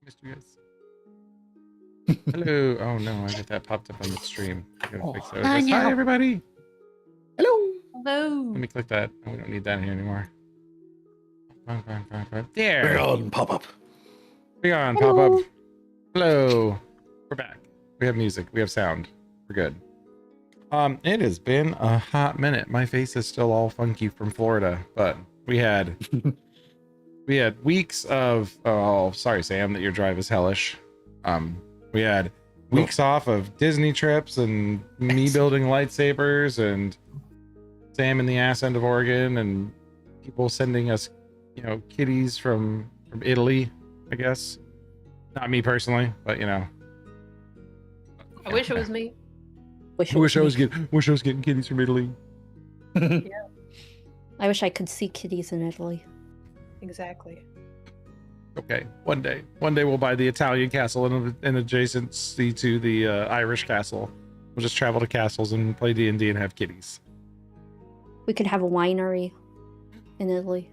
missed you guys. Hello. Oh no, I got that popped up on the stream. I gotta fix that. Hi everybody. Hello. Hello. Let me click that. Oh, we don't need that here anymore. Fine. There. Bring on pop-up. Bring on pop-up. Hello. We're back. We have music. We have sound. We're good. It has been a hot minute. My face is still all funky from Florida, but we had weeks of sorry Sam that your drive is hellish. We had weeks off of Disney trips and me building lightsabers and Sam in the ass end of Oregon and people sending us, you know, kitties from Italy, I guess. Not me personally, but you know. I wish it was me. Wish I was getting kitties from Italy. Yeah. I wish I could see kitties in Italy. Exactly. Okay, one day we'll buy the Italian castle in adjacency to the Irish castle. We'll just travel to castles and play D&D and have kitties. We could have a winery in Italy.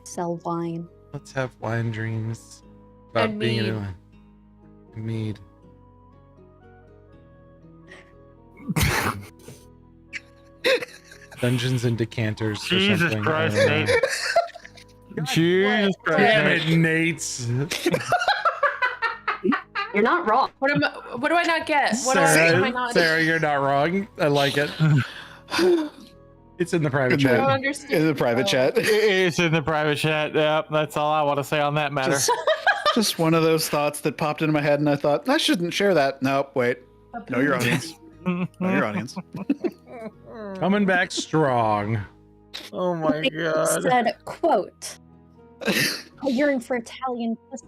Sell wine. Let's have wine dreams about And being in mead. Italy. Mead. Dungeons and decanters. Or Jesus something. Christ, I don't Nate. know. Jesus Christ. Damn it, Nate. You're not wrong. What do I not get? What am I not? Sarah, you're not wrong. I like it. It's in the private I don't chat. understand. In the private chat. It's in the private chat. Yep, that's all I want to say on that matter. Just one of those thoughts that popped into my head, and I thought, I shouldn't share that. Nope, wait. Know your audience. Know your audience. Coming back strong. Oh my They god. said, quote, I yearn for Italian pussy.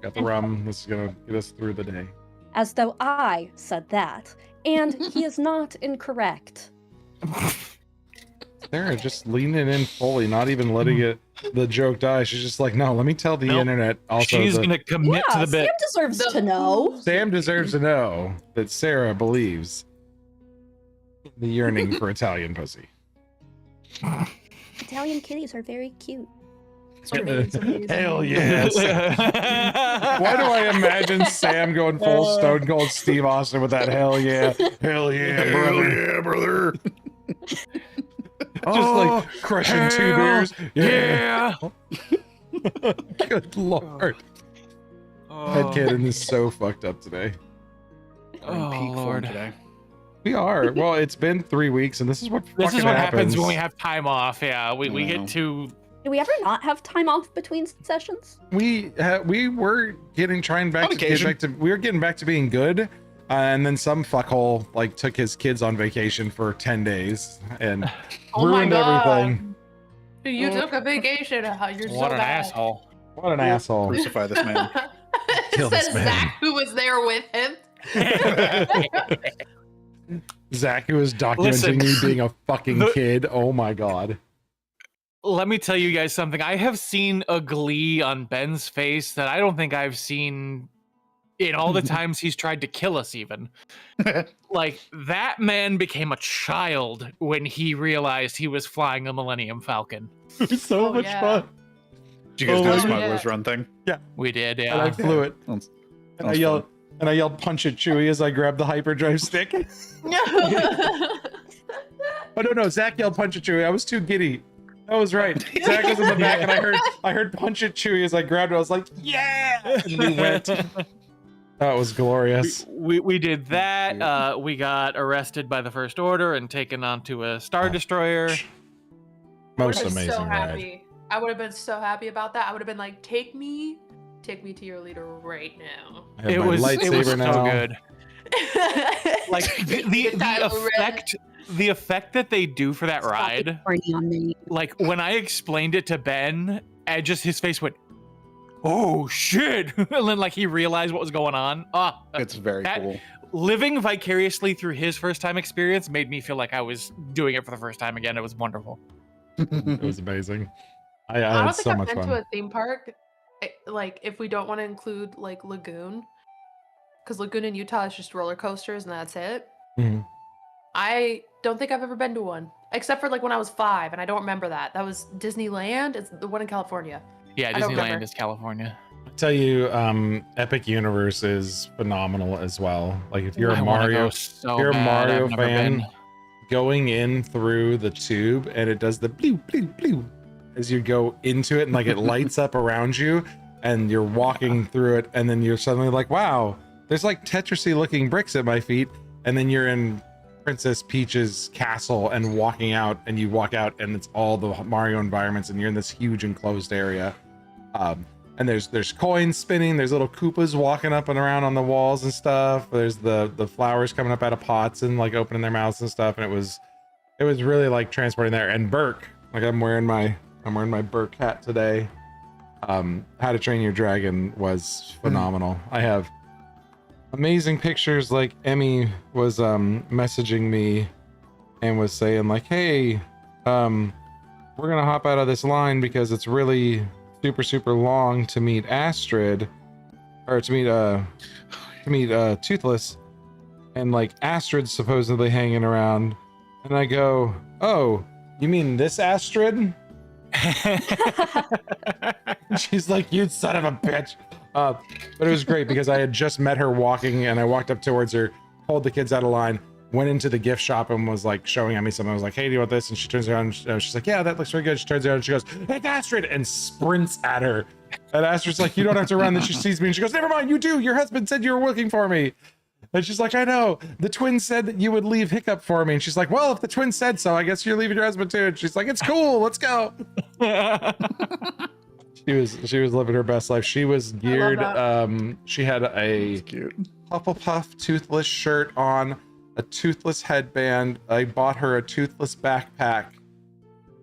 Got the rum. This is gonna get us through the day. As though I said that. And he is not incorrect. Sarah just leaning in fully, not even letting it the joke die. She's just like, no, let me tell the Nope. internet. Also, She's gonna commit to the Sam bit. deserves to know. Sam deserves to know that Sarah believes the yearning for Italian pussy. Italian kitties are very cute. Hell yes. Why do I imagine Sam going full Stone Cold Steve Austin with that hell yeah, brother. Just like crushing two beers. Yeah. Good lord. Oh, Headcanon is so fucked up today. We're in peak form Lord. today. We are. Well, it's been 3 weeks, and this is what This fucking is what happens when we have time off. Yeah, we get to. Do we ever not have time off between sessions? we were getting back On to occasion. we were getting back to being good, and then some fuckhole like took his kids on vacation for 10 days and Oh my ruined God. everything. You took a vacation. You're so What an bad. asshole. What an asshole. Crucify this man. Kill Says this man. Zach, who was there with him. Zach, who is documenting Listen, me being a fucking kid. Oh my god. Let me tell you guys something. I have seen a glee on Ben's face that I don't think I've seen in all the times he's tried to kill us even. Like, that man became a child when he realized he was flying a Millennium Falcon. It was so Oh, much yeah. fun. Did you guys do the Oh, Smuggler's yeah. Run thing? We did, And I yeah. flew it. Sounds And I fun. yelled punch at Chewie as I grabbed the hyperdrive stick. Oh no, Zach yelled punch at Chewie. I was too giddy. That was right. Zach was in the back, and I heard punch at Chewie as I grabbed it. I was like, yeah! And we went. That was glorious. We did that. We got arrested by the First Order and taken onto a Star Destroyer. Most I would have been amazing so ride. happy. I would have been so happy about that. I would have been like, take me to your leader right now. I have It my was lightsaber so now. good. Like the effect that they do for that ride. On me. Like when I explained it to Ben, his face went, "Oh shit!" And then like he realized what was going on. It's very that- cool. Living vicariously through his first time experience made me feel like I was doing it for the first time again. It was wonderful. It was amazing. I I had don't think so I've much been fun. to a theme park, like if we don't want to include like Lagoon, because Lagoon in Utah is just roller coasters and that's it. Mhm. I don't think I've ever been to one, except for like when I was 5, and I don't remember that. That was Disneyland. It's the one in California. Yeah, I don't Disneyland remember. is California. I tell you, Epic Universe is phenomenal as well. Like if you're I a wanna Mario, go so if you're a bad. Mario I've never fan, been. going in through the tube and it does the blue blue blue as you go into it, and like it lights up around you, and you're walking through it, and then you're suddenly like, wow, there's like Tetrisy looking bricks at my feet, and then you're in Princess Peach's castle and walking out, and you walk out and it's all the Mario environments, and you're in this huge enclosed area. And there's coins spinning, there's little Koopas walking up and around on the walls and stuff. There's the flowers coming up out of pots and like opening their mouths and stuff, and it was really like transporting there. And Burke, like I'm wearing my Burke hat today. How to Train Your Dragon was phenomenal. I have amazing pictures. Like Emmy was messaging me and was saying like, hey, we're gonna hop out of this line because it's really super long to meet Astrid, or to meet Toothless, and like Astrid's supposedly hanging around, and I go, oh, you mean this Astrid? She's like, you son of a bitch. But it was great because I had just met her walking, and I walked up towards her, pulled the kids out of line, went into the gift shop and was like showing at me something. I was like, hey, do you want this? And she turns around and she's like, yeah, that looks really good. She turns around and she goes, hey, Astrid, and sprints at her. And Astrid's like, you don't have to run. Then she sees me and she goes, never mind, you do. Your husband said you were looking for me. And she's like, I know. The twins said that you would leave Hiccup for me. And she's like, well, if the twins said so, I guess you're leaving your husband too. And she's like, it's cool. Let's go. She was living her best life. She was geared. She had a Hufflepuff Toothless shirt on, a Toothless headband. I bought her a Toothless backpack,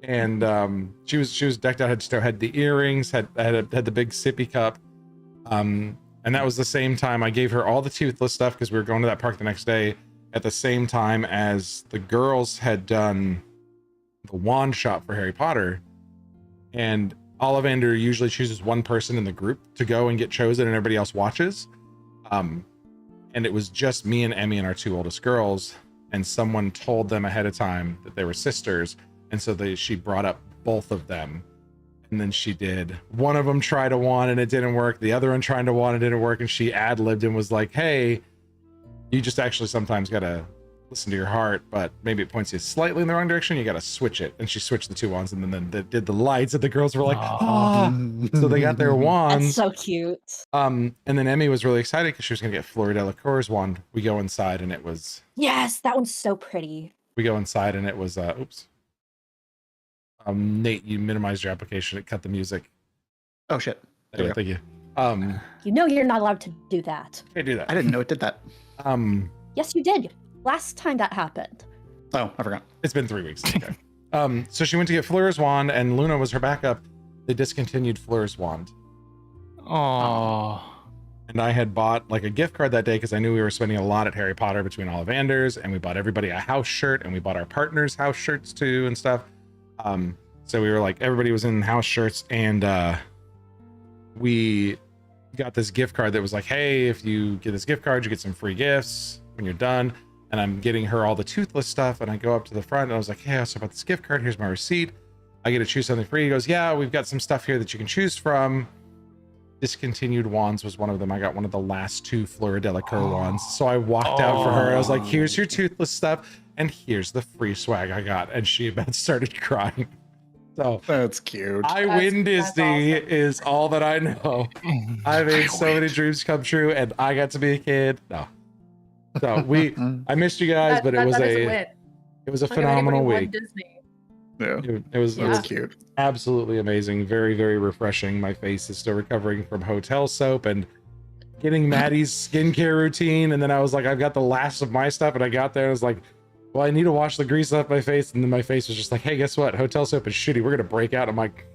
and she was decked out. Had the earrings, had the big sippy cup, and that was the same time I gave her all the Toothless stuff because we were going to that park the next day. At the same time as the girls had done the wand shop for Harry Potter, and Ollivander usually chooses one person in the group to go and get chosen, and everybody else watches. And it was just me and Emmy and our two oldest girls, and someone told them ahead of time that they were sisters, and so she brought up both of them, and then she did one of them tried a wand and it didn't work, the other one tried a wand and it didn't work, and she ad-libbed and was like, hey, you just actually sometimes gotta listen to your heart, but maybe it points you slightly in the wrong direction, you gotta switch it. And she switched the two wands, and then they did the lights, and the girls were like, so they got their wands. That's so cute. And then Emmy was really excited because she was gonna get Fleur Delacour's wand. We go inside and it was, Yes, that one's so pretty. we go inside and it was oops. Nate, you minimized your application, it cut the music. Oh shit. There you go, thank you. You know you're not allowed to do that. Can't do that. I didn't know it did that. Yes, you did. Last time that happened. Oh, I forgot. It's been 3 weeks. Okay. So she went to get Fleur's wand, and Luna was her backup. They discontinued Fleur's wand. Oh. And I had bought like a gift card that day because I knew we were spending a lot at Harry Potter between Ollivanders, and we bought everybody a house shirt, and we bought our partners house shirts too and stuff. So we were like, everybody was in house shirts, and we got this gift card that was like, hey, if you get this gift card, you get some free gifts when you're done. And I'm getting her all the Toothless stuff, and I go up to the front and I was like, hey, I also bought this gift card, here's my receipt, I get to choose something free. He goes, yeah, we've got some stuff here that you can choose from. Discontinued wands was one of them. I got one of the last two Fleur Delacour wands, so I walked out for her. I was like, here's your Toothless stuff, and here's the free swag I got. And she about started crying. So That's cute. I win That's Disney awesome. is all that I know. I made so many dreams come true, and I got to be a kid. No. So I missed you guys, but it was win. it was a Look at phenomenal anybody won week. Disney. Yeah. It was That's Yeah. cute. absolutely amazing, very, very refreshing. My face is still recovering from hotel soap and getting Maddie's skincare routine, and then I was like, I've got the last of my stuff, and I got there and I was like, well, I need to wash the grease off my face, and then my face was just like, hey, guess what, hotel soap is shitty, we're gonna break out. I'm like,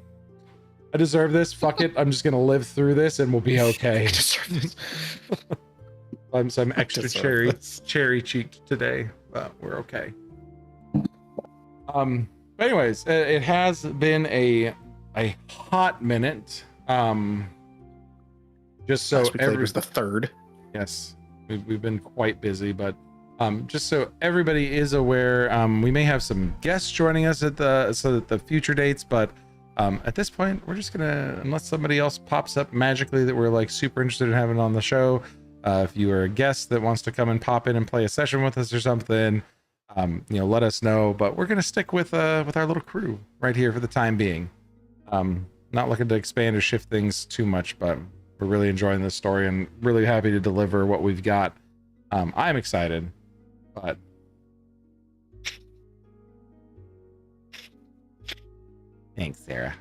I deserve this, fuck it, I'm just gonna live through this and we'll be okay. I deserve this. I'm extra deserve this. cherry cheeked today, but we're okay. But anyways, it has been a hot minute. Just so Last week, I think it was the third. yes, we've been quite busy, but just so everybody is aware, we may have some guests joining us at the future dates, but At this point, we're just gonna, unless somebody else pops up magically that we're like super interested in having on the show, if you are a guest that wants to come and pop in and play a session with us or something, let us know. But we're gonna stick with our little crew right here for the time being. Not looking to expand or shift things too much, but we're really enjoying this story and really happy to deliver what we've got. I'm excited, but thanks, Sarah.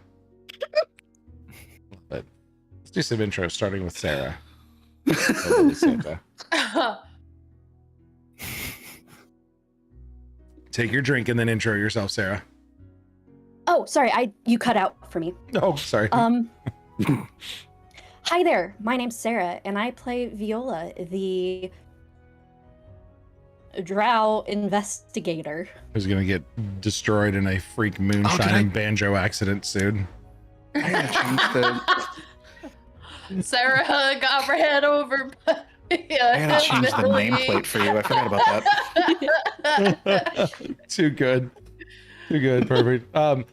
But let's do some intros, starting with Sarah. Take your drink and then intro yourself, Sarah. Oh, sorry, you cut out for me. Oh, sorry. Hi there, my name's Sarah, and I play Viola, the drow investigator. Who's gonna get destroyed in a freak moonshine and banjo accident soon. I gotta change the. Sarah got her head over. I gotta change the nameplate for you. I forgot about that. Too good. Perfect. I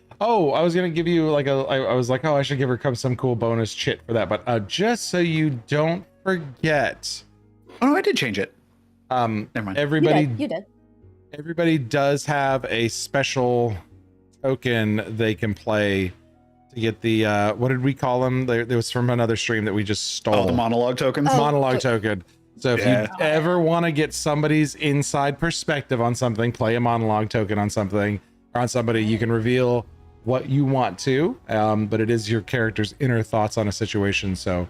was gonna give you like I was like, I should give her some cool bonus chit for that, but just so you don't forget. Oh no, I did change it. Never mind. Everybody You did. Everybody does have a special token they can play to get the what did we call them? There was from another stream that we just stole. Oh, the monologue tokens. Monologue token. So if you ever want to get somebody's inside perspective on something, play a monologue token on something or on somebody, you can reveal what you want to, but it is your character's inner thoughts on a situation. So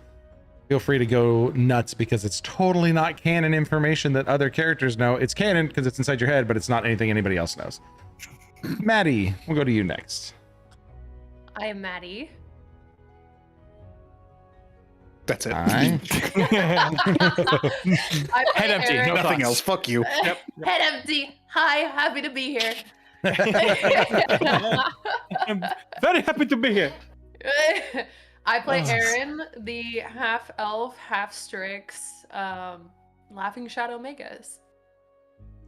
feel free to go nuts because it's totally not canon information that other characters know. It's canon because it's inside your head, but it's not anything anybody else knows. Maddie, we'll go to you next. I am Maddie. That's it. Hi. Head empty. No Nothing thoughts. else. Fuck you. Yep. Head empty. Hi, happy to be here. I'm very happy to be here. I play Erin, the half elf, half Strix, laughing shadow Megas.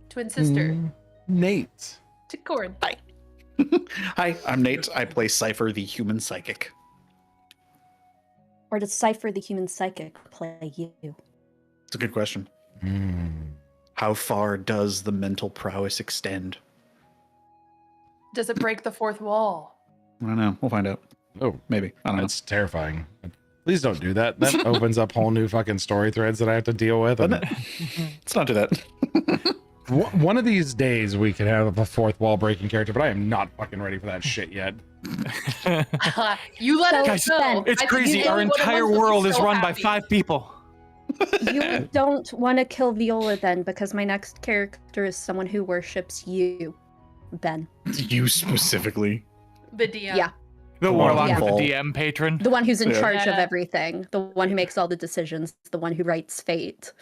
Twin sister Nate. to Cord. Hi, I'm Nate. I play Cypher, the human psychic. Or does Cypher the human psychic play you? It's a good question. How far does the mental prowess extend? Does it break the fourth wall? I don't know. We'll find out. Oh, Maybe. I don't know. that's terrifying. Please don't do that. That opens up whole new fucking story threads that I have to deal with. And Let's not do that. one of these days we could have a fourth wall breaking character, but I am not fucking ready for that shit yet. You let us Guys, know. it's I think crazy. you Our would have entire been world is so run by happy. 5 people. You don't want to kill Viola then, because my next character is someone who worships you, Ben. You specifically. The DM. Yeah. The warlock Yeah. with the DM patron. The one who's in Yeah. charge of Yeah. everything. The one who makes all the decisions. The one who writes fate.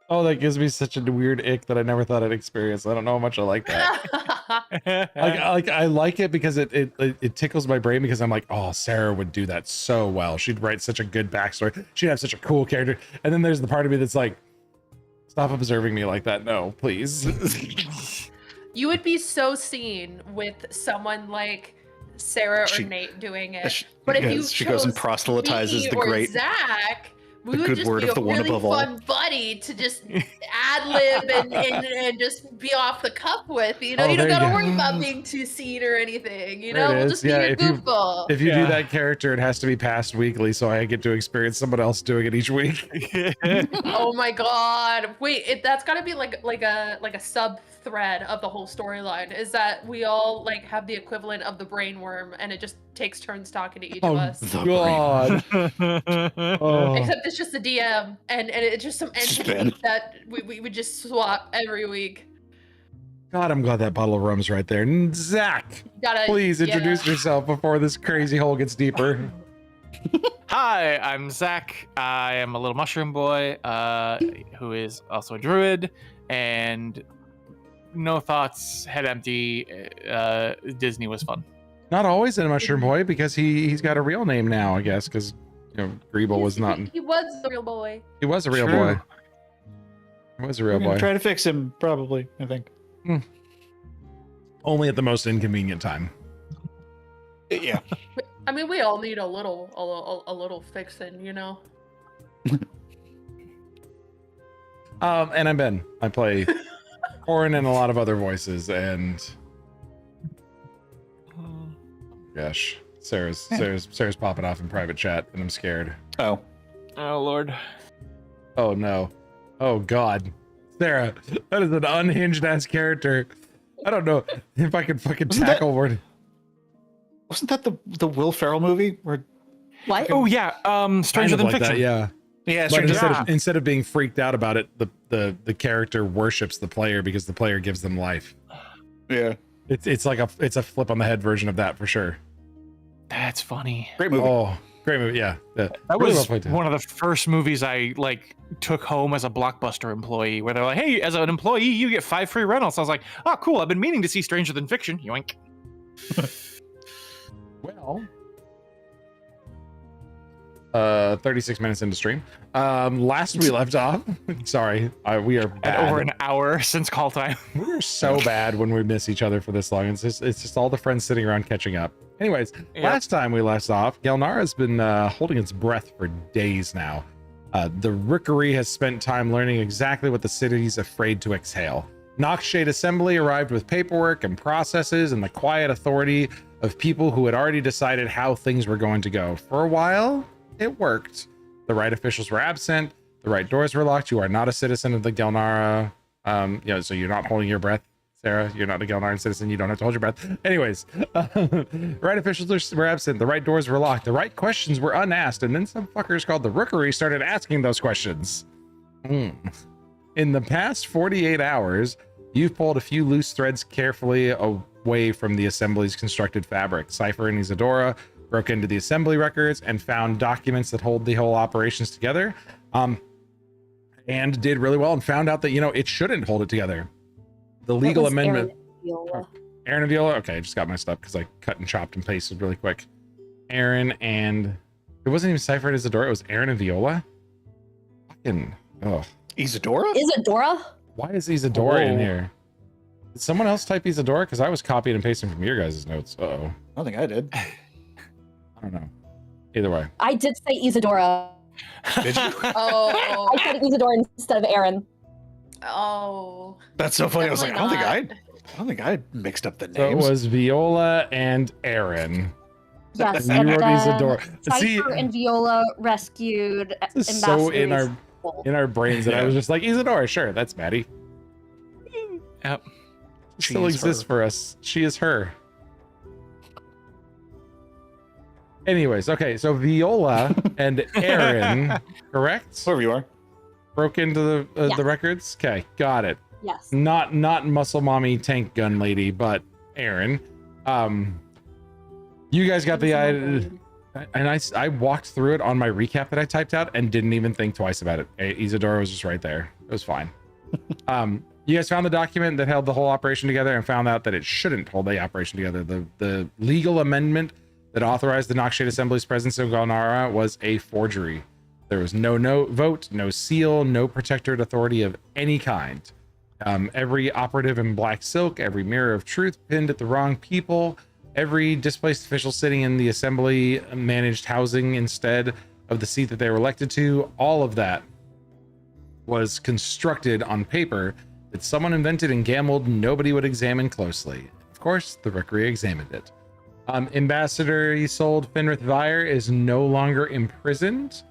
Oh, that gives me such a weird ick that I never thought I'd experience. I don't know how much I like that. I like it because it tickles my brain because I'm like, oh, Sarah would do that so well. She'd write such a good backstory. She'd have such a cool character. And then there's the part of me that's like, stop observing me like that. No, please. You would be so seen with someone like Sarah or She- Nate doing it. But if you she goes and chose proselytizes me the or great. Zach, we the would good just word be of a the one really above all. fun buddy to just ad lib and just be off the cuff with. You know, Oh, you don't there you gotta go. worry about being too seen or anything. You There know, it we'll is. just be Yeah, your if you- goofball. If you do Yeah. that character, it has to be passed weekly, so I get to experience someone else doing it each week. Oh my god! Wait, that's got to be like a sub thread of the whole storyline. Is that we all like have the equivalent of the brain worm, and it just takes turns talking to each of us. The God. Oh. Except it's just the DM, and it's just some Spin. entity that we would just swap every week. God, I'm glad that bottle of rum's right there. Zach, Gotta please yeah. introduce yourself before this crazy hole gets deeper. Hi, I'm Zach. I am a little mushroom boy who is also a druid, and no thoughts, head empty. Disney was fun. Not always a mushroom boy because he's got a real name now, I guess, because Greeble was not. He was a real boy. He was a real True. boy. He was a real We're gonna boy. try to fix him, probably. I think. Only at the most inconvenient time. Yeah. I mean, we all need a little fixing, you know. And I'm Ben. I play Corin and a lot of other voices, and gosh, Sarah's popping off in private chat, and I'm scared. Oh. Oh Lord. Oh no. Oh God. Sarah, that is an unhinged ass character. I don't know if I can fucking tackle word. Wasn't that the Will Ferrell movie where? What? Oh yeah. Stranger Than like Fiction. that, yeah. Yeah, But Stranger instead of being freaked out about it, the character worships the player because the player gives them life. Yeah. It's like a flip on the head version of that for sure. That's funny. Great movie. Oh, great movie. Yeah. That Really was well played, too. one of the first movies I like took home as a Blockbuster employee, where they're like, "Hey, as an employee, you get 5 free rentals." I was like, "Oh, cool! I've been meaning to see Stranger Than Fiction." Yoink. Well, 36 minutes into stream. Last we left off. Sorry, we are At bad. over an hour since call time. We are so bad when we miss each other for this long. It's just all the friends sitting around catching up. Anyways, Yep. last time we left off, Gelnara's been holding its breath for days now. The Rookery has spent time learning exactly what the city's afraid to exhale. Noxshade Assembly arrived with paperwork and processes and the quiet authority of people who had already decided how things were going to go. For a while, it worked. The right officials were absent. The right doors were locked. You are not a citizen of the Gelnara. So you're not holding your breath, Sarah. You're not a Gelnaran citizen. You don't have to hold your breath. Anyways, right officials were absent. The right doors were locked. The right questions were unasked. And then some fuckers called the Rookery started asking those questions. In the past 48 hours, you've pulled a few loose threads carefully away from the assembly's constructed fabric. Cypher and Isadora broke into the assembly records and found documents that hold the whole operations together. And did really well and found out that, it shouldn't hold it together. The legal amendment. Aaron and Viola. Okay, I just got messed up because I cut and chopped and pasted really quick. Aaron and it wasn't even Cypher and Isadora. It was Aaron and Viola. Fucking Isadora? Isadora? Why is Isadora in Whoa. here? Did someone else type Isadora? Because I was copying and pasting from your guys' notes. Uh-oh. I don't think I did. I don't know. Either way. I did say Isadora. Did you? Oh. I said Isadora instead of Aaron. Oh. That's so funny. I was like, Definitely I don't think I mixed up the So it names. was Viola and Aaron. Yes, You and wrote then Isadora. See, Cypher and Viola rescued this is so in ambassadors. our brains that I Yeah. was just like, Isadora, sure, that's Maddie. Yep. She still She's exists her. for us. She is her. Anyways, okay, so Viola and Aaron, correct? Whoever you are. Broke into the Yes. the records. Okay, got it. Yes. Not muscle mommy tank gun lady, but Aaron. You guys got the idea, and I walked through it on my recap that I typed out and didn't even think twice about it. Isadora was just right there. It was fine. You guys found the document that held the whole operation together and found out that it shouldn't hold the operation together. The legal amendment that authorized the Noxshade Assembly's presence in Galnara was a forgery. There was no vote, no seal, no protectorate authority of any kind. Every operative in black silk, every mirror of truth pinned at the wrong people, every displaced official sitting in the assembly managed housing instead of the seat that they were elected to, all of that was constructed on paper that someone invented and gambled nobody would examine closely. Of course, the Rookery examined it. Ambassador Isolde Finrith Vire is no longer imprisoned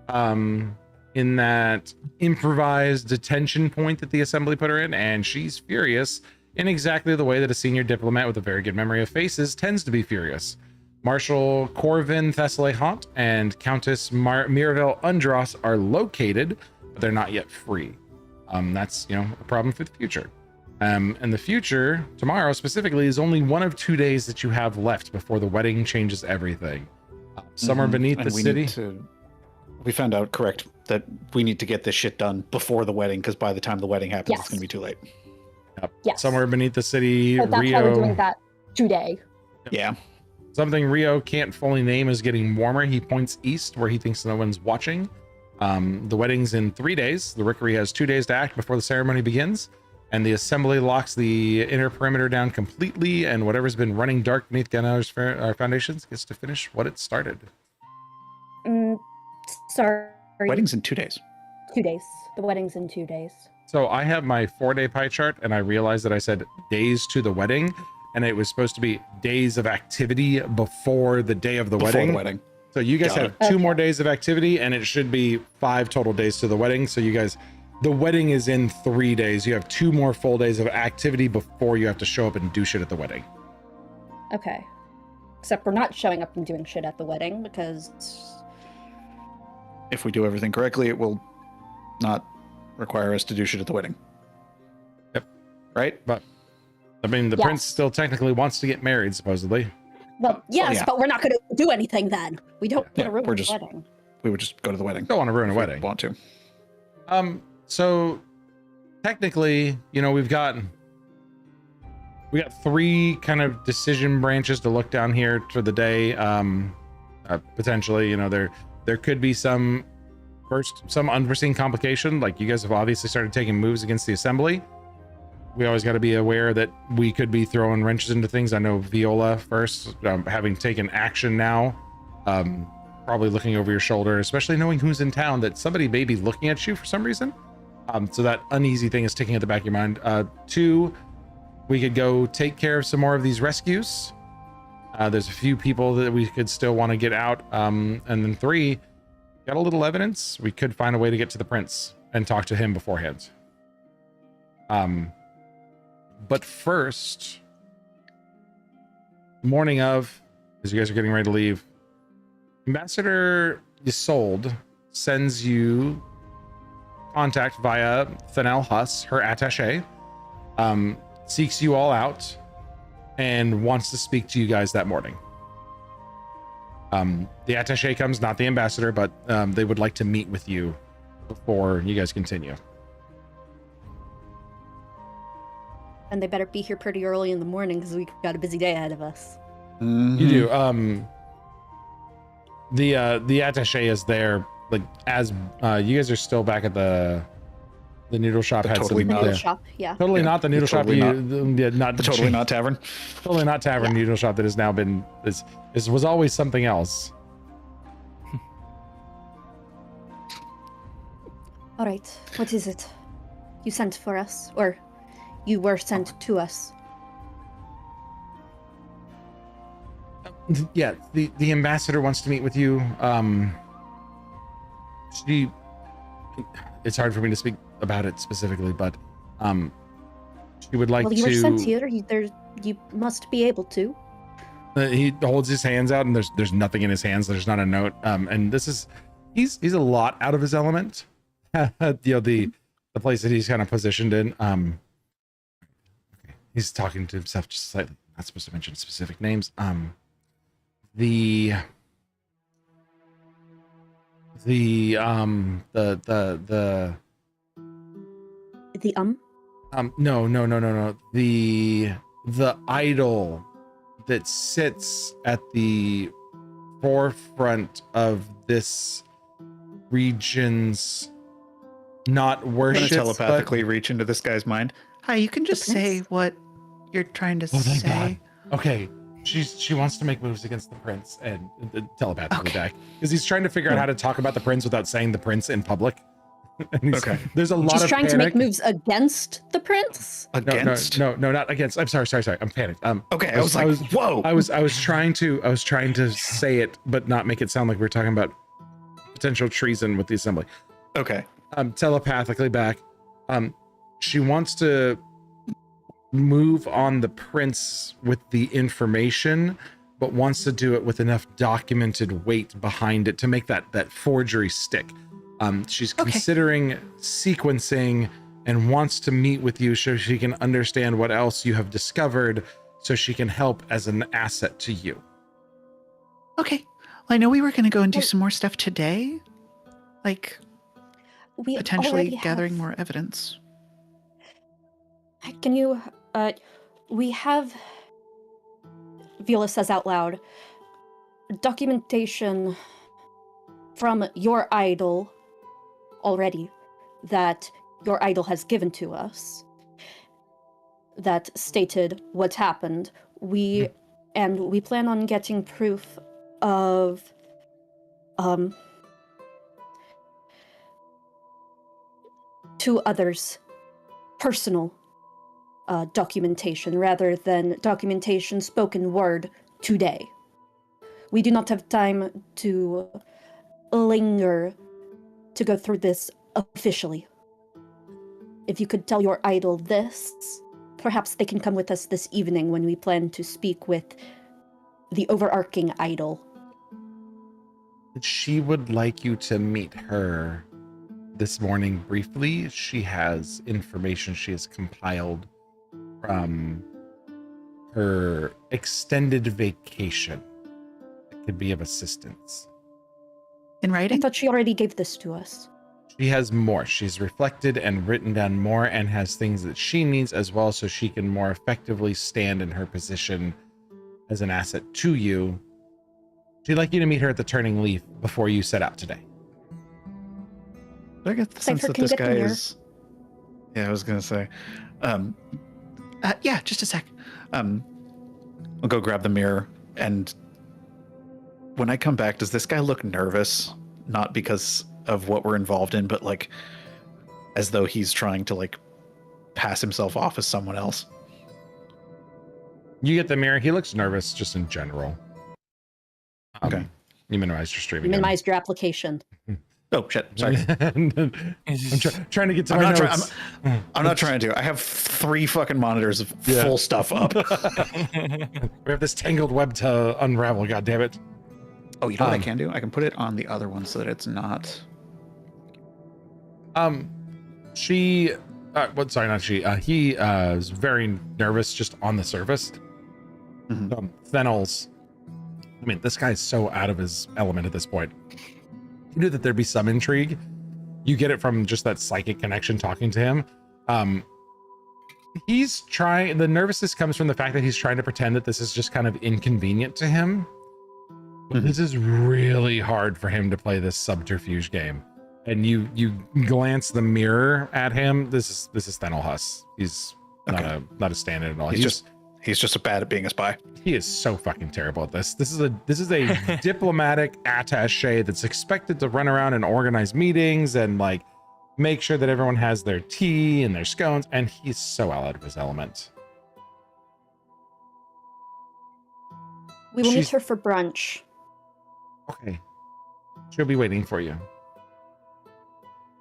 in that improvised detention point that the assembly put her in, and she's furious in exactly the way that a senior diplomat with a very good memory of faces tends to be furious. Marshal Corvin Thessalehant and Countess Mirabelle Undros are located, but they're not yet free. That's a problem for the future. And the future, tomorrow specifically, is only one of 2 days that you have left before the wedding changes everything. Somewhere beneath And the we city. We found out, correct, that we need to get this shit done before the wedding, because by the time the wedding happens, Yes. it's going to be too late. Yep. Yes. Somewhere beneath the city, But that's why we're doing Rio. that today. Yeah. Something Rio can't fully name is getting warmer. He points east where he thinks no one's watching. The wedding's in 3 days. The Rookery has 2 days to act before the ceremony begins. and the assembly locks the inner perimeter down completely, and whatever's been running dark beneath Ganauer's foundations gets to finish what it started. Sorry. Wedding's in 2 days. 2 days. The wedding's in 2 days. So I have my 4-day pie chart, and I realized that I said days to the wedding, and it was supposed to be days of activity before the day of the Before wedding. the wedding. So you guys Got have it. 2 more days of activity, and it should be 5 total days to the wedding. So you guys, the wedding is in 3 days. You have 2 more full days of activity before you have to show up and do shit at the wedding. Okay. Except we're not showing up and doing shit at the wedding because If we do everything correctly, it will not require us to do shit at the wedding. Yep. Right? But I mean, the Yes. prince still technically wants to get married, supposedly. well, yes, yeah. but we're not going to do anything then. We don't want Yeah, to ruin we're the just- wedding. We would just go to the wedding. Don't want to ruin a if we wedding. Want to. So technically, we've got 3 kind of decision branches to look down here for the day. Potentially, there could be some unforeseen complication. Like, you guys have obviously started taking moves against the assembly. We always got to be aware that we could be throwing wrenches into things. I know Viola first, having taken action now, probably looking over your shoulder, especially knowing who's in town, that somebody may be looking at you for some reason. So that uneasy thing is ticking at the back of your mind. 2, we could go take care of some more of these rescues. There's a few people that we could still want to get out. And then 3, got a little evidence. We could find a way to get to the prince and talk to him beforehand. But first, morning of, as you guys are getting ready to leave, Ambassador Isolde sends you contact via Thanel Huss, her attaché, seeks you all out and wants to speak to you guys that morning. The attaché comes, not the ambassador, but they would like to meet with you before you guys continue. And they better be here pretty early in the morning because we got a busy day ahead of us. Mhm. You do. The attaché is there, like, as you guys are still back at the noodle shop. Had Totally some, not. Noodle yeah. shop, yeah. Totally Yeah, not the noodle shop. totally Not The totally not tavern. Totally not tavern Yeah. noodle shop that has now been was always something else. All right, what is it? You sent for us, or you were sent to us? Yeah, the ambassador wants to meet with you. It's hard for me to speak about it specifically, but she would like Well, you to. were sent here. You must be able to. He holds his hands out, and there's nothing in his hands. There's not a note. And this is he's a lot out of his element. The place that he's kind of positioned in. He's talking to himself just slightly. Not supposed to mention specific names. The no. The idol that sits at the forefront of this region's not I'm worship, gonna telepathically reach into this guy's mind. Hi, you can just say prince? what you're trying to Oh, thank say. God. Okay, she wants to make moves against the prince and telepathically Okay. back because he's trying to figure out how to talk about the prince without saying the prince in public. And Okay. There's a lot She's of trying to panic. make moves against the prince. Against? No, not against. I'm sorry. I'm panicked. Okay, I was like, whoa. I was trying to say it, but not make it sound like we're talking about potential treason with the assembly. Okay. Telepathically back. She wants to move on the prince with the information, but wants to do it with enough documented weight behind it to make that forgery stick. She's considering sequencing and wants to meet with you so she can understand what else you have discovered, so she can help as an asset to you. Okay. Well, I know we were going to go and do some more stuff today. Like, We potentially already gathering have- more evidence. Can you? We have. Viola says out loud. Documentation from your idol already that your idol has given to us, that stated what happened. We plan on getting proof of two others' personal documentation rather than documentation spoken word today. We do not have time to linger to go through this officially. If you could tell your idol this, perhaps they can come with us this evening when we plan to speak with the overarching idol. She would like you to meet her this morning briefly. She has information she has compiled from her extended vacation that could be of assistance. In I writing? thought she already gave this to us. She has more. She's reflected and written down more and has things that she needs as well, so she can more effectively stand in her position as an asset to you. She'd like you to meet her at the Turning Leaf before you set out today. Do I get the sense Cypher that can this get the guy mirror. is... Yeah, I was going to say. Yeah, just a sec. I'll go grab the mirror, and when I come back, does this guy look nervous? Not because of what we're involved in, but like as though he's trying to like pass himself off as someone else. You get the mirror. He looks nervous just in general. Okay. You minimized your stream. You minimized your application. Oh shit! Sorry. I'm trying to get to my notes. I'm not trying to. I have 3 fucking monitors of full stuff up. We have this tangled web to unravel. God damn it! Oh, you know what I can do? I can put it on the other one so that it's not. She. Sorry, not she. He is very nervous just on the surface. Mm-hmm. Fennel's. I mean, this guy's so out of his element at this point. You knew that there'd be some intrigue. You get it from just that psychic connection talking to him. He's trying. The nervousness comes from the fact that he's trying to pretend that this is just kind of inconvenient to him. Mm-hmm. This is really hard for him to play this subterfuge game. And you glance the mirror at him. This is Fennel Huss. He's not a stand-in at all. He's just bad at being a spy. He is so fucking terrible at this. This is a diplomatic attaché that's expected to run around and organize meetings and like make sure that everyone has their tea and their scones, and he's so out of his element. We will meet her for brunch. Okay. She'll be waiting for you.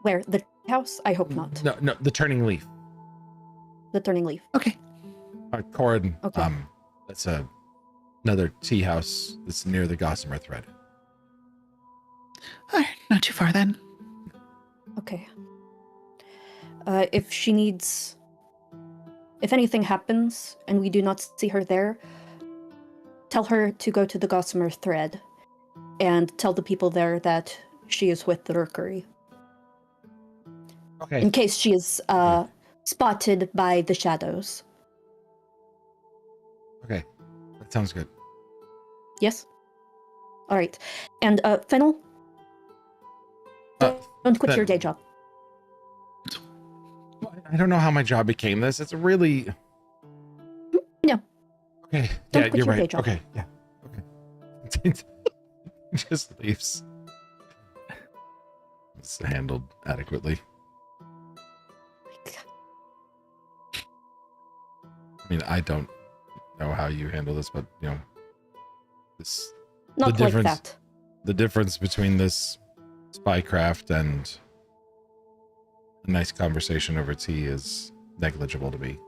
Where? The house? I hope not. No, the Turning Leaf. The Turning Leaf. Okay. Corin, Okay. that's another tea house that's near the Gossamer Thread. All right, not too far then. Okay. If anything happens and we do not see her there, tell her to go to the Gossamer Thread and tell the people there that she is with the Rookery. Okay. In case she is spotted by the shadows. Okay. That sounds good. Yes? Alright. And Fennel? Don't quit your day job. I don't know how my job became this. It's really... No. Okay. Don't Yeah, quit you're your day right. job. Okay. Yeah. Okay. Just leaves. It's handled adequately. I mean, I don't know how you handle this, but you know, this Not like that. the difference between this spycraft and a nice conversation over tea is negligible to me.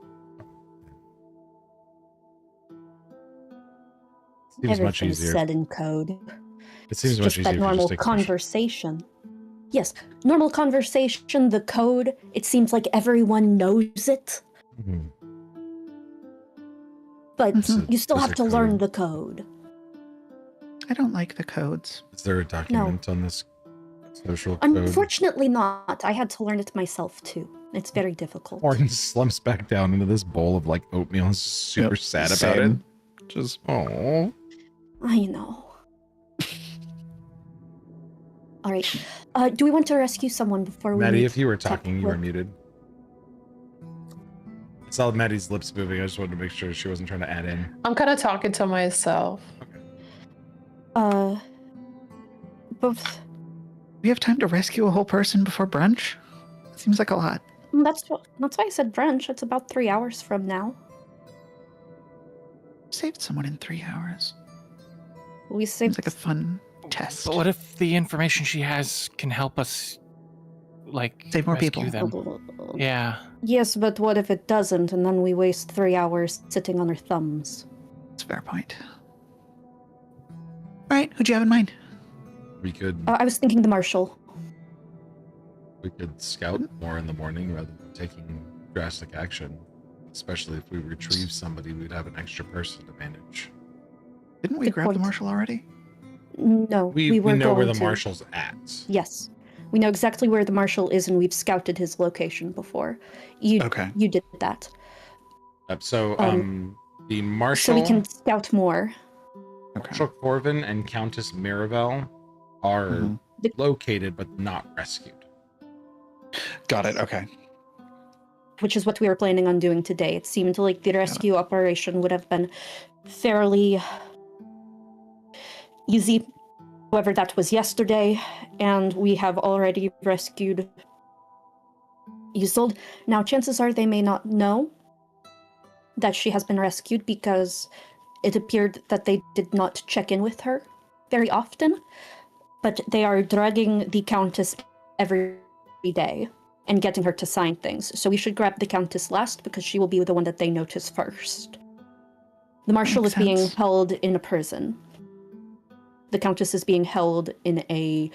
Seems much Everything's easier. said in code. It seems It's much just easier. that if you normal just take pictures. conversation. Yes, normal conversation, the code, it seems like everyone knows it, Mhm. but Mhm. you still There's have a to learn code. the code. I don't like the codes. Is there a document on this social code? Unfortunately not. I had to learn it myself too. It's very difficult. Orin slumps back down into this bowl of like oatmeal. He's super Yep, sad about same. Just it. Oh, I know. All right. Do we want to rescue someone before we Maddie, meet if you were talk talking, you were with- muted. I saw Maddie's lips moving. I just wanted to make sure she wasn't trying to add in. I'm kind of talking to myself. Both. We have time to rescue a whole person before brunch? Seems like a lot. That's why I said brunch. It's about 3 hours from now. Saved someone in 3 hours. We Seems saved. like a fun test. But what if the information she has can help us, like, Save more rescue people. them? Yeah. Yes, but what if it doesn't, and then we waste 3 hours sitting on our thumbs? That's a fair point. All right, who'd you have in mind? We could I was thinking the marshal. scout more in the morning rather than taking drastic action. Especially if we retrieve somebody, we'd have an extra person to manage. Didn't we Good grab the point. marshal already? No, We were know where going the to. marshal's at. Yes, we know exactly where the marshal is, and we've scouted his location before. You Okay. you did that, So, the so marshal, we can scout more. Okay. Marshal Corvin and Countess Mirabelle are Mhm. located but not rescued. Got it. Okay. Which is what we were planning on doing today. It seemed like the rescue operation would have been fairly easy. However, that was yesterday, and we have already rescued Isolde. Now, chances are they may not know that she has been rescued because it appeared that they did not check in with her very often, but they are drugging the Countess every day and getting her to sign things. So we should grab the Countess last because she will be the one that they notice first. The Marshal Makes is being sense. held in a prison. The Countess is being held in a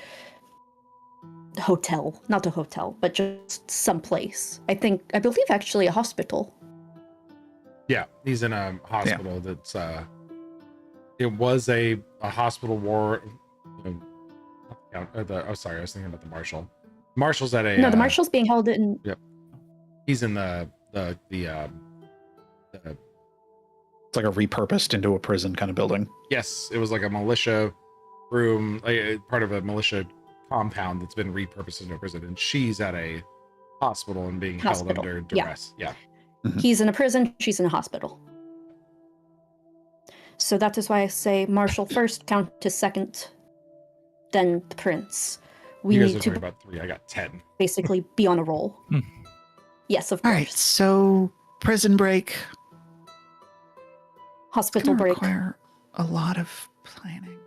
hotel. Not a hotel, but just someplace. I believe actually a hospital. Yeah, he's in a hospital that's it was a hospital war. Sorry, I was thinking about the marshal. Marshal's at a No, the Marshal's being held in... he's in the It's like a repurposed into a prison kind of building. yes, it was like a militia room, like part of a militia compound that's been repurposed into a prison, and she's at a hospital and being held Hospital, under yeah. duress. Yeah. He's in a prison, she's in a hospital. So that is why I say Marshal first, Countess second, then the Prince. We You guys need are talking to about 3. I got 10. basically be on a roll. Hmm. Yes, of All course. right, so prison break. Hospital Gonna break. require a lot of planning.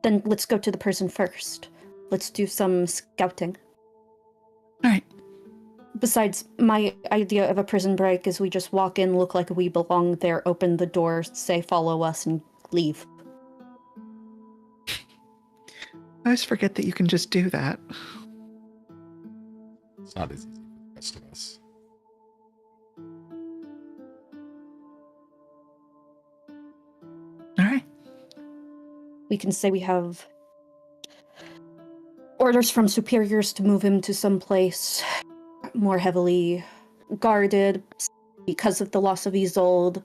Then let's go to the prison first. Let's do some scouting. All right. Besides, my idea of a prison break is we just walk in, look like we belong there, open the door, say follow us, and leave. I always forget that you can just do that. It's not as easy for the rest of us. All right. We can say we have orders from superiors to move him to some place more heavily guarded because of the loss of Isolde.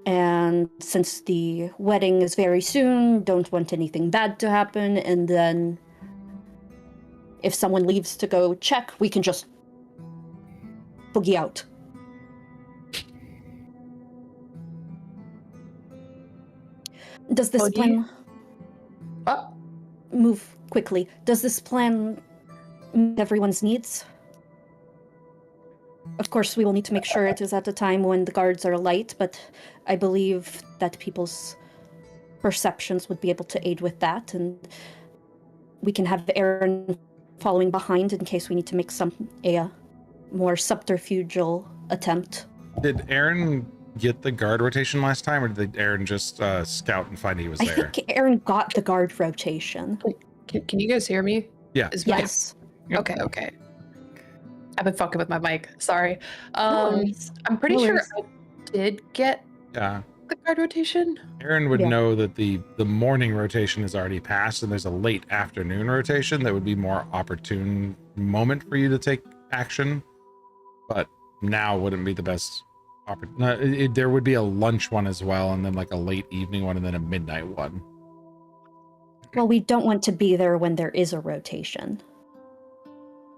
And since the wedding is very soon, don't want anything bad to happen. And then if someone leaves to go check, we can just boogie out. Does this plan move quickly? Does this plan meet everyone's needs? Of course, we will need to make sure it is at a time when the guards are light, but I believe that people's perceptions would be able to aid with that, and we can have Aaron following behind in case we need to make a more subterfugal attempt. Did Aaron get the guard rotation last time, or did Aaron just scout and find he was I there? think Aaron got the guard rotation. Can you guys hear me? Yeah. Yes. Okay. I've been fucking with my mic. Sorry. No worries. I'm pretty No sure worries. I did get Yeah. the guard rotation. Aaron would Yeah. know that the morning rotation is already passed, and there's a late afternoon rotation that would be more opportune moment for you to take action. But now wouldn't be the best opportunity. There would be a lunch one as well, and then like a late evening one, and then a midnight one. Well, we don't want to be there when there is a rotation.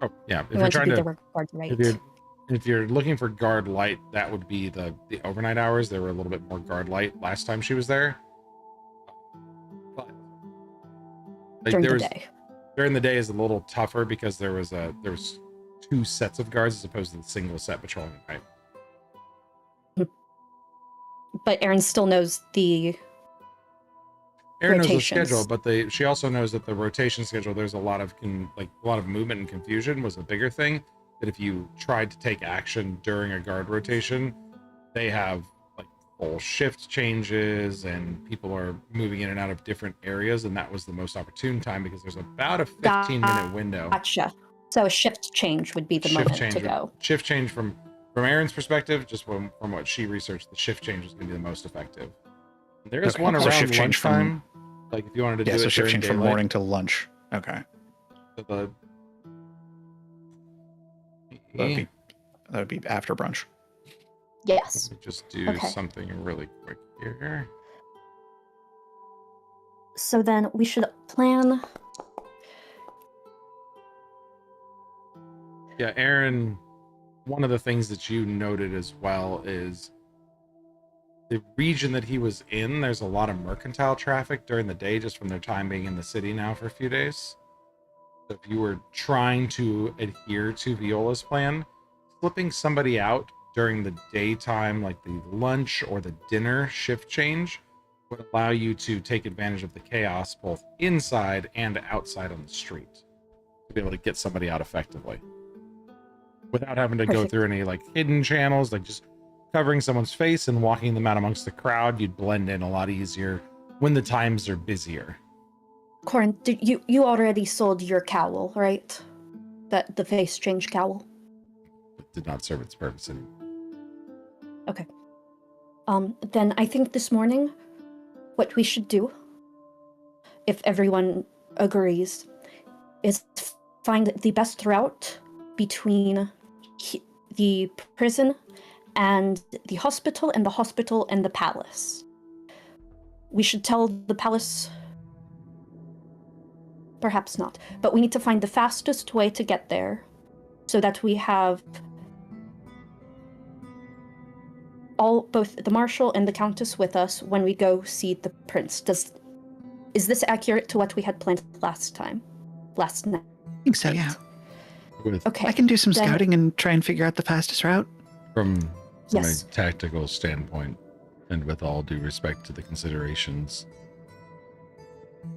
Oh yeah, if We you're want to trying be to, there where guards right. if you're if you're looking for guard light, that would be the overnight hours. There were a little bit more guard light last time she was there. But like, During the day. during the day is a little tougher because there was 2 sets of guards as opposed to the single set patrolling at night. But Erin still knows the Erin knows the rotations. schedule, but she also knows that the rotation schedule, there's a lot of movement and confusion was a bigger thing. That if you tried to take action during a guard rotation, they have like full shift changes and people are moving in and out of different areas, and that was the most opportune time because there's about a 15-minute window. Gotcha. So a shift change would be the moment to go. Shift change from Erin's perspective, just from what she researched, the shift change was going to be the most effective. There is one So around shift change lunchtime, like if you wanted to do it so shift during change from daylight. morning to lunch. Okay. So That would be after brunch. Yes. let me just do Okay. something really quick here. So then we should plan. Yeah, Erin, one of the things that you noted as well is the region that he was in, there's a lot of mercantile traffic during the day just from their time being in the city now for a few days. So if you were trying to adhere to Viola's plan, flipping somebody out during the daytime, like the lunch or the dinner shift change, would allow you to take advantage of the chaos both inside and outside on the street to be able to get somebody out effectively without having to go Perfect. through any like hidden channels, like just covering someone's face and walking them out amongst the crowd. You'd blend in a lot easier when the times are busier. Corin, you already sold your cowl, right? The face change cowl. It did not serve its purpose anymore. Okay. Then I think this morning, what we should do, if everyone agrees, is find the best route between the prison and the hospital and the palace. We should tell the palace. Perhaps not, but we need to find the fastest way to get there so that we have both the marshal and the countess with us when we go see the prince. Is this accurate to what we had planned last night? I think so, yeah. Okay. I can do some then- scouting and try and figure out the fastest route. From Yes. a tactical standpoint, and with all due respect to the considerations,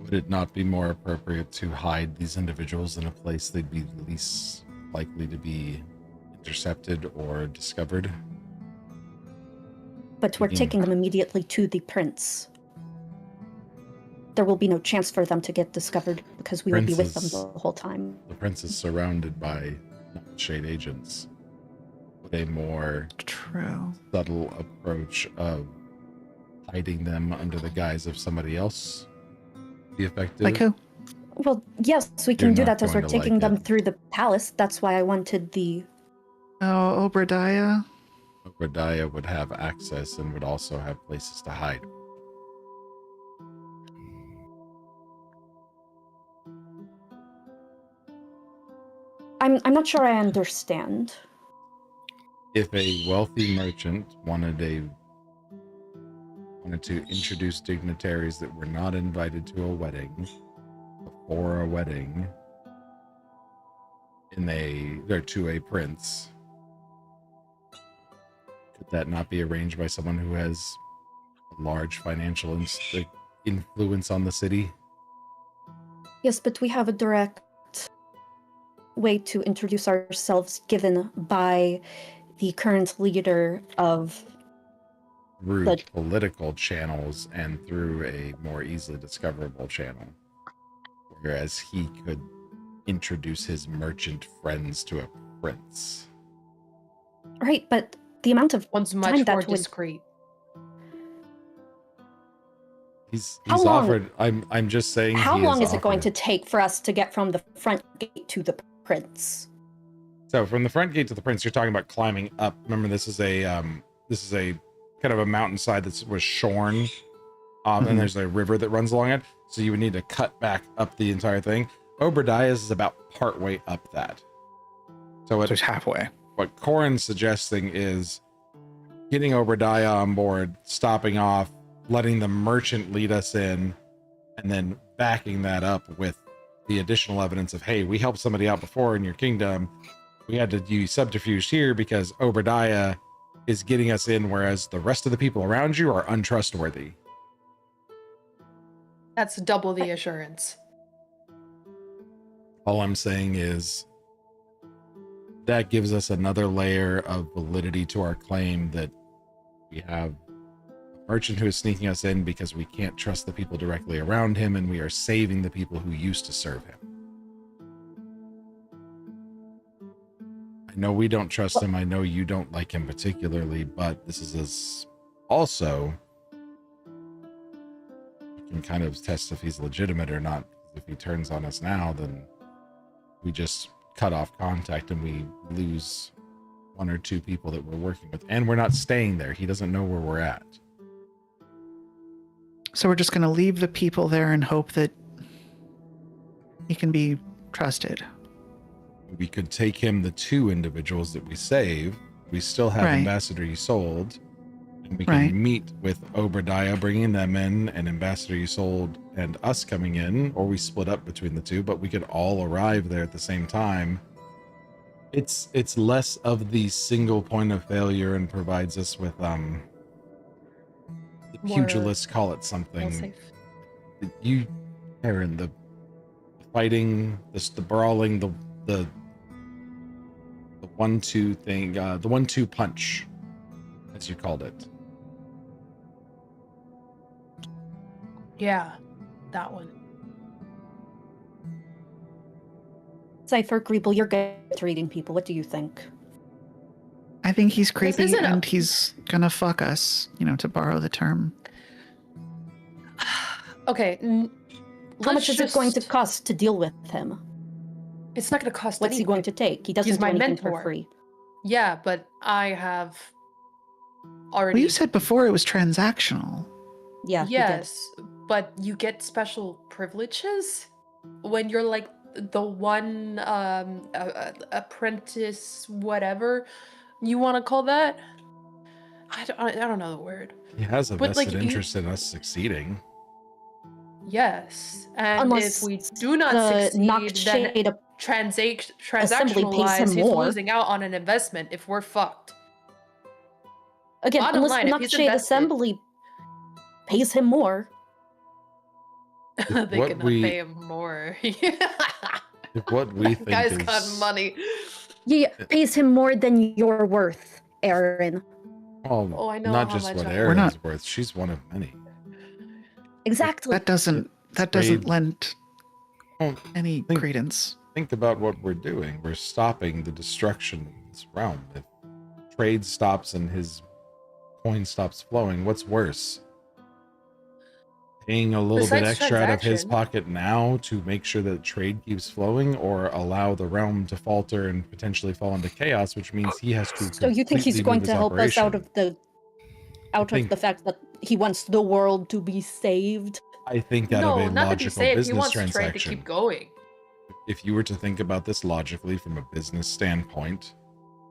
would it not be more appropriate to hide these individuals in a place they'd be least likely to be intercepted or discovered? But we're taking them immediately to the prince. There will be no chance for them to get discovered because we will be with them Princes- the whole time. The prince is surrounded by shade agents. Would a more True. subtle approach of hiding them under the guise of somebody else be effective? Like who? Well, yes, we can You're do not that as we're going to taking like them it. through the palace. That's why I wanted the... Oh, Obadiah. Obadiah would have access and would also have places to hide. I'm not sure I understand. If a wealthy merchant wanted to introduce dignitaries that were not invited to a wedding before a wedding to a prince, could that not be arranged by someone who has a large financial influence on the city? Yes, but we have a direct way to introduce ourselves given by the current leader of... Through But- political channels and through a more easily discoverable channel. Whereas he could introduce his merchant friends to a prince. Right, but the amount of One's time much more that would... discreet. He's How long- offered. I'm just saying. How he long has is it going to offered. take for us to get from the front gate to the prince? So from the front gate to the prince, you're talking about climbing up. Remember, this is a kind of a mountainside that was shorn. Mhm. And there's a river that runs along it. So you would need to cut back up the entire thing. Obadiah's is about partway up that. So So it's halfway. what Corin's suggesting is getting Obadiah on board, stopping off, letting the merchant lead us in, and then backing that up with the additional evidence of, hey, we helped somebody out before in your kingdom. We had to use subterfuge here because Obadiah is getting us in, whereas the rest of the people around you are untrustworthy. That's double the assurance. All I'm saying is that gives us another layer of validity to our claim that we have a merchant who is sneaking us in because we can't trust the people directly around him, and we are saving the people who used to serve him. I know we don't trust him. I know you don't like him particularly, but this is also, you can kind of test if he's legitimate or not. If he turns on us now, then we just cut off contact and we lose one or two people that we're working with, and we're not staying there. He doesn't know where we're at. So we're just going to leave the people there and hope that he can be trusted. We could take him, the two individuals that we save. We still have Right. Ambassador Isolde, and we can Right. meet with Obadiah, bringing them in, and Ambassador Isolde and us coming in, or we split up between the two, but we could all arrive there at the same time. It's less of the single point of failure and provides us with the More pugilists call it Well, something. safe. You, Aaron, the fighting, the brawling, the 1-2 thing, the 1-2 punch, as you called it. Yeah, that one. Cypher Greeble, you're good at reading people. What do you think? I think he's creepy isn't a- and he's gonna fuck us, to borrow the term. Okay. How much is it going to cost to deal with him? It's not going to cost What's he anything. going to take? He doesn't He's do my anything mentor. for free. Yeah, but I have already. Well, you said before it was transactional. Yeah, he did. yes, but you get special privileges when you're like the one apprentice, whatever you want to call that. I don't know the word. He has a But, vested like, you- interest in us succeeding. Yes, and Unless if we do not the succeed, knocked then shade of transactional pays him wise, he's more. losing out on an investment if we're fucked. again, bottom unless line, the if he's knocked shade invested- assembly pays him more. They what cannot we- pay him more. If what we think Guy's is got money. Yeah, pays him more than you're worth, Aaron. well, Oh, I know not how just much what I- We're Aaron's not- worth. She's one of many. Exactly. That doesn't Trade- lend Well, any think- credence. think about what we're doing. We're stopping the destruction of this realm. If trade stops and his coin stops flowing, what's worse? Paying a little bit Besides extra out of his transaction. pocket now to make sure that trade keeps flowing, or allow the realm to falter and potentially fall into chaos, which means he has to. So you think he's completely going move to his help us out operation. of think- the fact that he wants the world to be saved? I think out No, of a not to be logical safe. He business wants trade to transaction. keep going. If you were to think about this logically from a business standpoint,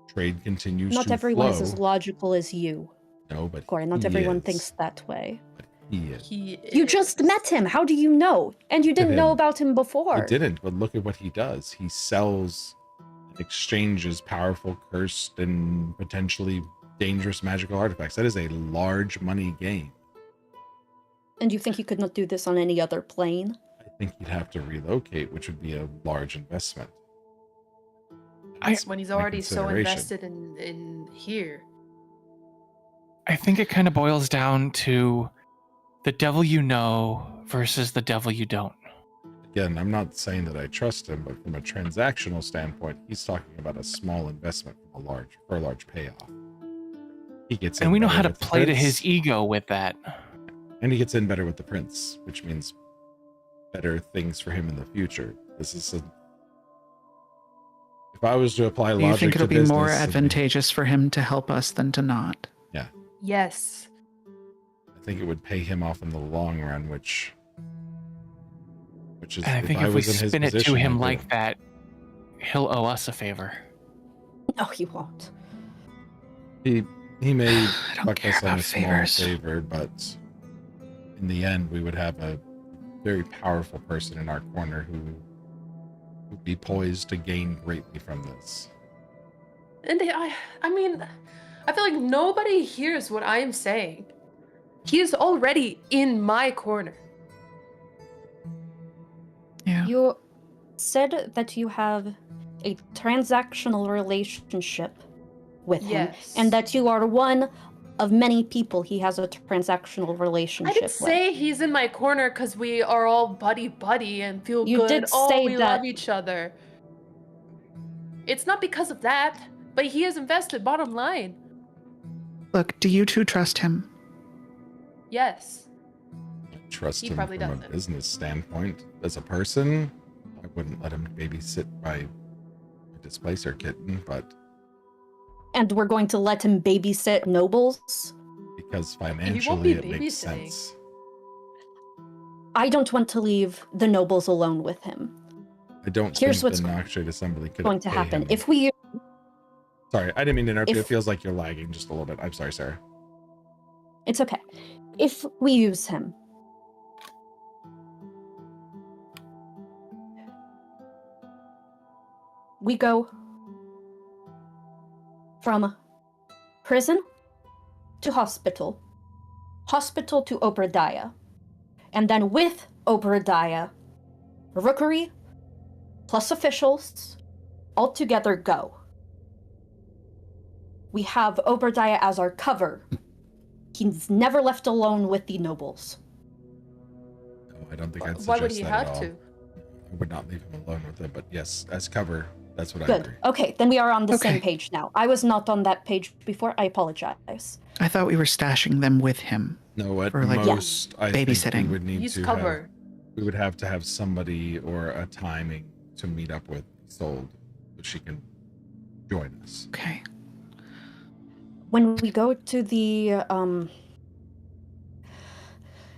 trade continues Not to everyone flow. is as logical as you, No, but Corin. Not he everyone is. thinks that way. But he is. He You just is. met him. How do you know? And you didn't know him. about him before. He didn't, but look at what he does. He sells and exchanges powerful, cursed, and potentially dangerous magical artifacts. That is a large money game. And you think you could not do this on any other plane? I think he'd have to relocate, which would be a large investment. That's when he's my already so consideration. invested in here. I think it kind of boils down to the devil you know versus the devil you don't. Again, I'm not saying that I trust him, but from a transactional standpoint, he's talking about a small investment for a large payoff. He gets in And we know better how to with the play to prince, his ego with that. and he gets in better with the prince, which means better things for him in the future. This is if I was to apply Do logic you think it'll to be more business, it'd be- advantageous for him to help us than to not? Yes. I think it would pay him off in the long run, which is And I think I if we was in his spin it to position, him I'd do like it. that, he'll owe us a favor. No, he won't. He may I don't fuck care us on about a small favors. favor, but in the end, we would have a very powerful person in our corner who would be poised to gain greatly from this. And I mean, I feel like nobody hears what I am saying. He is already in my corner. Yeah. You said that you have a transactional relationship with him, Yes. and that you are one of many people he has a transactional I relationship didn't with. say he's in my corner because we are all buddy and feel You good. did Oh, say we that- love each other. It's not because of that, but he is invested, bottom line. Look, do you two trust him? Yes. I trust He him probably from a doesn't. business standpoint. As a person, I wouldn't let him babysit my displacer kitten, but And we're going to let him babysit nobles? because be financially it makes babysitting. sense. I don't want to leave the nobles alone with him. I don't Here's think what's the Noxious Assembly could Going to pay happen. him. If we Sorry, I didn't mean to interrupt you. It If- feels like you're lagging just a little bit. I'm sorry, Sarah. It's okay. If we use him, we go from prison to hospital, hospital to Obadiah, and then with Obadiah, Rookery plus officials all together go. We have Obadiah as our cover. He's never left alone with the nobles. No, I don't think I'd suggest Why would he that have at all. to? I would not leave him alone with it, but yes, as cover, that's what I Good. agree. Okay, then we are on the same Okay. page now. I was not on that page before. I apologize. I thought we were stashing them with him. No, at For, like, most, I think we babysitting. would need He's to cover. we would have to have somebody or a timing to meet up with Sold so she can join us. Okay. When we go to the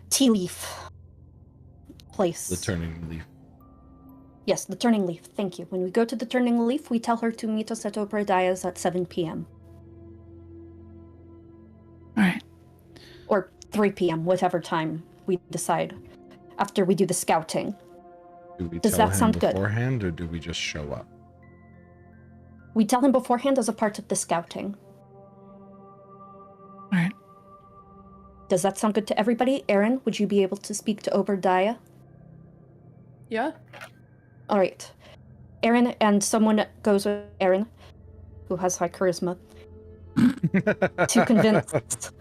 tea leaf place. The turning leaf. Yes, the turning leaf. Thank you. When we go to the turning leaf, we tell her to meet us at Obadiah's at 7 p.m. All right. Or 3 p.m., whatever time we decide after we do the scouting. Do we Does tell that him sound good? beforehand or do we just show up? We tell him beforehand as a part of the scouting. All right. Does that sound good to everybody? Aaron, would you be able to speak to Obadiah? Yeah. All right. Aaron and someone goes with Aaron, who has high charisma, to convince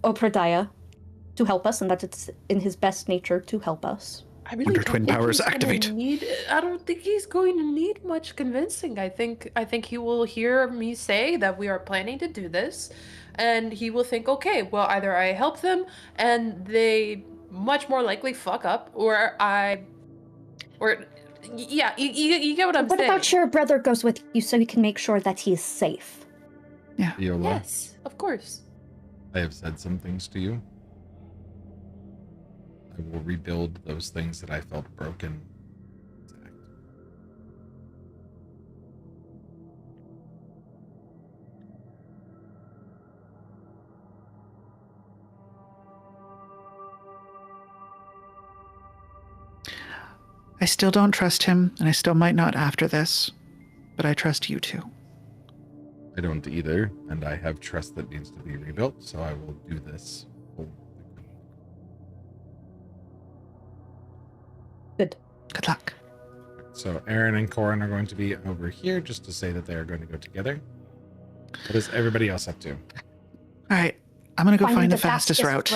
Obadiah to help us, and that it's in his best nature to help us. I really Wonder don't Twin think powers he's gonna activate. I don't think he's going to need much convincing. I think he will hear me say that we are planning to do this, and he will think, okay, well, either I help them and they much more likely fuck up, or yeah, you get what I'm What saying. about your brother goes with you so we can make sure that he is safe? Viola, Yes, of course. I have said some things to you. I will rebuild those things that I felt broken. I still don't trust him, and I still might not after this, but I trust you two. I don't either, and I have trust that needs to be rebuilt, so I will do this. Good. Good luck. So Aaron and Corin are going to be over here just to say that they are going to go together. What is everybody else up to? All right. I'm going to go Finding find the fastest route.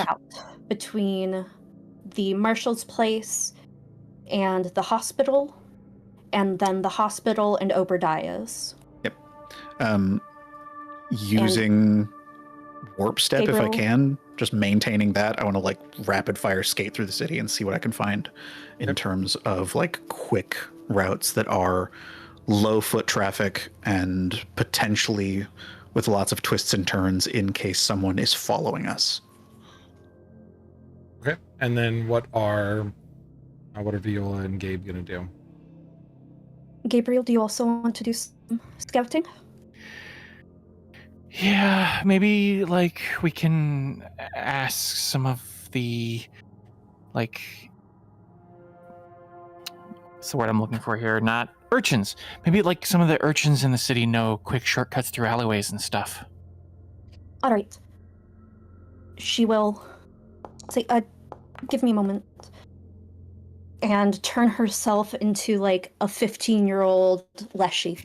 between the marshal's place and the hospital, and then the hospital and Obadiah's. Using warp step if I Gabriel? can, just maintaining that. I want to like rapid fire skate through the city and see what I can find in Yep. terms of like quick routes that are low foot traffic and potentially with lots of twists and turns in case someone is following us. Okay. And then what are Viola and Gabe gonna do? Gabriel, do you also want to do some scouting? Yeah, maybe like we can ask some of the like what's the word I'm looking for here? Not urchins. Maybe like some of the urchins in the city know quick shortcuts through alleyways and stuff. All right. She will say, give me a moment. And turn herself into like a 15-year-old Leshy.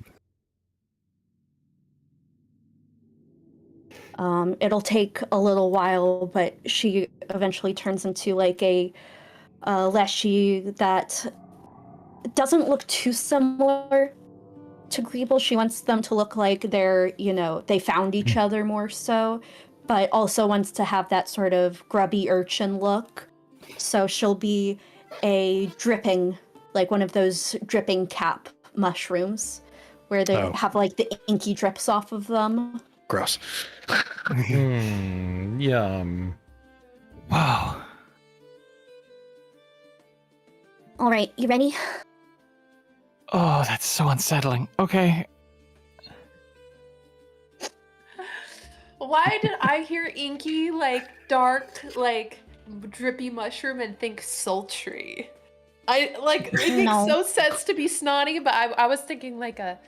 It'll take a little while, but she eventually turns into like a Leshy that doesn't look too similar to Greeble. She wants them to look like they're, they found each other more so, but also wants to have that sort of grubby urchin look. So she'll be a dripping, like one of those dripping cap mushrooms where they have like the inky drips off of them. Gross. Yum. Wow. All right, you ready? Oh, that's so unsettling. Okay. Why did I hear inky, like dark, like drippy mushroom and think sultry? It makes no sense to be snotty, but I was thinking like a,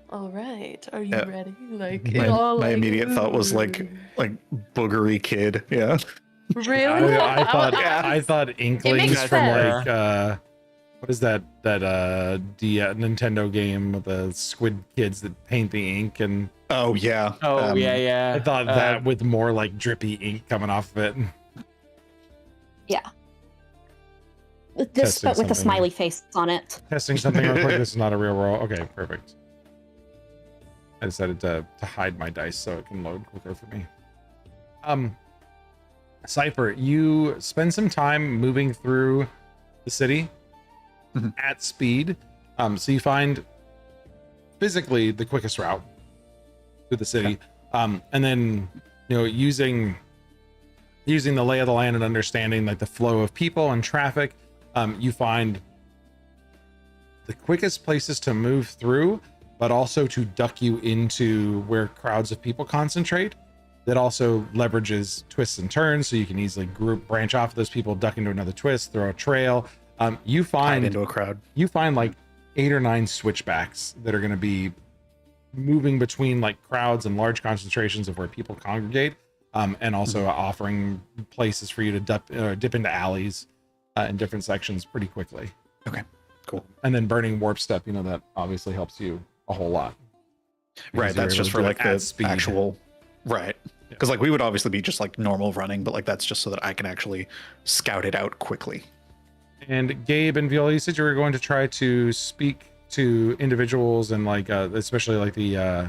all right, are you ready? Like my immediate thought was like boogery kid. Yeah. Really? I thought Inklings from sense. like what is that Nintendo game with the squid kids that paint the ink and yeah. I thought that with more like drippy ink coming off of it. Yeah. This, but with a smiley face on it. Testing something real quick. This is not a real roll. Okay, perfect. I decided to hide my dice so it can load quicker for me. Cypher, you spend some time moving through the city at speed. So you find physically the quickest route through the city. And then, using the lay of the land and understanding like the flow of people and traffic, you find the quickest places to move through, but also to duck you into where crowds of people concentrate. That also leverages twists and turns, so you can easily branch off of those people, duck into another twist, throw a trail. You find into a crowd. You find like 8 or 9 switchbacks that are going to be moving between like crowds and large concentrations of where people congregate, and also offering places for you to dip into alleys in different sections pretty quickly. Okay, cool. And then burning warp step, that obviously helps you a whole lot. Right, that's just for like the speed. Actual. Right. Because like we would obviously be just like normal running, but like that's just so that I can actually scout it out quickly. And Gabe and Viola, you said you were going to try to speak to individuals and like especially like the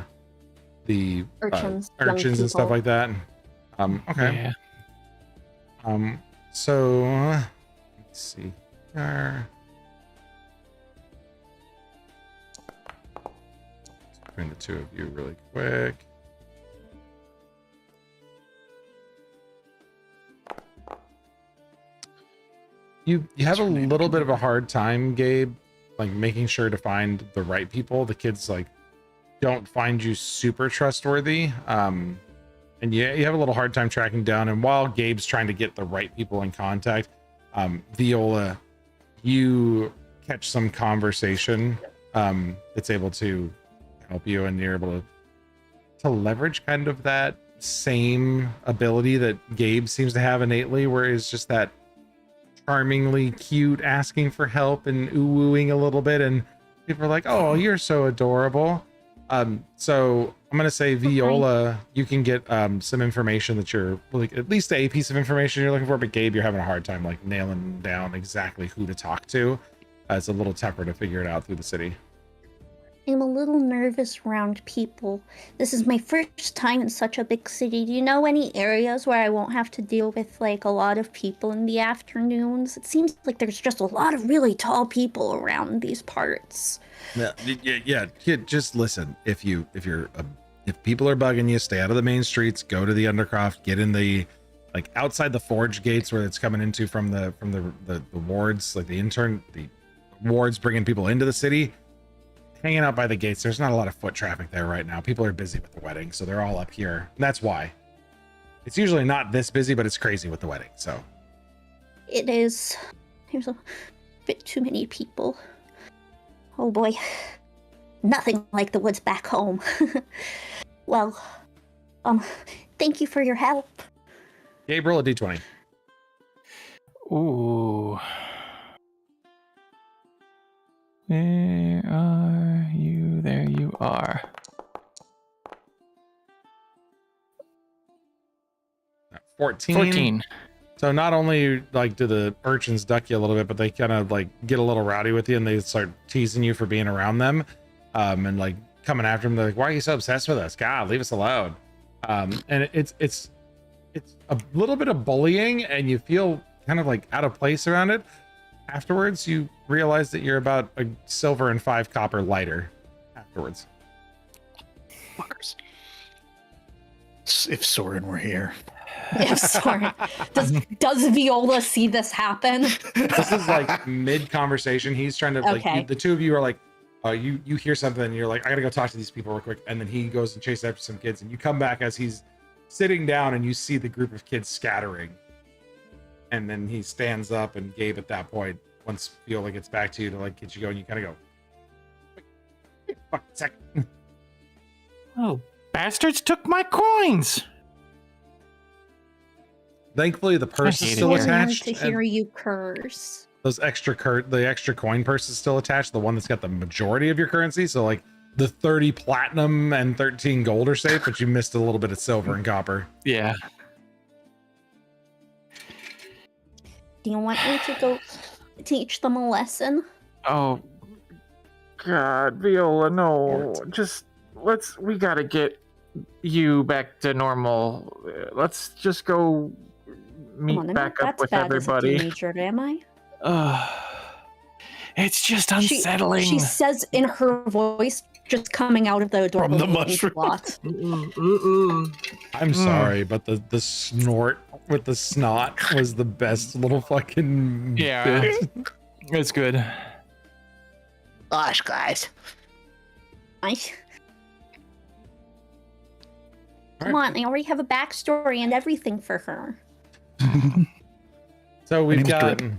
urchins and stuff like that. Okay. Yeah. So let's see here. Between the two of you really quick. You have a little bit of a hard time, Gabe, like making sure to find the right people. The kids like don't find you super trustworthy. And you have a little hard time tracking down. And while Gabe's trying to get the right people in contact, Viola, you catch some conversation that's able to help you, and you're able to leverage kind of that same ability that Gabe seems to have innately, where it's just that charmingly cute asking for help and ooh-wooing a little bit, and people are like, oh, you're so adorable. So I'm gonna say, Viola, you can get some information that you're like, at least a piece of information you're looking for, but Gabe, you're having a hard time like nailing down exactly who to talk to. It's a little tougher to figure it out through the city. I'm a little nervous around people. This is my first time in such a big city. Do you know any areas where I won't have to deal with like a lot of people in the afternoons? It seems like there's just a lot of really tall people around these parts. Yeah. Kid, just listen. If people are bugging you, stay out of the main streets. Go to the Undercroft. Get in the like outside the forge gates where it's coming into from the wards, like the wards bringing people into the city. hanging out by the gates. There's not a lot of foot traffic there right now. People are busy with the wedding, so they're all up here. And that's why. It's usually not this busy, but it's crazy with the wedding. So It is. There's a bit too many people. Oh boy. Nothing like the woods back home. Well, thank you for your help. Gabe, roll a d20. Ooh. Where are you? There you are. 14. So not only like do the urchins duck you a little bit, but they kind of like get a little rowdy with you and they start teasing you for being around them, and like coming after them. They're like, "Why are you so obsessed with us? God, leave us alone." And it's a little bit of bullying, and you feel kind of like out of place around it. Afterwards, you realize that you're about a silver and 5 copper lighter. Afterwards, Fuckers. If Soren were here. Yeah, sorry. Does Viola see this happen? this is like mid conversation. He's trying to like Okay. the two of you are like, you hear something and you're like, I gotta go talk to these people real quick, and then he goes and chases after some kids, and you come back as he's sitting down and you see the group of kids scattering, and then he stands up, and Gabe at that point, once Viola gets back to you to like get you going, you kind of go, wait, fuck a second. Oh, bastards took my coins. Thankfully the purse is hate still it. attached, To and hear you curse. those the extra coin purse is still attached, the one that's got the majority of your currency. So like the 30 platinum and 13 gold are safe, but you missed a little bit of silver and copper. Yeah. Do you want me to go teach them a lesson? Oh, God, Viola, no. Just we gotta get you back to normal. Let's just go meet Come on, I'm back not up that with bad everybody. as a teenager, am I? It's just unsettling. She says in her voice, just coming out of the door. From the mushroom. I'm sorry, but the snort with the snot was the best little fucking Yeah. bit. It's good. Gosh, guys. Come on, I already have a backstory and everything for her. So My we've name's got Drip.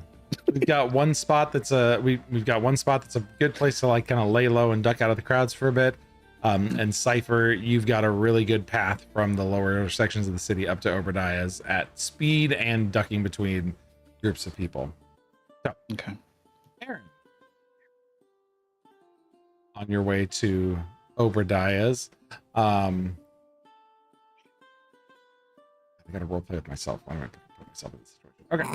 we've got one spot that's we've got one spot that's a good place to like kind of lay low and duck out of the crowds for a bit. And Cypher, you've got a really good path from the lower sections of the city up to Obadiah's at speed and ducking between groups of people. So, Okay. Aaron, on your way to Obadiah's, I gotta role play with myself. Why do I put myself in this situation? Okay.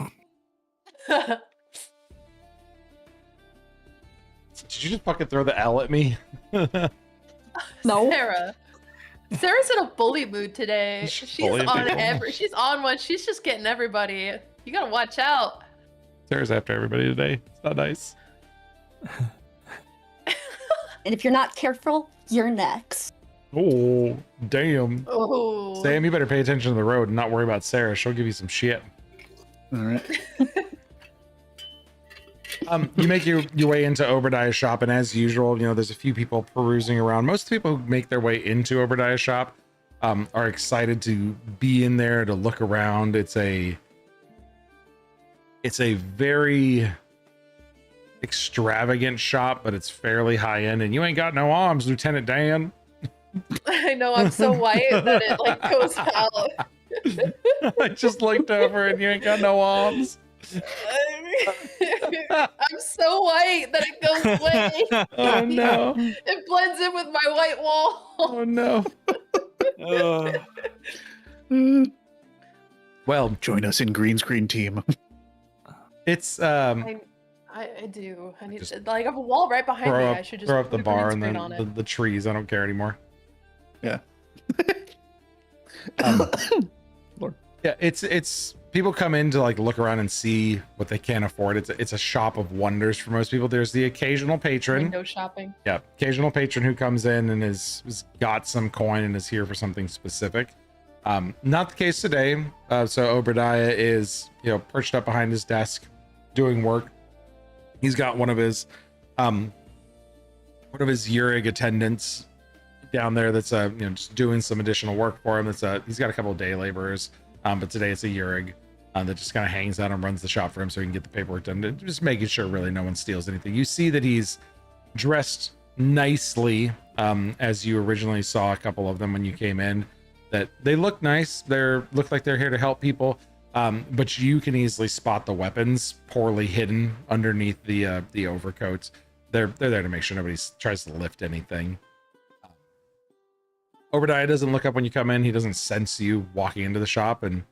Did you just fucking throw the L at me? No. Sarah's in a bully mood today. She's She's bullying on people. she's on one. She's just getting everybody. You gotta watch out. Sarah's after everybody today. It's not nice. And if you're not careful, you're next. Oh, damn. Oh. Sam, you better pay attention to the road and not worry about Sarah. She'll give you some shit. All right. You make your way into Obadiah's shop, and as usual, you know, there's a few people perusing around. Most of the people who make their way into Obadiah's shop are excited to be in there, to look around. It's a very extravagant shop, but it's fairly high end. And you ain't got no arms, Lieutenant Dan. I know, I'm so white that it like goes out. I just looked over, and you ain't got no arms. I'm so white that it goes away. Oh no! It blends in with my white wall. Oh no! Well, Join us in green screen team. it's I do. I need Just like I have a wall right behind me. throw I should just up the put a green bar and screen then on it. the trees. I don't care anymore. Yeah. Yeah, it's people come in to like look around and see what they can't afford. It's a shop of wonders for most people. There's the occasional patron. Window shopping. Yeah, occasional patron who comes in and is got some coin and is here for something specific. Not the case today. So Obadiah is, you know, perched up behind his desk doing work. He's got one of his one of his Yurig attendants down there that's just doing some additional work for him. He's got a couple of day laborers, but today it's a Yurig that just kind of hangs out and runs the shop for him so he can get the paperwork done, just making sure really no one steals anything. You see that he's dressed nicely, as you originally saw a couple of them when you came in, that they look nice. Look like they're here to help people, but you can easily spot the weapons poorly hidden underneath the overcoats. They're there to make sure nobody tries to lift anything. Obadiah doesn't look up when you come in. He doesn't sense you walking into the shop, and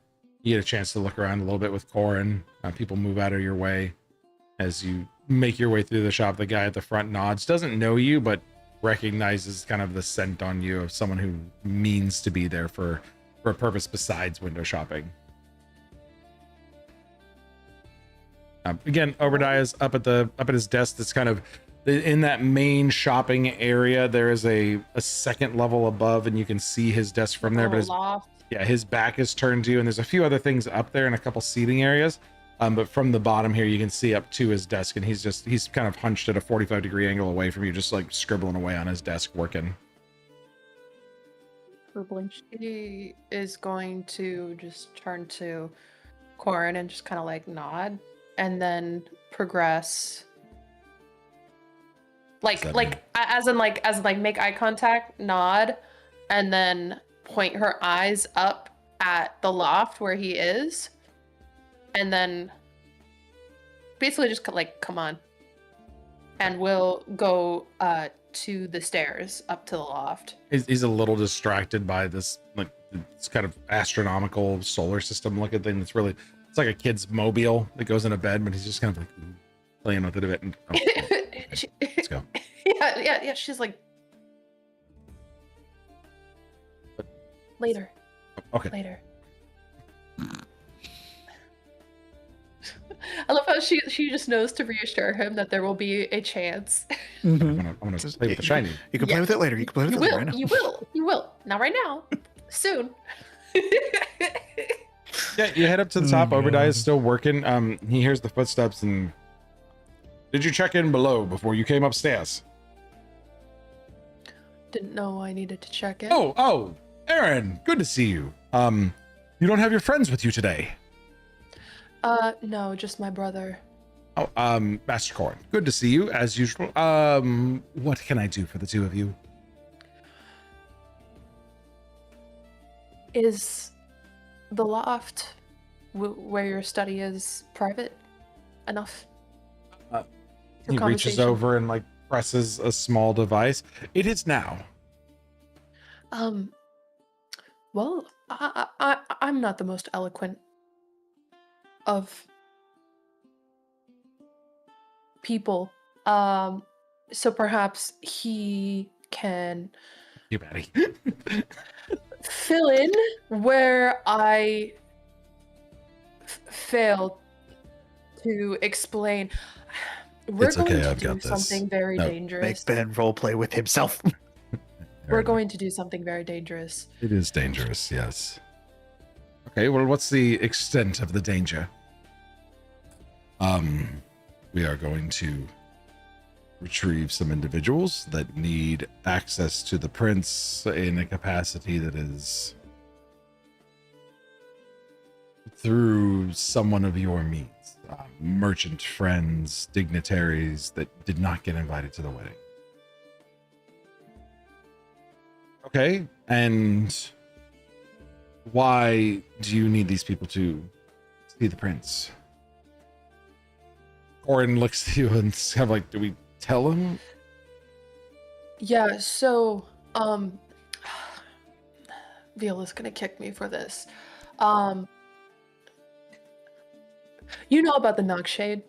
you get a chance to look around a little bit with Corin. People move out of your way as you make your way through the shop. The guy at the front nods, doesn't know you, but recognizes kind of the scent on you of someone who means to be there for a purpose besides window shopping. Again, Obadiah's up at his desk. That's kind of in that main shopping area. There is a second level above, and you can see his desk from there. But his back is turned to you, and there's a few other things up there and a couple seating areas. But from the bottom here, you can see up to his desk, and he's kind of hunched at a 45-degree angle away from you, just like scribbling away on his desk, working. She is going to just turn to Corin and just kind of like nod, and then progress. As in make eye contact, nod, and then point her eyes up at the loft where he is, and then basically just like, come on, and we'll go to the stairs up to the loft. He's a little distracted by this kind of astronomical solar system looking thing. It's like a kid's mobile that goes into bed, but he's just kind of like playing with it a bit. And, let's go. Yeah. She's like, later. Okay. Later. I love how she just knows to reassure him that there will be a chance. Mm-hmm. I'm gonna play with the shiny. You can play with it later. You can play with it later. Right now. You will. Not right now. Soon. Yeah, you head up to the top. Obadiah is still working. He hears the footsteps and... Did you check in below before you came upstairs? Didn't know I needed to check in. Oh, Aaron, good to see you. You don't have your friends with you today? No, just my brother. Oh, Master Corin, good to see you as usual. What can I do for the two of you? Is the loft where your study is private enough? He reaches over and like presses a small device. It is now. Well, I'm not the most eloquent of people. So perhaps he can You Betty. fill in where I failed to explain. We're going to do something very dangerous. Make Ben roleplay with himself. We're going to do something very dangerous. It is dangerous, yes. Okay, well, what's the extent of the danger? We are going to retrieve some individuals that need access to the prince in a capacity that is through someone of your means. Merchant friends, dignitaries that did not get invited to the wedding. Okay, and why do you need these people to see the prince? Corin looks at you and it's kind of like, do we tell him? Yeah, so, Viola's gonna kick me for this. You know about the Nogshade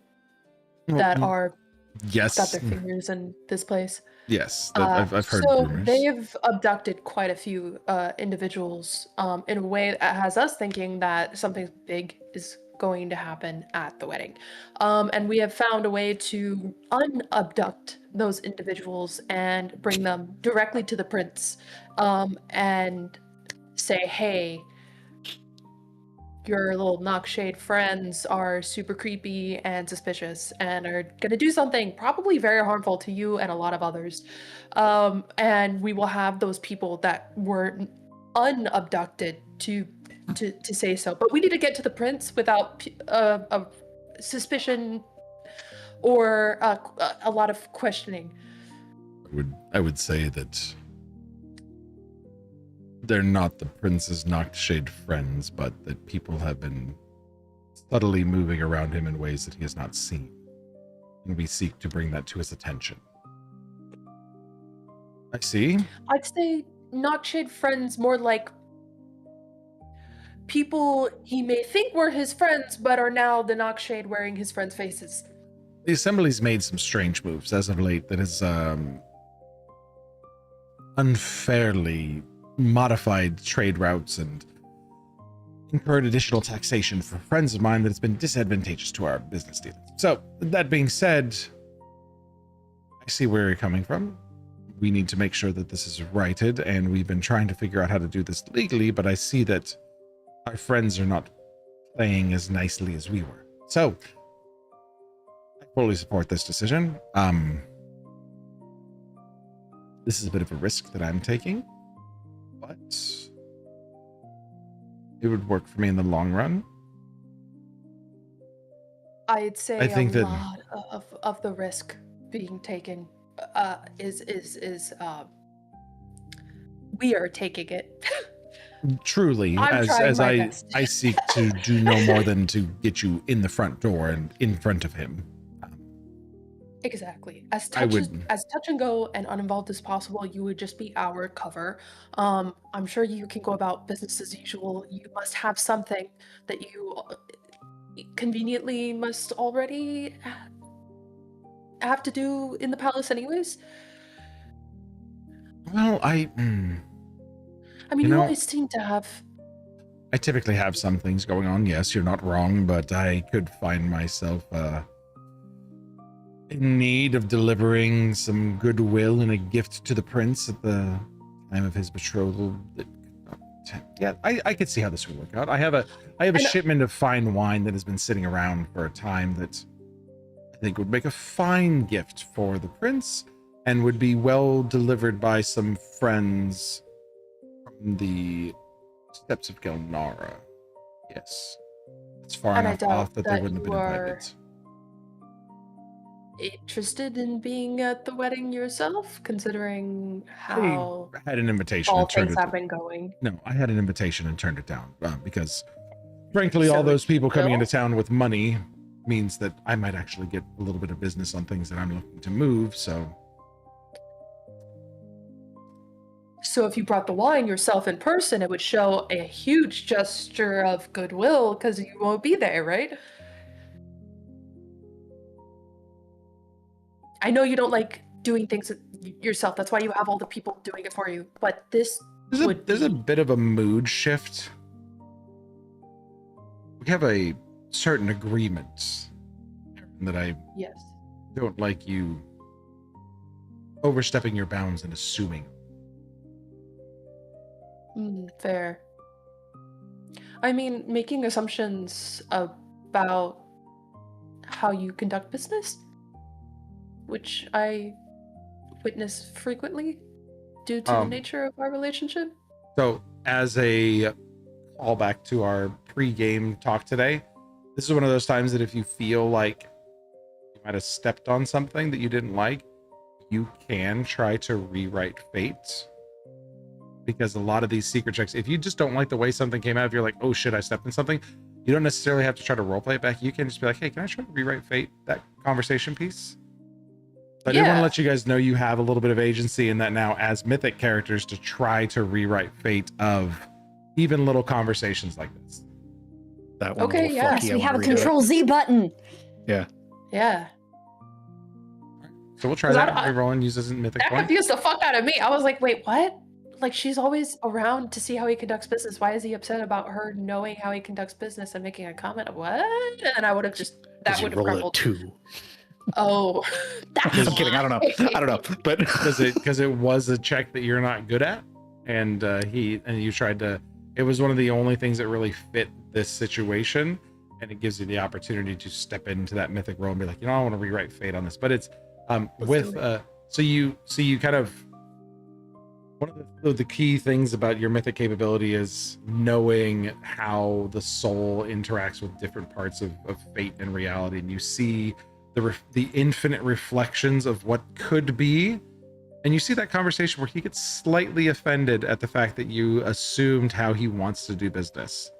that are Yes. got their fingers in this place? Yes, I've heard so rumors. they've abducted quite a few individuals in a way that has us thinking that something big is going to happen at the wedding. And we have found a way to unabduct those individuals and bring them directly to the prince and say, hey, your little Nockshade friends are super creepy and suspicious and are gonna do something probably very harmful to you and a lot of others. And we will have those people that were unabducted to say so. But we need to get to the prince without a suspicion or a lot of questioning. I would say that they're not the prince's Nockshade friends, but that people have been subtly moving around him in ways that he has not seen. And we seek to bring that to his attention. I see. I'd say Nockshade friends more like people he may think were his friends, but are now the Nockshade wearing his friends' faces. The Assembly's made some strange moves as of late that has unfairly modified trade routes and incurred additional taxation for friends of mine that has been disadvantageous to our business dealings. So, that being said, I see where you're coming from. We need to make sure that this is righted, and we've been trying to figure out how to do this legally, but I see that our friends are not playing as nicely as we were. So, I fully support this decision. This is a bit of a risk that I'm taking, but it would work for me in the long run. I'd say I think a that- lot of the risk being taken is we are taking it. Truly, I'm trying as my I best. I seek to do no more than to get you in the front door and in front of him. Exactly. As I touch would- as touch and go and uninvolved as possible, you would just be our cover. I'm sure you can go about business as usual. You must have something that you conveniently must already have to do in the palace anyways. Well, I mean, You you know- always seem to have. I typically have some things going on. Yes, you're not wrong, but I could find myself in need of delivering some goodwill and a gift to the prince at the time of his betrothal. Yeah, I could see how this would work out. I have a And- shipment of fine wine that has been sitting around for a time that I think would make a fine gift for the prince and would be well delivered by some friends from the steps of Gelnara. Yes. It's far And I enough doubt off that they that wouldn't have you been are- invited. Interested in being at the wedding yourself, considering how I had an invitation all and turned things it have been going. No, I had an invitation and turned it down because, frankly, all So those people coming Bill? into town with money means that I might actually get a little bit of business on things that I'm looking to move. So, So if you brought the wine yourself in person, it would show a huge gesture of goodwill because you won't be there, right? I know you don't like doing things yourself. That's why you have all the people doing it for you. But this would there's a be- bit of a mood shift. We have a certain agreement that I yes. don't like you overstepping your bounds and assuming. Fair. I mean, making assumptions about how you conduct business, which I witness frequently due to the nature of our relationship. So, as a callback to our pre-game talk today, this is one of those times that if you feel like you might have stepped on something that you didn't like, you can try to rewrite fate. Because a lot of these secret checks, if you just don't like the way something came out, if you're like, oh shit, I stepped in something, you don't necessarily have to try to roleplay it back. You can just be like, hey, can I try to rewrite fate, that conversation piece? So I did want to Yeah. let you guys know you have a little bit of agency in that now as mythic characters to try to rewrite fate of even little conversations like this. That one. Okay, little yeah. fucky, Yes, I we wanna have a redo it. Control Z button. Yeah. So we'll try 'Cause that. I- Reroll and use as a mythic That point. confused the fuck out of me. I was like, wait, what? Like, she's always around to see how he conducts business. Why is he upset about her knowing how he conducts business and making a comment of what? And I would have just, 'Cause that you would have roll a crumbled. 2. Oh, that's I'm kidding. I don't know. But Because it was a check that you're not good at, and you tried to It was one of the only things that really fit this situation, and it gives you the opportunity to step into that mythic role and be like, I want to rewrite fate on this. But it's with so you kind of, one of the key things about your mythic capability is knowing how the soul interacts with different parts of fate and reality, and you see the infinite reflections of what could be. And you see that conversation where he gets slightly offended at the fact that you assumed how he wants to do business,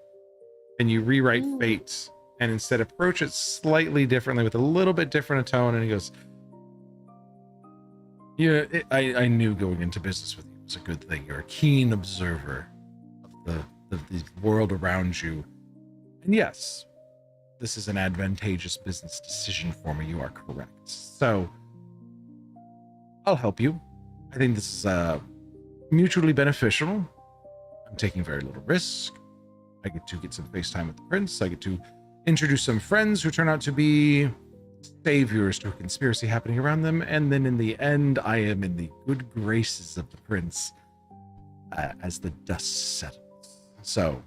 and you rewrite fate and instead approach it slightly differently with a little bit different a tone. And he goes, I knew going into business with you was a good thing. You're a keen observer of the world around you. And yes, this is an advantageous business decision for me. You are correct. So I'll help you. I think this is mutually beneficial. I'm taking very little risk. I get to get some face time with the prince. I get to introduce some friends who turn out to be saviors to a conspiracy happening around them, and then in the end, I am in the good graces of the prince as the dust settles. So,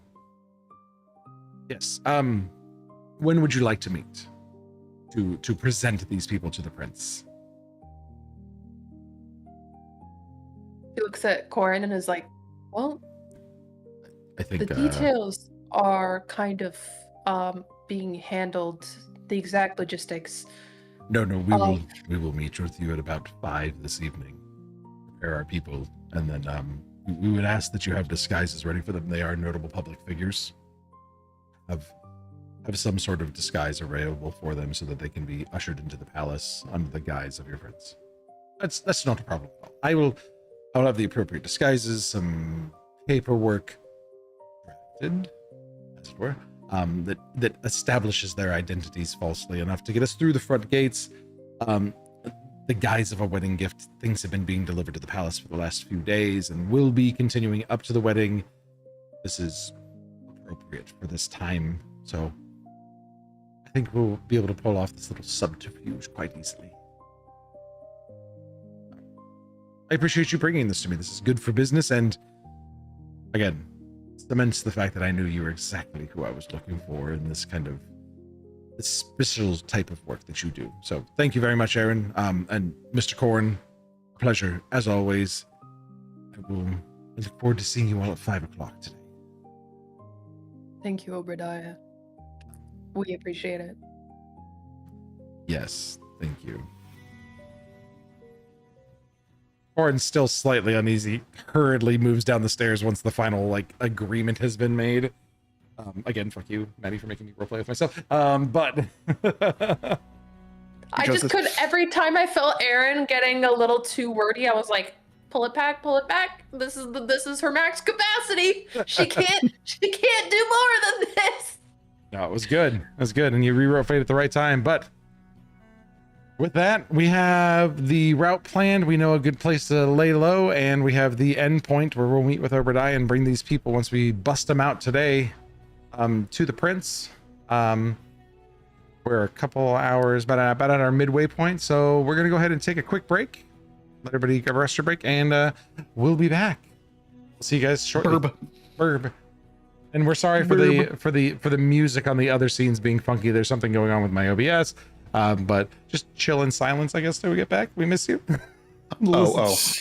yes. When would you like to meet to present these people to the prince? He looks at Corin and is like, well, I think the details are kind of being handled, the exact logistics. No, we will meet with you at about 5 this evening. Prepare our people, and then we would ask that you have disguises ready for them. They are notable public figures. Have some sort of disguise available for them so that they can be ushered into the palace under the guise of your prince. That's not a problem at all. I'll have the appropriate disguises, some paperwork drafted, as it were, that establishes their identities falsely enough to get us through the front gates. The guise of a wedding gift. Things have been being delivered to the palace for the last few days and will be continuing up to the wedding. This is appropriate for this time, so I think we'll be able to pull off this little subterfuge quite easily. I appreciate you bringing this to me. This is good for business, and again, cements the fact that I knew you were exactly who I was looking for in this kind of this special type of work that you do. So thank you very much, Aaron. And Mr. Corn, pleasure as always. I look forward to seeing you all at 5 o'clock today. Thank you, Obadiah. We appreciate it. Yes, thank you. Corn's still slightly uneasy, hurriedly moves down the stairs once the final agreement has been made. Again, fuck you, Maddie, for making me roleplay with myself. But I just could, every time I felt Aaron getting a little too wordy, I was like, pull it back, pull it back. This is her max capacity. She can't do more than this. No, it was good. It was good, and you rewrote fate at the right time. But with that, we have the route planned. We know a good place to lay low, and we have the end point where we'll meet with Obadiah and bring these people, once we bust them out today, to the prince. We're a couple hours about at our midway point, so we're gonna go ahead and take a quick break. Let everybody give a rest break, and we'll be back. We'll see you guys shortly. Burb. And we're sorry for the music on the other scenes being funky. There's something going on with my OBS. But just chill in silence, I guess, till we get back. We miss you. I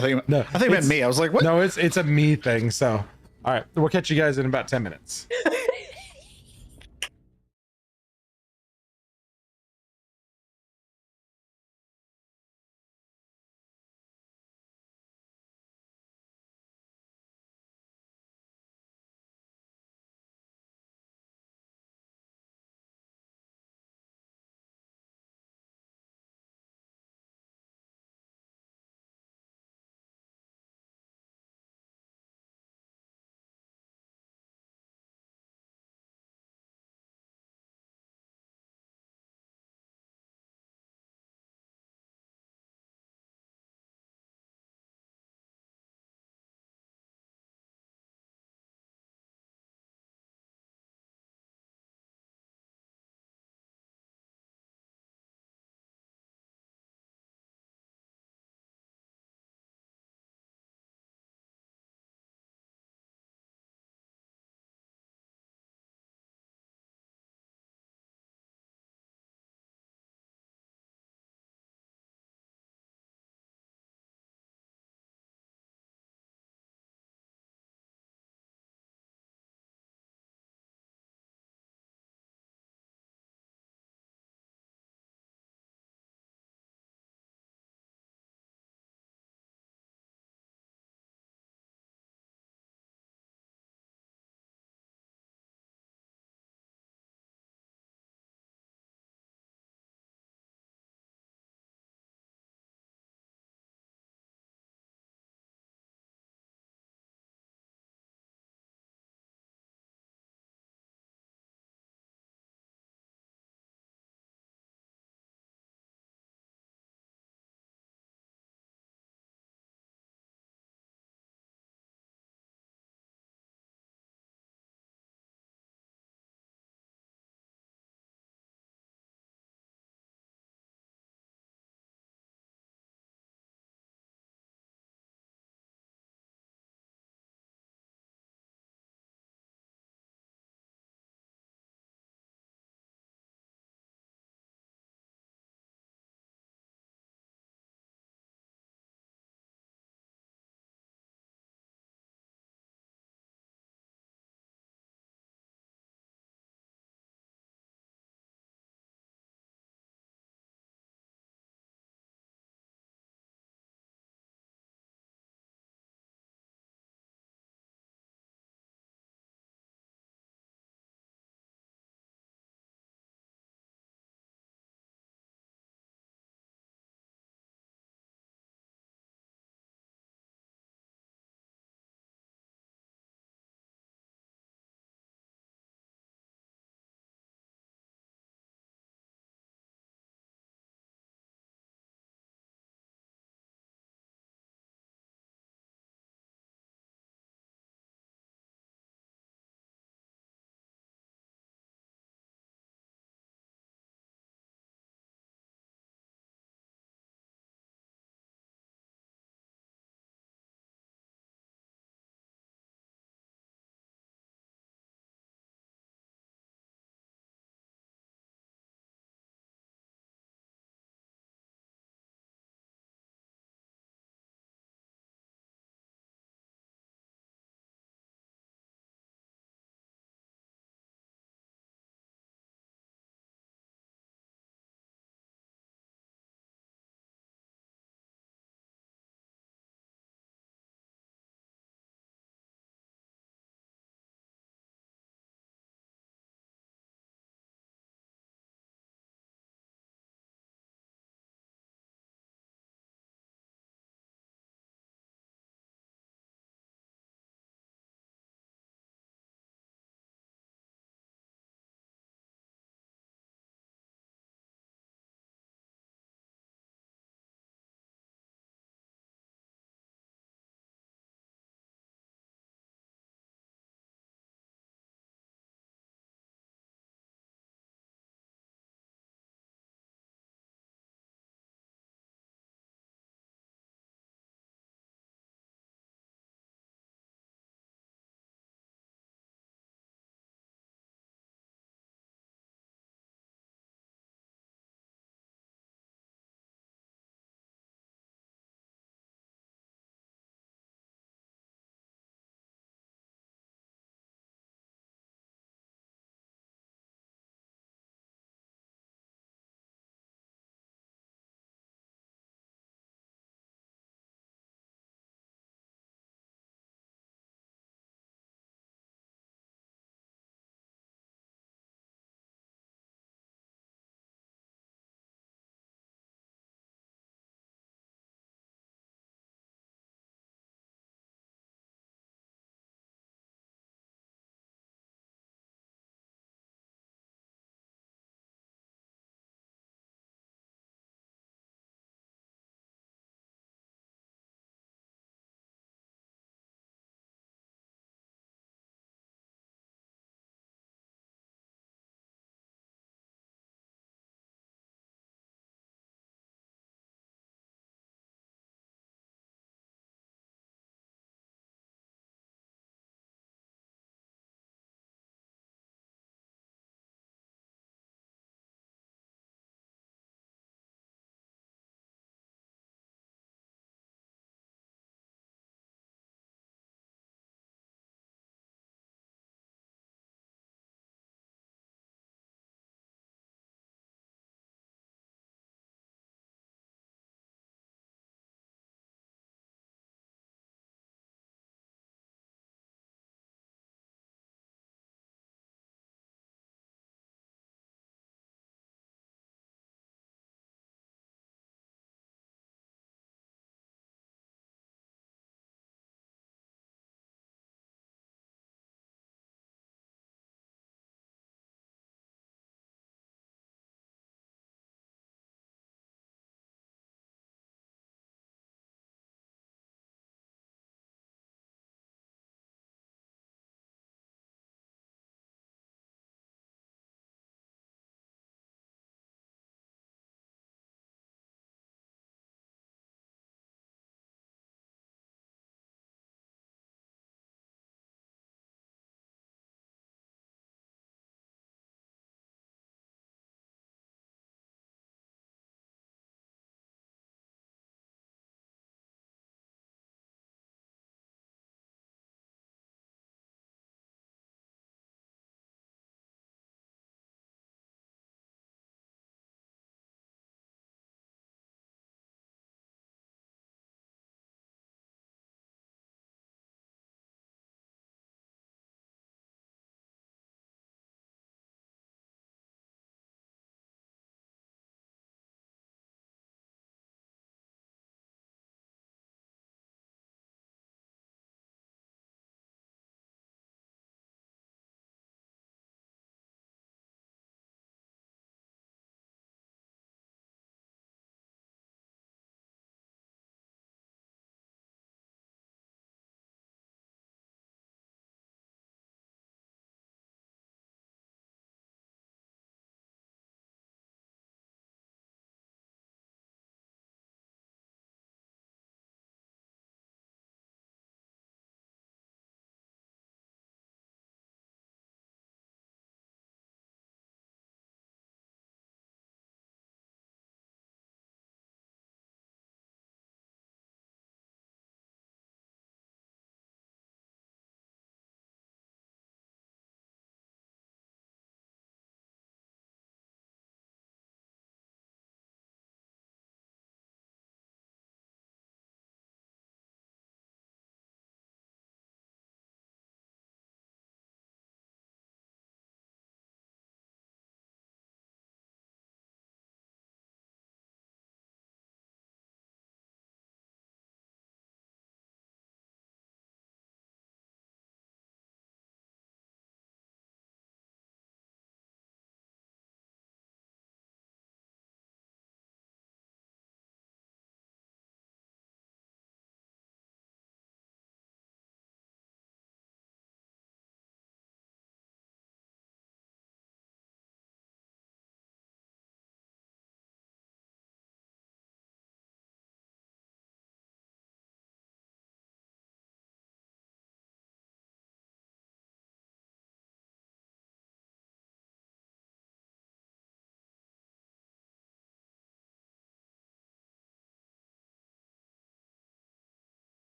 think it meant me. I was like, what? No, it's a me thing. So, all right, we'll catch you guys in about 10 minutes.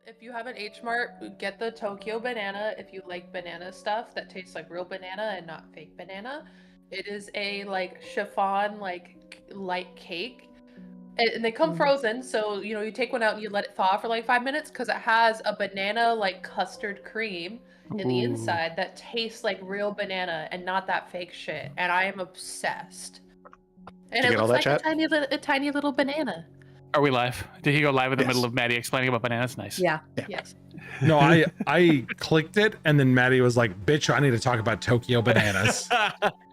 If you have an H Mart, get the Tokyo banana if you like banana stuff that tastes like real banana and not fake banana. It is a like chiffon like light cake. And they come frozen, so you know you take one out and you let it thaw for like 5 minutes because it has a banana like custard cream in the inside that tastes like real banana and not that fake shit. And I am obsessed. And Did you it get all looks that, like chat? a tiny little banana. Are we live? Did he go live in the Yes. middle of Maddie explaining about bananas? Nice. Yeah. Yes. No, I clicked it, and then Maddie was like, "Bitch, I need to talk about Tokyo bananas."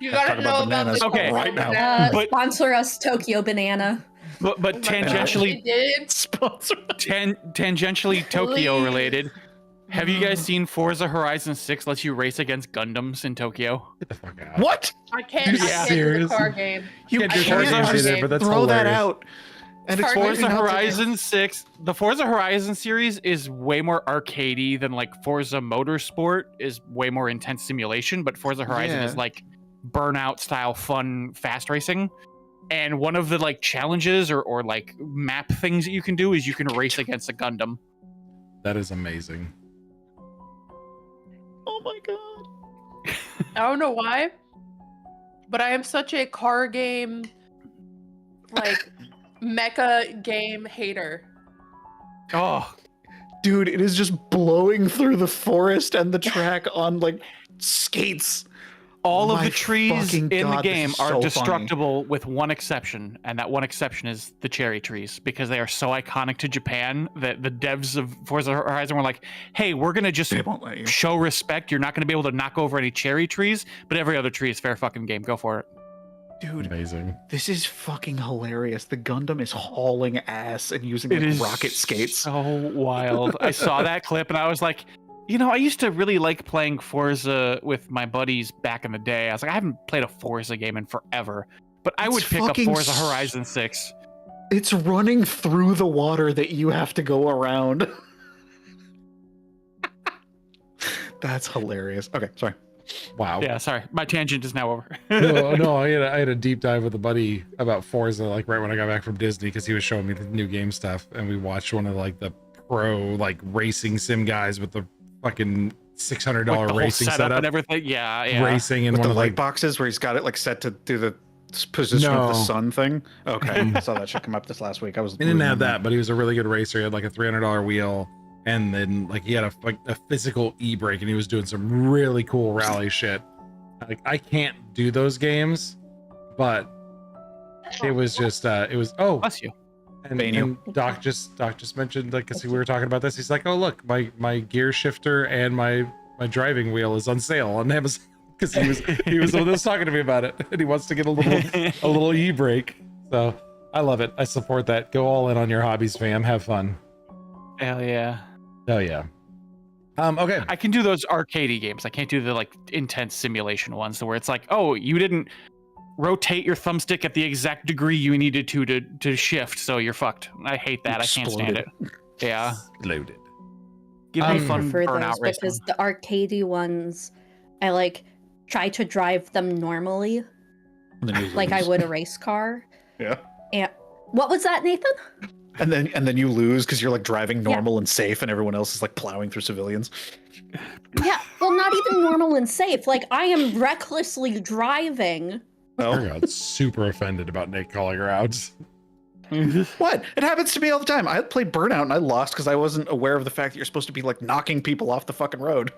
You Let's gotta talk know about about bananas the Okay. right now. But- Sponsor us, Tokyo Banana. But Oh my God, tangentially, it did. Sponsor. tangentially Tokyo Please. related. Have you guys seen Forza Horizon 6 lets you race against Gundams in Tokyo? Get the fuck out. What? I can't. Dude, I can't do serious? the car game. You Can't do car can't games just either, but that's throw that hilarious. out. And Forza expect me Forza not to- Horizon 6, the Forza Horizon series is way more arcadey than like Forza Motorsport is way more intense simulation, but Forza Horizon is Yeah. like burnout style fun fast racing. And one of the like challenges or like map things that you can do is you can race against a Gundam. That is amazing. Oh my god. I don't know why, but I am such a car game, like, mecha game hater. Oh, Dude, it is just blowing through the forest and the track on like skates. all of My the trees fucking in the God, this game is are so funny. destructible with one exception, and that one exception is the cherry trees because they are so iconic to Japan that the devs of Forza Horizon were like, "Hey, we're gonna just They won't let you. show respect. You're not gonna be able to knock over any cherry trees, but every other tree is fair fucking game. Go for it." Dude, Amazing. this is fucking hilarious. The Gundam is hauling ass and using It like, is rocket skates. so wild. I saw that clip and I was like, you know, I used to really like playing Forza with my buddies back in the day. I was like, I haven't played a Forza game in forever, but I would It's pick up fucking Forza Horizon 6. It's running through the water that you have to go around. That's hilarious. Okay, sorry. Wow. Yeah, sorry, my tangent is now over. no, I had a deep dive with a buddy about Forza, like right when I got back from Disney, because he was showing me the new game stuff, and we watched one of like the pro like racing sim guys with the fucking $600 Like the whole racing setup and everything. Yeah, yeah. racing in With one the of light like boxes where he's got it like set to do the position of the No. sun thing. Okay, I saw that shit come up this last week. I was. he didn't losing have my that, but he was a really good racer. He had like a $300 wheel, and then like he had a physical e-brake, and he was doing some really cool rally shit. Like I can't do those games, but it was just Bless you. and Doc just mentioned, like, because we were talking about this, he's like, oh look, my gear shifter and my driving wheel is on sale on Amazon, because he was the one that was talking to me about it, and he wants to get a little e-brake. So I love it. I support that. Go all in on your hobbies, fam. Have fun. Hell yeah. Oh yeah. Okay. I can do those arcadey games. I can't do the like intense simulation ones where it's like, oh, you didn't rotate your thumbstick at the exact degree you needed to shift, so you're fucked. I hate that. I can't stand it. Yeah. Loaded. Give I me fun prefer burnout those racing. because the arcadey ones, I like try to drive them normally, like I would a race car. Yeah. And what was that, Nathan? And then you lose because you're like driving normal and safe, and everyone else is like plowing through civilians. Yeah, well, not even normal and safe. Like I am recklessly driving. I Oh, got super offended about Nick calling her out. what? It happens to me all the time. I played Burnout and I lost because I wasn't aware of the fact that you're supposed to be like knocking people off the fucking road.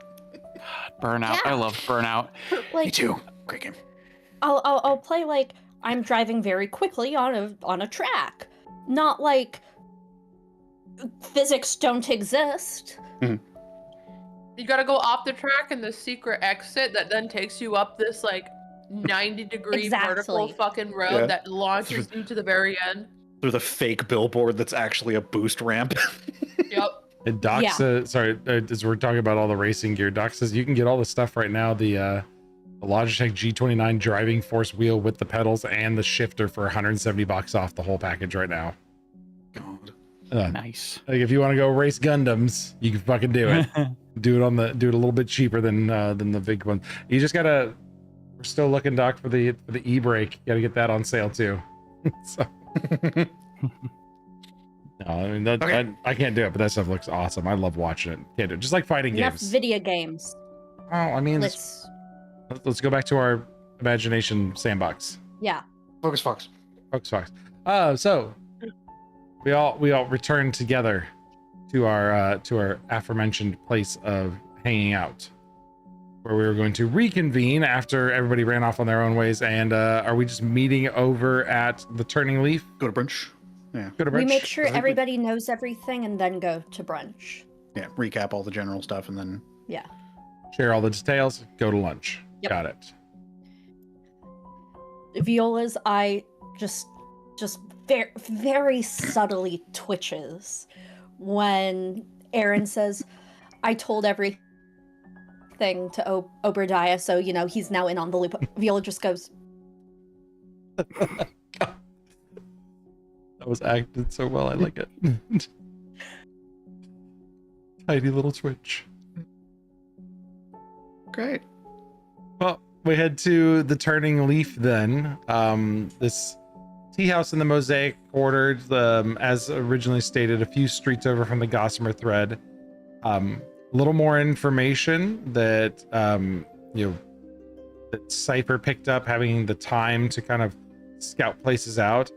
Burnout. Yeah. I love Burnout. Me Like too. Great game. I'll play like I'm driving very quickly on a track, not like physics don't exist. You gotta go off the track and the secret exit that then takes you up this like 90-degree vertical Exactly. fucking road Yeah. that launches you to the very end. Through the fake billboard that's actually a boost ramp. Yep. And Doc Yeah. says, sorry, as we're talking about all the racing gear, Doc says you can get all the stuff right now. The Logitech G29 driving force wheel with the pedals and the shifter for $170 off the whole package right now. God. Nice. Like if you want to go race Gundams, you can fucking do it. do it a little bit cheaper than the big one. You just gotta. We're still looking, Doc, for the e-brake. You gotta get that on sale too. So No, I mean that Okay. I can't do it, but that stuff looks awesome. I love watching it. Can't do it. Just like fighting Enough games. video games. Oh, I mean, let's go back to our imagination sandbox. Yeah. Focus, Fox. Fox. So we all returned together to our aforementioned place of hanging out, where we were going to reconvene after everybody ran off on their own ways. And are we just meeting over at the Turning Leaf? Go to brunch. Yeah. Go to We brunch? make sure I think we- everybody knows everything and then go to brunch. Yeah. Recap all the general stuff and then. Yeah. Share all the details. Go to lunch. Yep. Got it. Viola's eye just very, very subtly twitches when Aaron says, I told everything to Obadiah, so, you know, he's now in on the loop. Viola just goes, That was acted so well. I like it. Tiny little twitch. Great. Well, we head to the Turning Leaf then. This tea house in the Mosaic Quarter, as originally stated, a few streets over from the Gossamer Thread. A little more information that that Cypher picked up, having the time to kind of scout places out.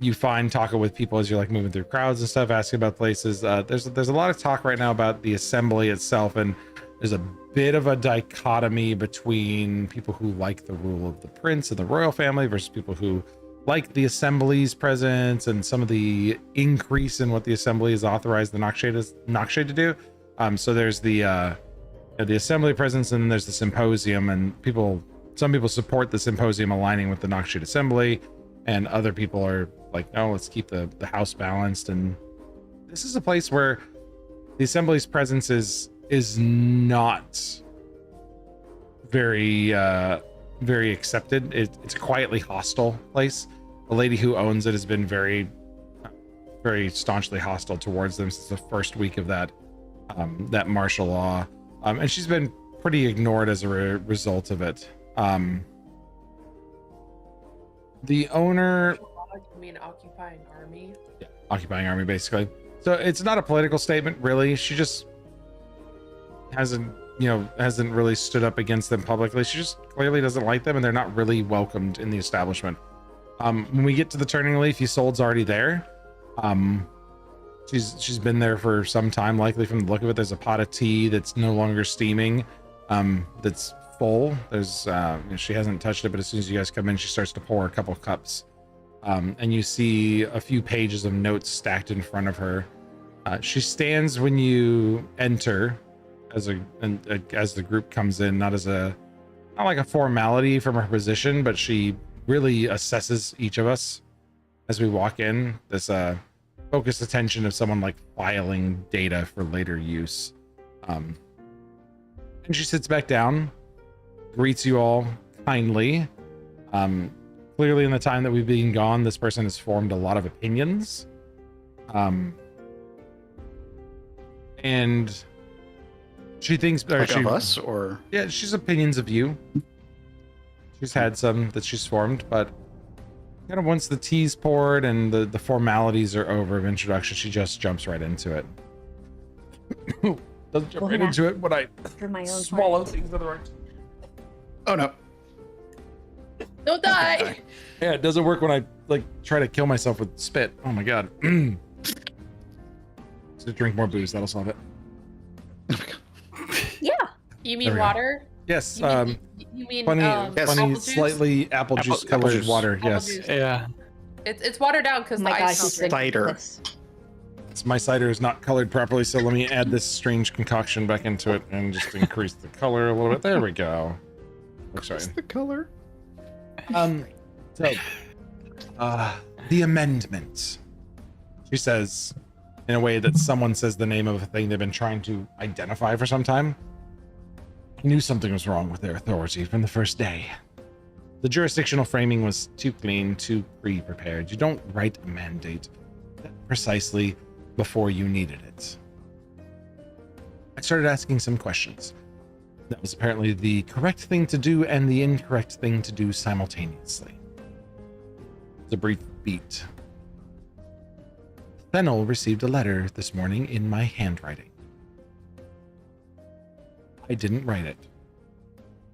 You find talking with people as you're like moving through crowds and stuff, asking about places. There's a lot of talk right now about the assembly itself, and there's a bit of a dichotomy between people who like the rule of the prince and the royal family versus people who like the assembly's presence and some of the increase in what the assembly has authorized the Nokshade to do. So there's the assembly presence, and then there's the symposium, and some people support the symposium aligning with the Nokshade assembly, and other people are like, no, let's keep the house balanced. And this is a place where the assembly's presence is not very accepted. It's a quietly hostile place. The lady who owns it has been very staunchly hostile towards them since the first week of that martial law, and she's been pretty ignored as a result of it. The owner, You mean occupying army? yeah, occupying army, basically. So it's not a political statement, really. She just hasn't really stood up against them publicly. She just clearly doesn't like them, and they're not really welcomed in the establishment. When we get to the Turning Leaf, Isolde's already there. She's been there for some time, likely from the look of it. There's a pot of tea that's no longer steaming, that's full. There's she hasn't touched it, but as soon as you guys come in, she starts to pour a couple cups, and you see a few pages of notes stacked in front of her. She stands when you enter, as the group comes in, not like a formality from her position, but she really assesses each of us as we walk in. This focused attention of someone like filing data for later use. And she sits back down, greets you all kindly. Clearly in the time that we've been gone, this person has formed a lot of opinions. And she thinks Of us, or yeah, she's opinions of you. She's had some that she's formed, but kind of once the tea's poured and the formalities are over of introduction, she just jumps right into it. Doesn't jump right into it when I for my own swallow part. things that are right. oh no, Don't die! Yeah, it doesn't work when I like try to kill myself with spit. Oh my god. So drink more booze, that'll solve it. Yeah. You There mean we go. water? Yes, You mean funny, yes. funny, apple juice? slightly apple juice apple colored juice. water. Apple Yes, juice. Yeah. It's watered down because Oh the my ice gosh, is drinking. cider. this. my cider is not colored properly, so let me add this strange concoction back into it and just increase the color a little bit. There we go. Oh, sorry. what's the color? So, the amendment. She says, in a way that someone says the name of a thing they've been trying to identify for some time. I knew something was wrong with their authority from the first day. The jurisdictional framing was too clean, too pre-prepared. You don't write a mandate that precisely before you needed it. I started asking some questions. That was apparently the correct thing to do and the incorrect thing to do simultaneously. It's a brief beat. Fennel received a letter this morning in my handwriting. I didn't write it.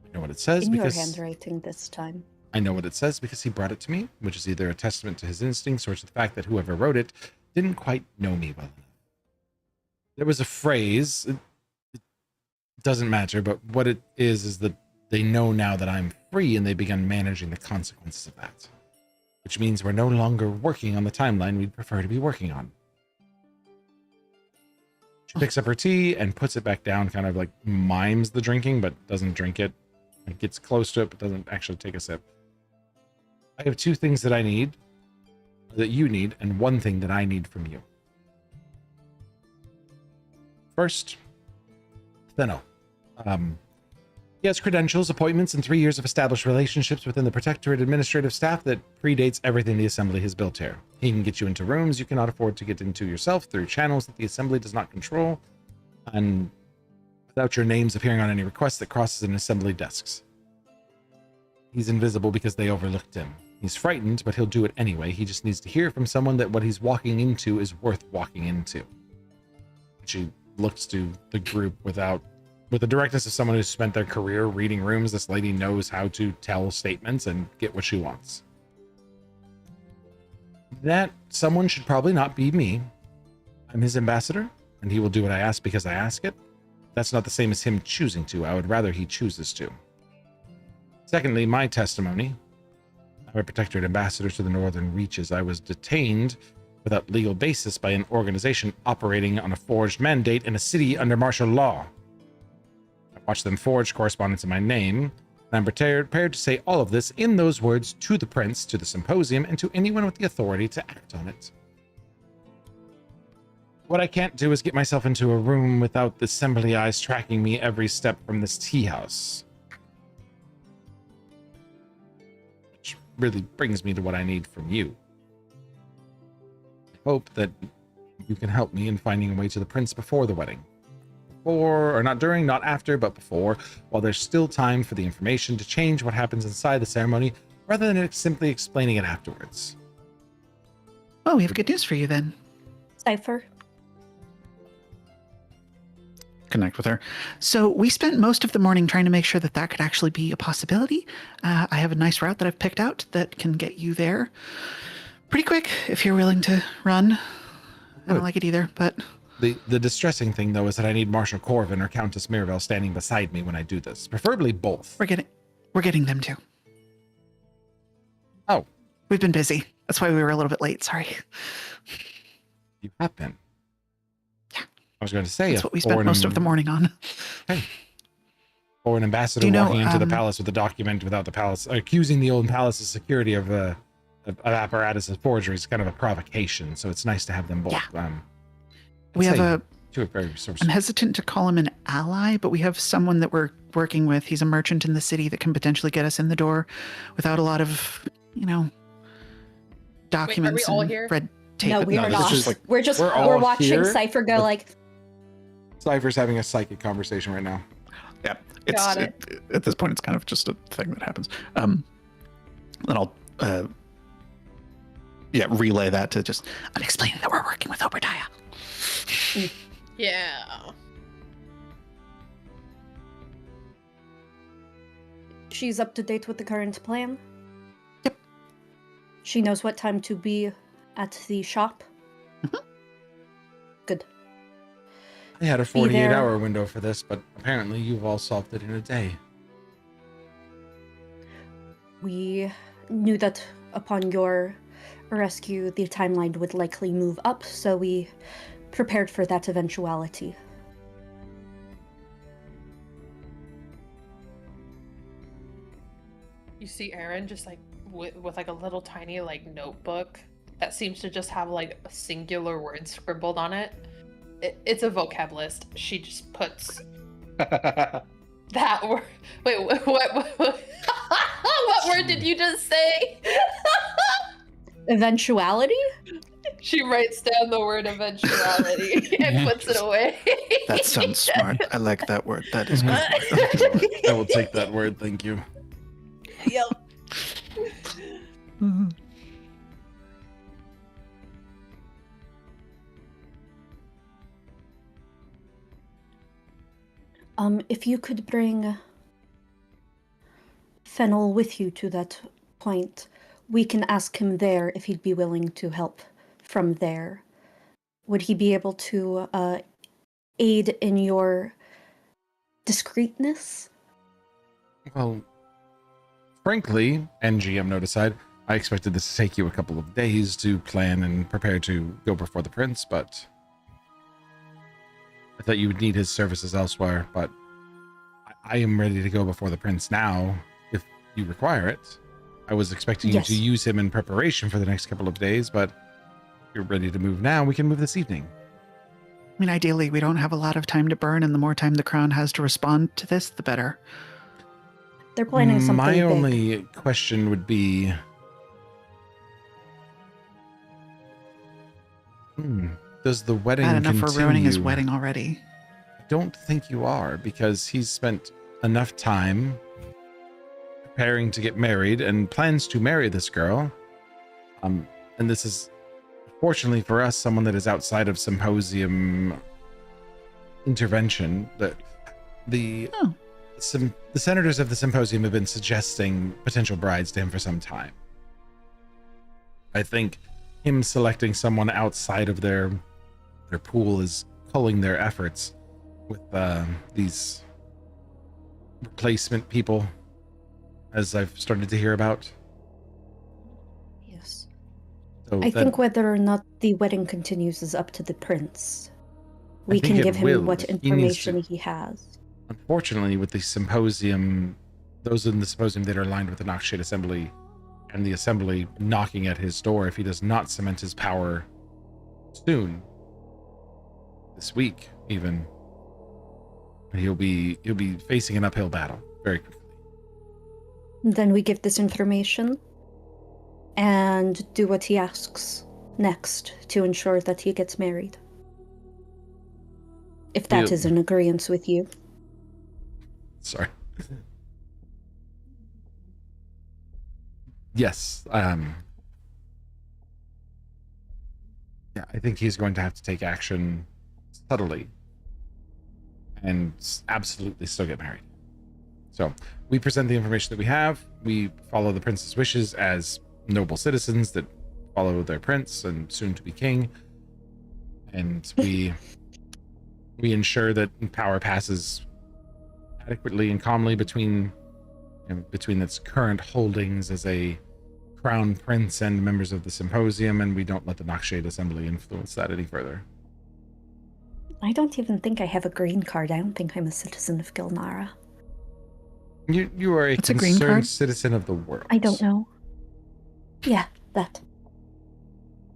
I know what it says In your because handwriting this time. I know what it says because he brought it to me, which is either a testament to his instincts or to the fact that whoever wrote it didn't quite know me well enough. There was a phrase, it doesn't matter, but what it is that they know now that I'm free and they begun managing the consequences of that. Which means we're no longer working on the timeline we'd prefer to be working on. She picks up her tea and puts it back down, kind of like mimes the drinking, but doesn't drink it. It gets close to it, but doesn't actually take a sip. I have two things that I need, that you need, and one thing that I need from you. First, Theno. He has credentials, appointments, and 3 years of established relationships within the Protectorate administrative staff that predates everything the Assembly has built here. He can get you into rooms you cannot afford to get into yourself through channels that the Assembly does not control, and without your names appearing on any request that crosses an Assembly desks. He's invisible because they overlooked him. He's frightened, but he'll do it anyway. He just needs to hear from someone that what he's walking into is worth walking into. She looks to the group with the directness of someone who's spent their career reading rooms. This lady knows how to tell statements and get what she wants. That someone should probably not be me. I'm his ambassador, and he will do what I ask because I ask it. That's not the same as him choosing to. I would rather he chooses to. Secondly, my testimony. I'm a Protectorate ambassador to the Northern Reaches. I was detained without legal basis by an organization operating on a forged mandate in a city under martial law. I watched them forge correspondence in my name, and I'm prepared to say all of this in those words to the Prince, to the Symposium, and to anyone with the authority to act on it. What I can't do is get myself into a room without the Assembly eyes tracking me every step from this tea house. Which really brings me to what I need from you. I hope that you can help me in finding a way to the Prince before the wedding. Before, or not during, not after, but before, while there's still time for the information to change what happens inside the ceremony, rather than simply explaining it afterwards. Oh, we have good news for you then. Cypher. Connect with her. So we spent most of the morning trying to make sure that that could actually be a possibility. I have a nice route that I've picked out that can get you there pretty quick if you're willing to run. I don't like it either, but... The distressing thing, though, is that I need Marshal Corvin or Countess Mirabelle standing beside me when I do this. Preferably both. We're getting them too. Oh. We've been busy. That's why we were a little bit late. Sorry. You have been. Yeah. I was going to say... That's what we spent most of the morning on. Hey. Or an ambassador walking into the palace with a document without the palace... accusing the old palace's security of apparatus of forgery is kind of a provocation, so it's nice to have them both. Yeah. We have I'm hesitant to call him an ally, but we have someone that we're working with. He's a merchant in the city that can potentially get us in the door without a lot of, documents. Wait, are we all here? Red tape. No, we are not. We're watching here, Cypher go like... Cypher's having a psychic conversation right now. Yeah. Got it. At this point, it's kind of just a thing that happens. Then I'll relay that to just, I'm explaining that we're working with Obadiah. Yeah. She's up to date with the current plan? Yep. She knows what time to be at the shop? Mm-hmm. Good. I had a 48-hour window for this, but apparently you've all solved it in a day. We knew that upon your rescue, the timeline would likely move up, so we prepared for that eventuality. You see Aaron just like with like a little tiny like notebook that seems to just have like a singular word scribbled on it. It's a vocab list. She just puts that word. Wait, what? What word did you just say? Eventuality? She writes down the word eventuality and puts it away. That sounds smart. I like that word. That is good. I will take that word, thank you. Yep. If you could bring Fennel with you to that point, we can ask him there if he'd be willing to help from there. Would he be able to aid in your discreetness? Well, frankly, NGM note aside, I expected this to take you a couple of days to plan and prepare to go before the prince, but I thought you would need his services elsewhere, but I am ready to go before the prince now, if you require it. I was expecting you to use him in preparation for the next couple of days, but if you're ready to move now, we can move this evening. I mean, ideally, we don't have a lot of time to burn, and the more time the crown has to respond to this, the better. They're planning something My big. only question would be... does the wedding Bad enough continue? for ruining his wedding already. I don't think you are, because he's spent enough time preparing to get married and plans to marry this girl. And this is, fortunately for us, someone that is outside of symposium intervention. The senators of the symposium have been suggesting potential brides to him for some time. I think him selecting someone outside of their pool is culling their efforts with these replacement people, as I've started to hear about. Yes. So I think whether or not the wedding continues is up to the prince. We think can it give him will. what He needs information to- he has. Unfortunately, with the symposium, those in the symposium that are aligned with the Noxshade Assembly and the Assembly knocking at his door, if he does not cement his power soon, this week even, he'll be facing an uphill battle very quickly. Then we give this information and do what he asks next to ensure that he gets married. If that is in agreement with you. Sorry. Yes. Yeah, I think he's going to have to take action subtly and absolutely still get married. So we present the information that we have. We follow the prince's wishes as noble citizens that follow their prince and soon to be king. And we ensure that power passes adequately and calmly between its current holdings as a crown prince and members of the symposium, and we don't let the Noxshade Assembly influence that any further. I don't even think I have a green card. I don't think I'm a citizen of Gilnara. You are a What's a green concerned card? citizen of the world. I don't know. Yeah, that.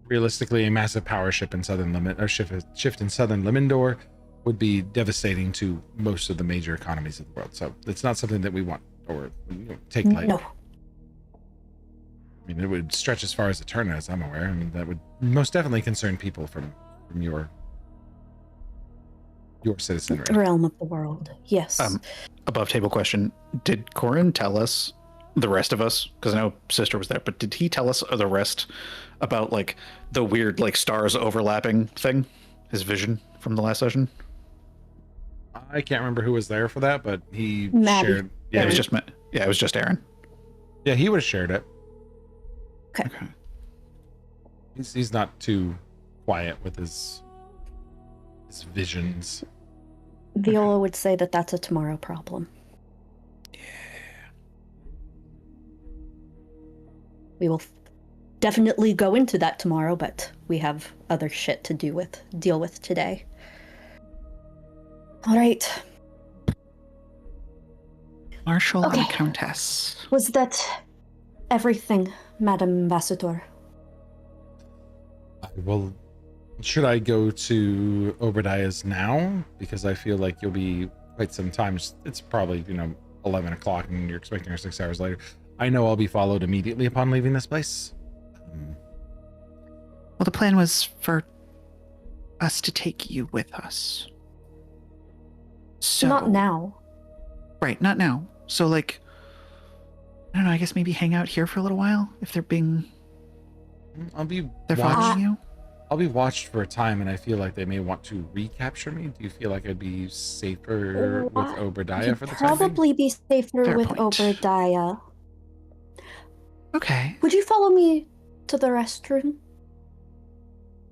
Realistically, a massive power shift in southern Limendor would be devastating to most of the major economies of the world. So it's not something that we want or take lightly. No. I mean, it would stretch as far as Eterna, as I'm aware. I mean, that would most definitely concern people from your citizenry. Realm of the world. Yes. Above table question. Did Corin tell us, the rest of us, because I know Sister was there, but did he tell us the rest about like the weird like stars overlapping thing? His vision from the last session? I can't remember who was there for that, but he Maddie. shared. Yeah, it was just Aaron. Yeah, he would have shared it. Okay. He's not too quiet with his visions. Viola would say that that's a tomorrow problem. Yeah. We will definitely go into that tomorrow, but we have other shit to deal with today. All right. Marshal Okay. and Countess. Was that everything, Madam Ambassador? Should I go to Obadiah's now? Because I feel like you'll be quite some time. It's probably, 11 o'clock and you're expecting her 6 hours later. I know I'll be followed immediately upon leaving this place. Well, the plan was for us to take you with us. So, Not now. Right, not now. So, like, I don't know, I guess maybe hang out here for a little while if they're I'll be they're following you? I'll be watched for a time, and I feel like they may want to recapture me. Do you feel like I'd be safer with What? Obadiah You'd for the time being? probably be safer Fair with point. Obadiah. Okay. Would you follow me to the restroom?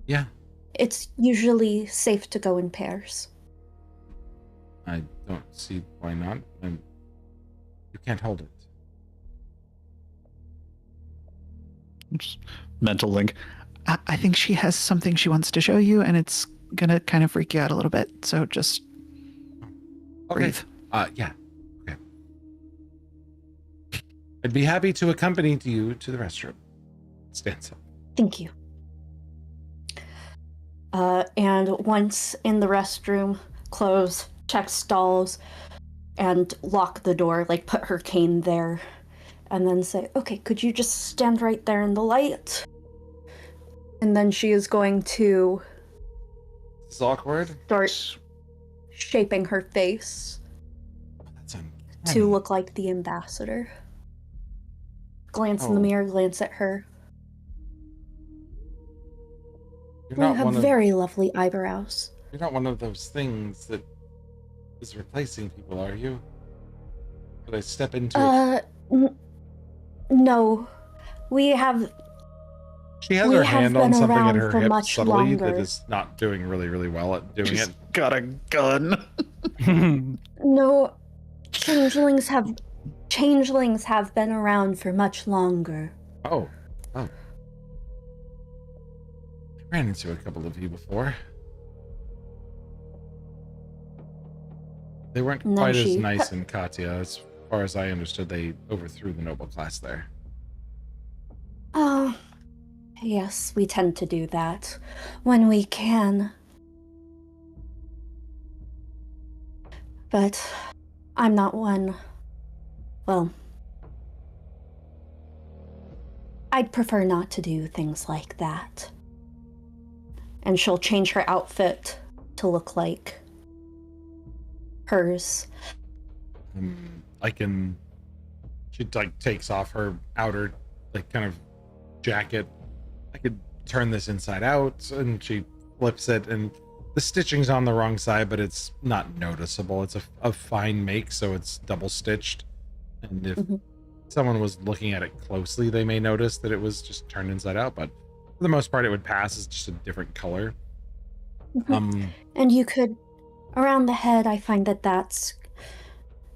Yeah, It's usually safe to go in pairs. I don't see why not. You can't hold it. Oops. Mental link. I think she has something she wants to show you, and it's gonna kind of freak you out a little bit. So just breathe. Yeah. Okay. I'd be happy to accompany you to the restroom. Stands up. Thank you. And once in the restroom, close, check stalls, and lock the door, like put her cane there, and then say, okay, could you just stand right there in the light? And then she is going to This is awkward. start shaping her face That's to look like the ambassador. Glance in the Oh. mirror, glance at her. You're You not have one of very lovely eyebrows. you're not one of those things that is replacing people, are you? Could I step into it? No. We have She has we her have hand on been something at around her for hip much subtly longer. that is not doing really, really well at doing She's it. got a gun. No, changelings have been around for much longer. Oh. I ran into a couple of you before. They weren't No, quite as she- nice in Katya. As far as I understood, they overthrew the noble class there. Oh, yes, we tend to do that when we can. But I'm not one. Well, I'd prefer not to do things like that. And she'll change her outfit to look like hers. She like takes off her outer like kind of jacket. I could turn this inside out, and she flips it, and the stitching's on the wrong side, but it's not noticeable. It's a fine make, so it's double stitched. And if someone was looking at it closely, they may notice that it was just turned inside out, but for the most part it would pass as just a different color. And you could, around the head, I find that that's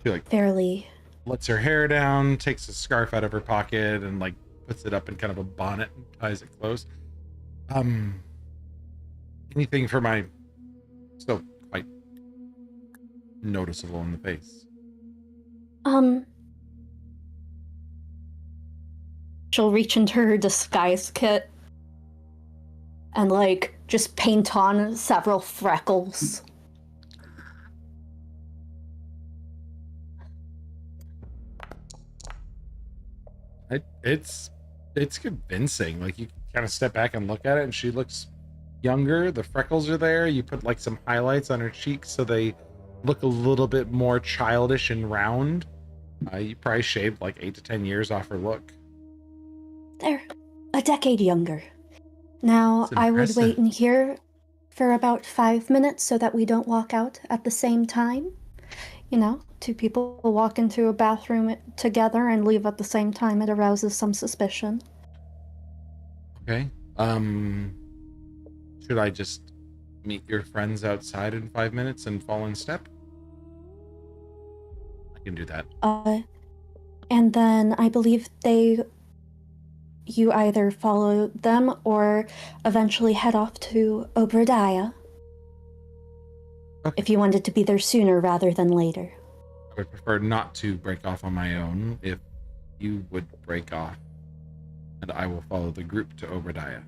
She like fairly. lets her hair down, takes a scarf out of her pocket, and like puts it up in kind of a bonnet and ties it close. Anything for my still quite noticeable in the face. She'll reach into her disguise kit and like just paint on several freckles. It's convincing. Like you kind of step back and look at it, and she looks younger. The freckles are there. You put like some highlights on her cheeks so they look a little bit more childish and round. You probably shaved like 8 to 10 years off her look. They're a decade younger. Now, That's I would wait impressive. in here for about 5 minutes so that we don't walk out at the same time. You know, two people walk into a bathroom together and leave at the same time. It arouses some suspicion. Okay. Should I just meet your friends outside in 5 minutes and fall in step? I can do that. And then I believe you either follow them or eventually head off to Obadiah. Okay. If you wanted to be there sooner rather than later. I would prefer not to break off on my own if you would break off, and I will follow the group to Obadiah.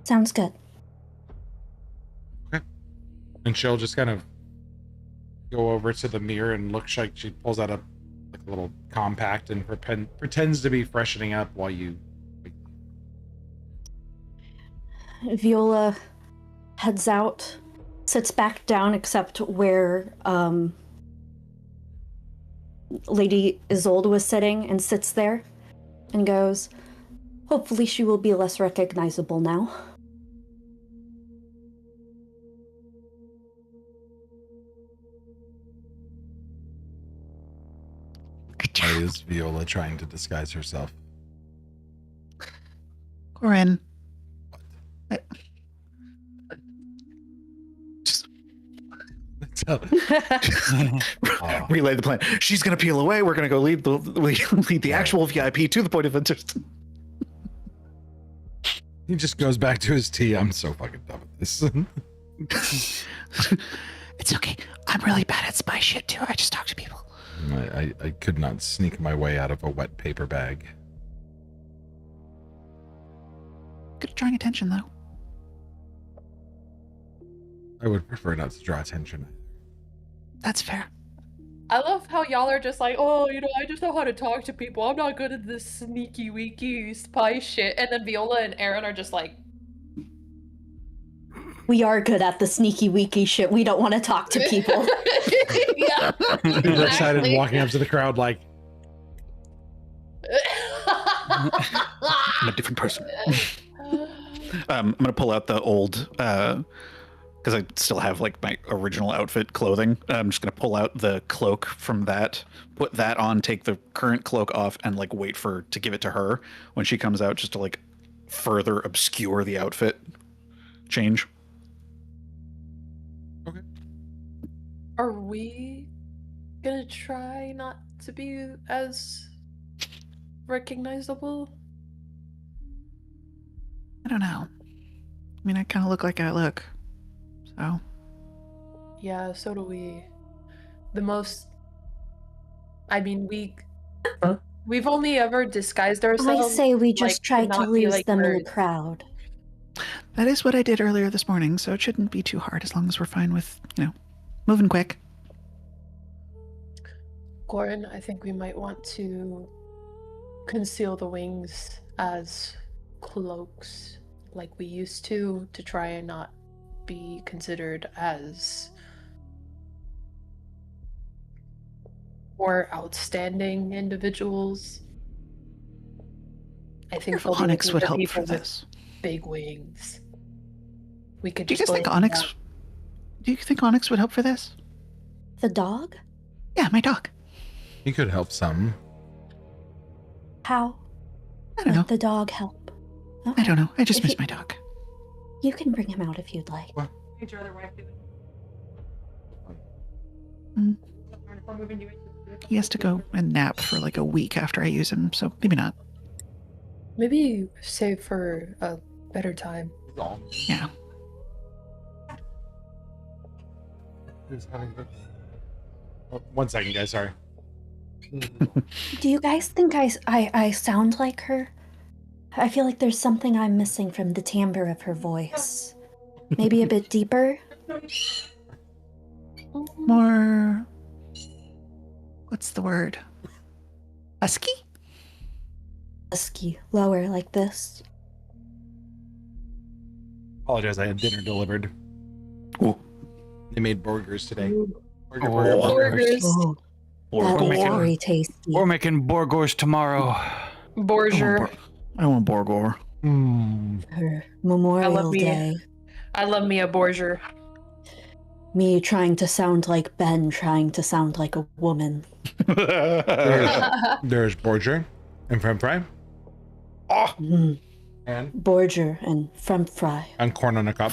Sounds good. Okay. And she'll just kind of go over to the mirror and looks like she pulls out a little compact and pretends to be freshening up while you. Viola heads out, sits back down except where Lady Isolde was sitting, and sits there and goes, hopefully she will be less recognizable now. is Viola trying to disguise herself? Corin. Just relay the plan. She's gonna peel away. We're gonna go lead the actual VIP to the point of interest. He just goes back to his tea. I'm so fucking done with this. It's okay. I'm really bad at spy shit too. I just talk to people. I could not sneak my way out of a wet paper bag. Good at drawing attention though. I would prefer not to draw attention. That's fair. I love how y'all are just like, oh, I just know how to talk to people. I'm not good at this sneaky weaky spy shit. And then Viola and Aaron are just like, We are good at the sneaky weaky shit. We don't want to talk to people. yeah. Super excited and walking up to the crowd like, I'm a different person. I'm gonna pull out the old because I still have like my original outfit clothing. I'm just gonna pull out the cloak from that, put that on, take the current cloak off, and like wait to give it to her when she comes out, just to like further obscure the outfit change. okay. Are we gonna try not to be as recognizable? I don't know. I mean, I kind of look like I look, so. Yeah, so do we. We've only ever disguised I ourselves. say we just like, try to not be lose like them in the birds. crowd. That is what I did earlier this morning, so it shouldn't be too hard as long as we're fine with, moving quick. Goran, I think we might want to conceal the wings as cloaks like we used to try and not be considered as more outstanding individuals. I think Careful, they'll be Onyx looking would for help people for with this. big wings. We could Do you just guys think blame Onyx? that. Do you think Onyx would help for this? The dog? Yeah, my dog. He could help some. How? I don't know. Let the dog help. I don't know. I just If miss you- my dog. You can bring him out if you'd like. What? He has to go and nap for like a week after I use him, so maybe not. Maybe save for a better time. Yeah. Oh, 1 second, guys. Sorry. Do you guys think I sound like her? I feel like there's something I'm missing from the timbre of her voice. Maybe a bit deeper? More. What's the word? Husky? Husky, lower like this. Apologize. I had dinner delivered. Ooh. They made burgers today. Burger, Oh. Burgers. Oh, that looks making- very tasty. We're making Borgors tomorrow. Borger. I want Borgor. Her Memorial me. Day. I love me a Borger. Me trying to sound like Ben, trying to sound like a woman. There's Borger and French fry Mm. and Borger and French fry. corn on a cob.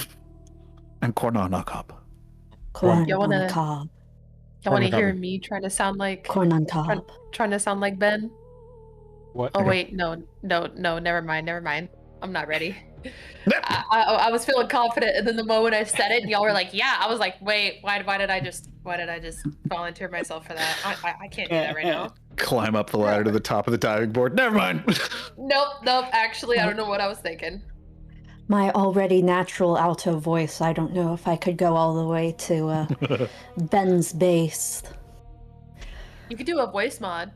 And corn on a cob. Corn You on wanna- cob. Y'all want to Corn on hear cob. me trying to sound like Corn on trying cob. to sound like Ben? What? Oh wait, no, never mind. I'm not ready. I was feeling confident, and then the moment I said it, and y'all were like, "Yeah," I was like, "Wait, why did I just volunteer myself for that? I can't do that right now." Climb up the ladder to the top of the diving board. Never mind. Nope. Actually, I don't know what I was thinking. My already natural alto voice, I don't know if I could go all the way to Ben's bass. You could do a voice mod.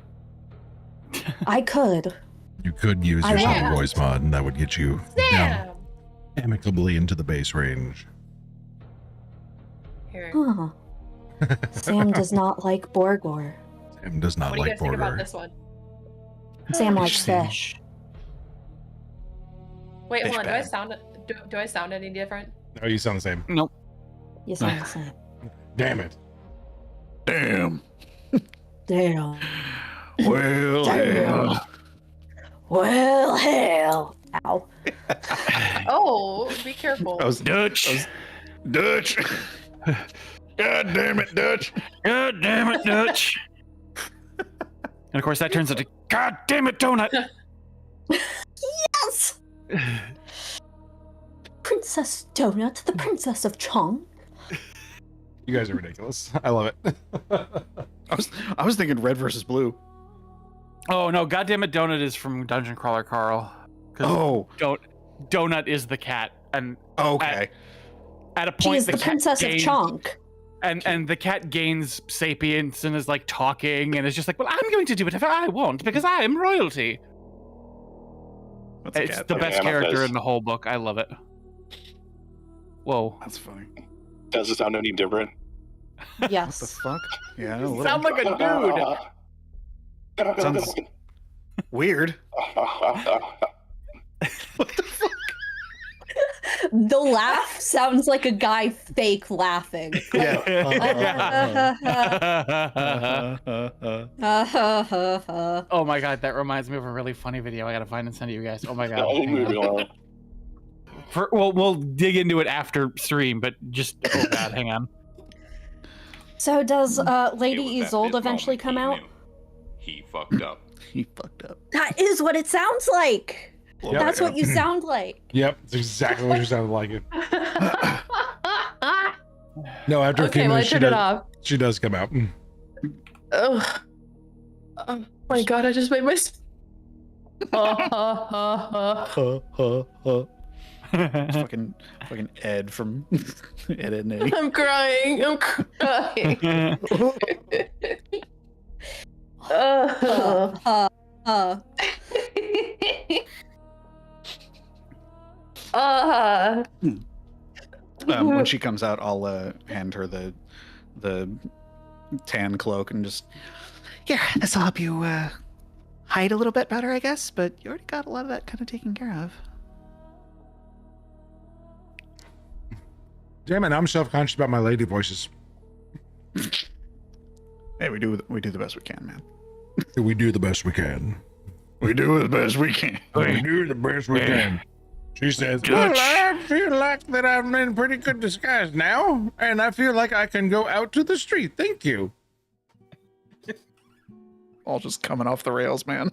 I could. You could use I your will. sound voice mod, and that would get you down Damn. amicably into the base range. Here. Huh. Sam does not like Borgor. Sam does not What do you like guys think about Borger. this one? Sam likes Interesting. fish. Wait, Fish hold on. bad. Do I sound any different? Oh, you sound the same. Nope. You sound the same. Damn it. Damn. Damn. Well, Damn. Well, hell. Ow. Oh, be careful. I was Dutch. Dutch. God damn it, Dutch. God damn it, Dutch. And of course, that turns into God damn it, Donut. Yes! Princess Donut, the Princess of Chong. You guys are ridiculous. I love it. I was thinking red versus blue. Oh no, God damn it, Donut is from Dungeon Crawler Carl. 'Cause Oh, Donut is the cat, and okay. at a She point is the cat Princess of gains- Chonk. And the cat gains sapience and is like talking and is just like, well, I'm going to do whatever I want because I am royalty. That's a It's cat. the Yeah, best I'm a character fizz. in the whole book. I love it. Whoa. That's funny. Does it sound any different? What the Yes. fuck? Yeah, a little Sound like a dude. Sounds weird. What the fuck? The laugh sounds like a guy fake laughing. Yeah. Oh my god, that reminds me of a really funny video I gotta find and send to you guys. Oh my god. I think hang on. moving on. We'll dig into it after stream, but just oh god, hang on. So does It Lady was at Isolde this eventually moment come he out? knew. He fucked up. He fucked up. That is what it sounds like. Yep. That's what you sound like. Yep, it's exactly what you sounded like. It. No, after a few Okay, well, I minutes, turned it off. she does come out. Oh. Oh my god, I just made my. fucking Ed from Ed and Eddie. I'm crying. I'm crying. When she comes out, I'll hand her the tan cloak and just here. This will help you hide a little bit better, I guess. But you already got a lot of that kind of taken care of. Damn it, I'm self-conscious about my lady voices. Hey, we do the best we can, man. We do the best we can. We do the best we can. We do the best we can. She says, well, I feel like that I'm in pretty good disguise now, and I feel like I can go out to the street. Thank you. All just coming off the rails, man.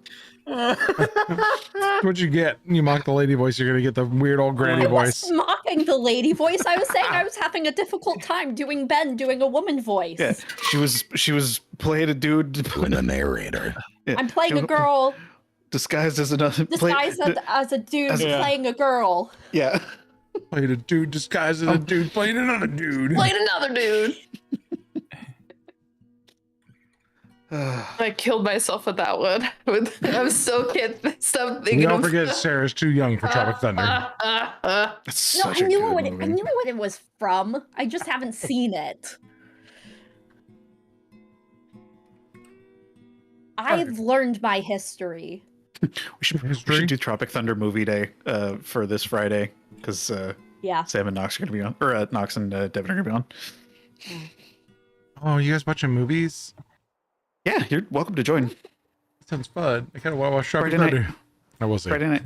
What you get? You mock the lady voice, you're gonna get the weird old granny I voice. was mocking the lady voice. I was saying I was having a difficult time doing Ben doing a woman voice. Yeah, she was playing a dude, Doing a narrator. Yeah, I'm playing a girl disguised as another. disguised as a dude as a- playing a girl. Yeah. Played a dude disguised as a dude playing another dude. Played another dude. I killed myself with that one. I'm so kid. Stop thinking. Don't of- forget, Sarah's too young for Tropic Thunder. That's No, such I a knew good what movie. I knew what it was from. I just haven't seen it. I've learned my history. We should do Tropic Thunder movie day for this Friday because Yeah. Sam and Knox are going to be on, or Knox and Devin are going to be on. Oh, you guys watching movies? Yeah, you're welcome to join. Sounds fun. I kind of want to watch Tropic Friday Thunder. I will see. Friday night.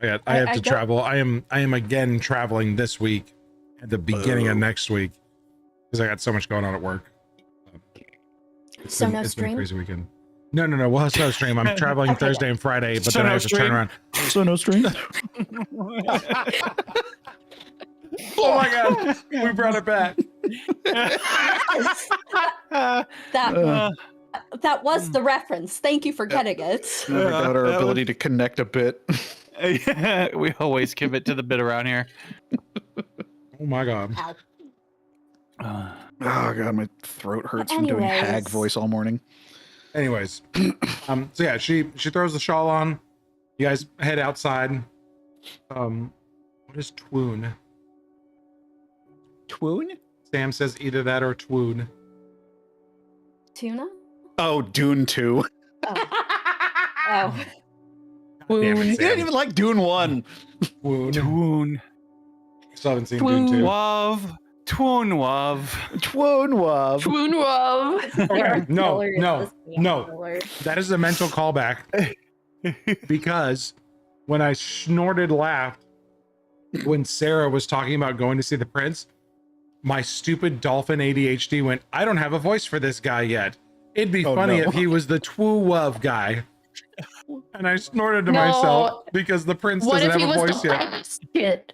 I have I to don't- travel. I am again traveling this week at the beginning of next week because I got so much going on at work. So no It's been a stream? crazy weekend. No. We'll have no stream. I'm traveling Okay, Thursday and Friday, but So then I no have to turn stream? around. So no stream. Oh my god, we brought it back. That that was the reference. Thank you for getting it. We got our that ability to connect a bit. We always commit to the bit around here. Oh my god. Ow. Oh god, my throat hurts from doing hag Anyways. voice all morning. Anyways, so yeah, she throws the shawl on. You guys head outside. What is twoon? Twoon? Sam says either that or twoon. Tuna? Oh, Dune 2. Oh. Damn You it, didn't Sam. even like Dune 1. Twoon. Twoon. Still haven't seen Dune 2. Love Twone Wav. Twone Wub. Swoon love. Okay, no, Hilarious, no, this no. killer. That is a mental callback because when I snorted laughed when Sarah was talking about going to see the prince, my stupid dolphin ADHD went, I don't have a voice for this guy yet. It'd be funny if he was the Twoo Wov guy. And I snorted to myself because the prince What doesn't if he have a was voice the yet.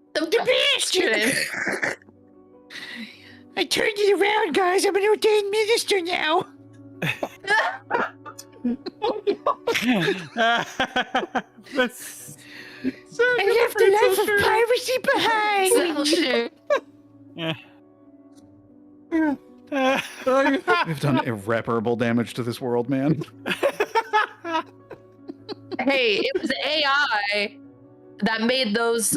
The bastard. I turned it around, guys. I'm an ordained minister now. That's I left a life of piracy behind. We've done irreparable damage to this world, man. Hey, it was AI that made those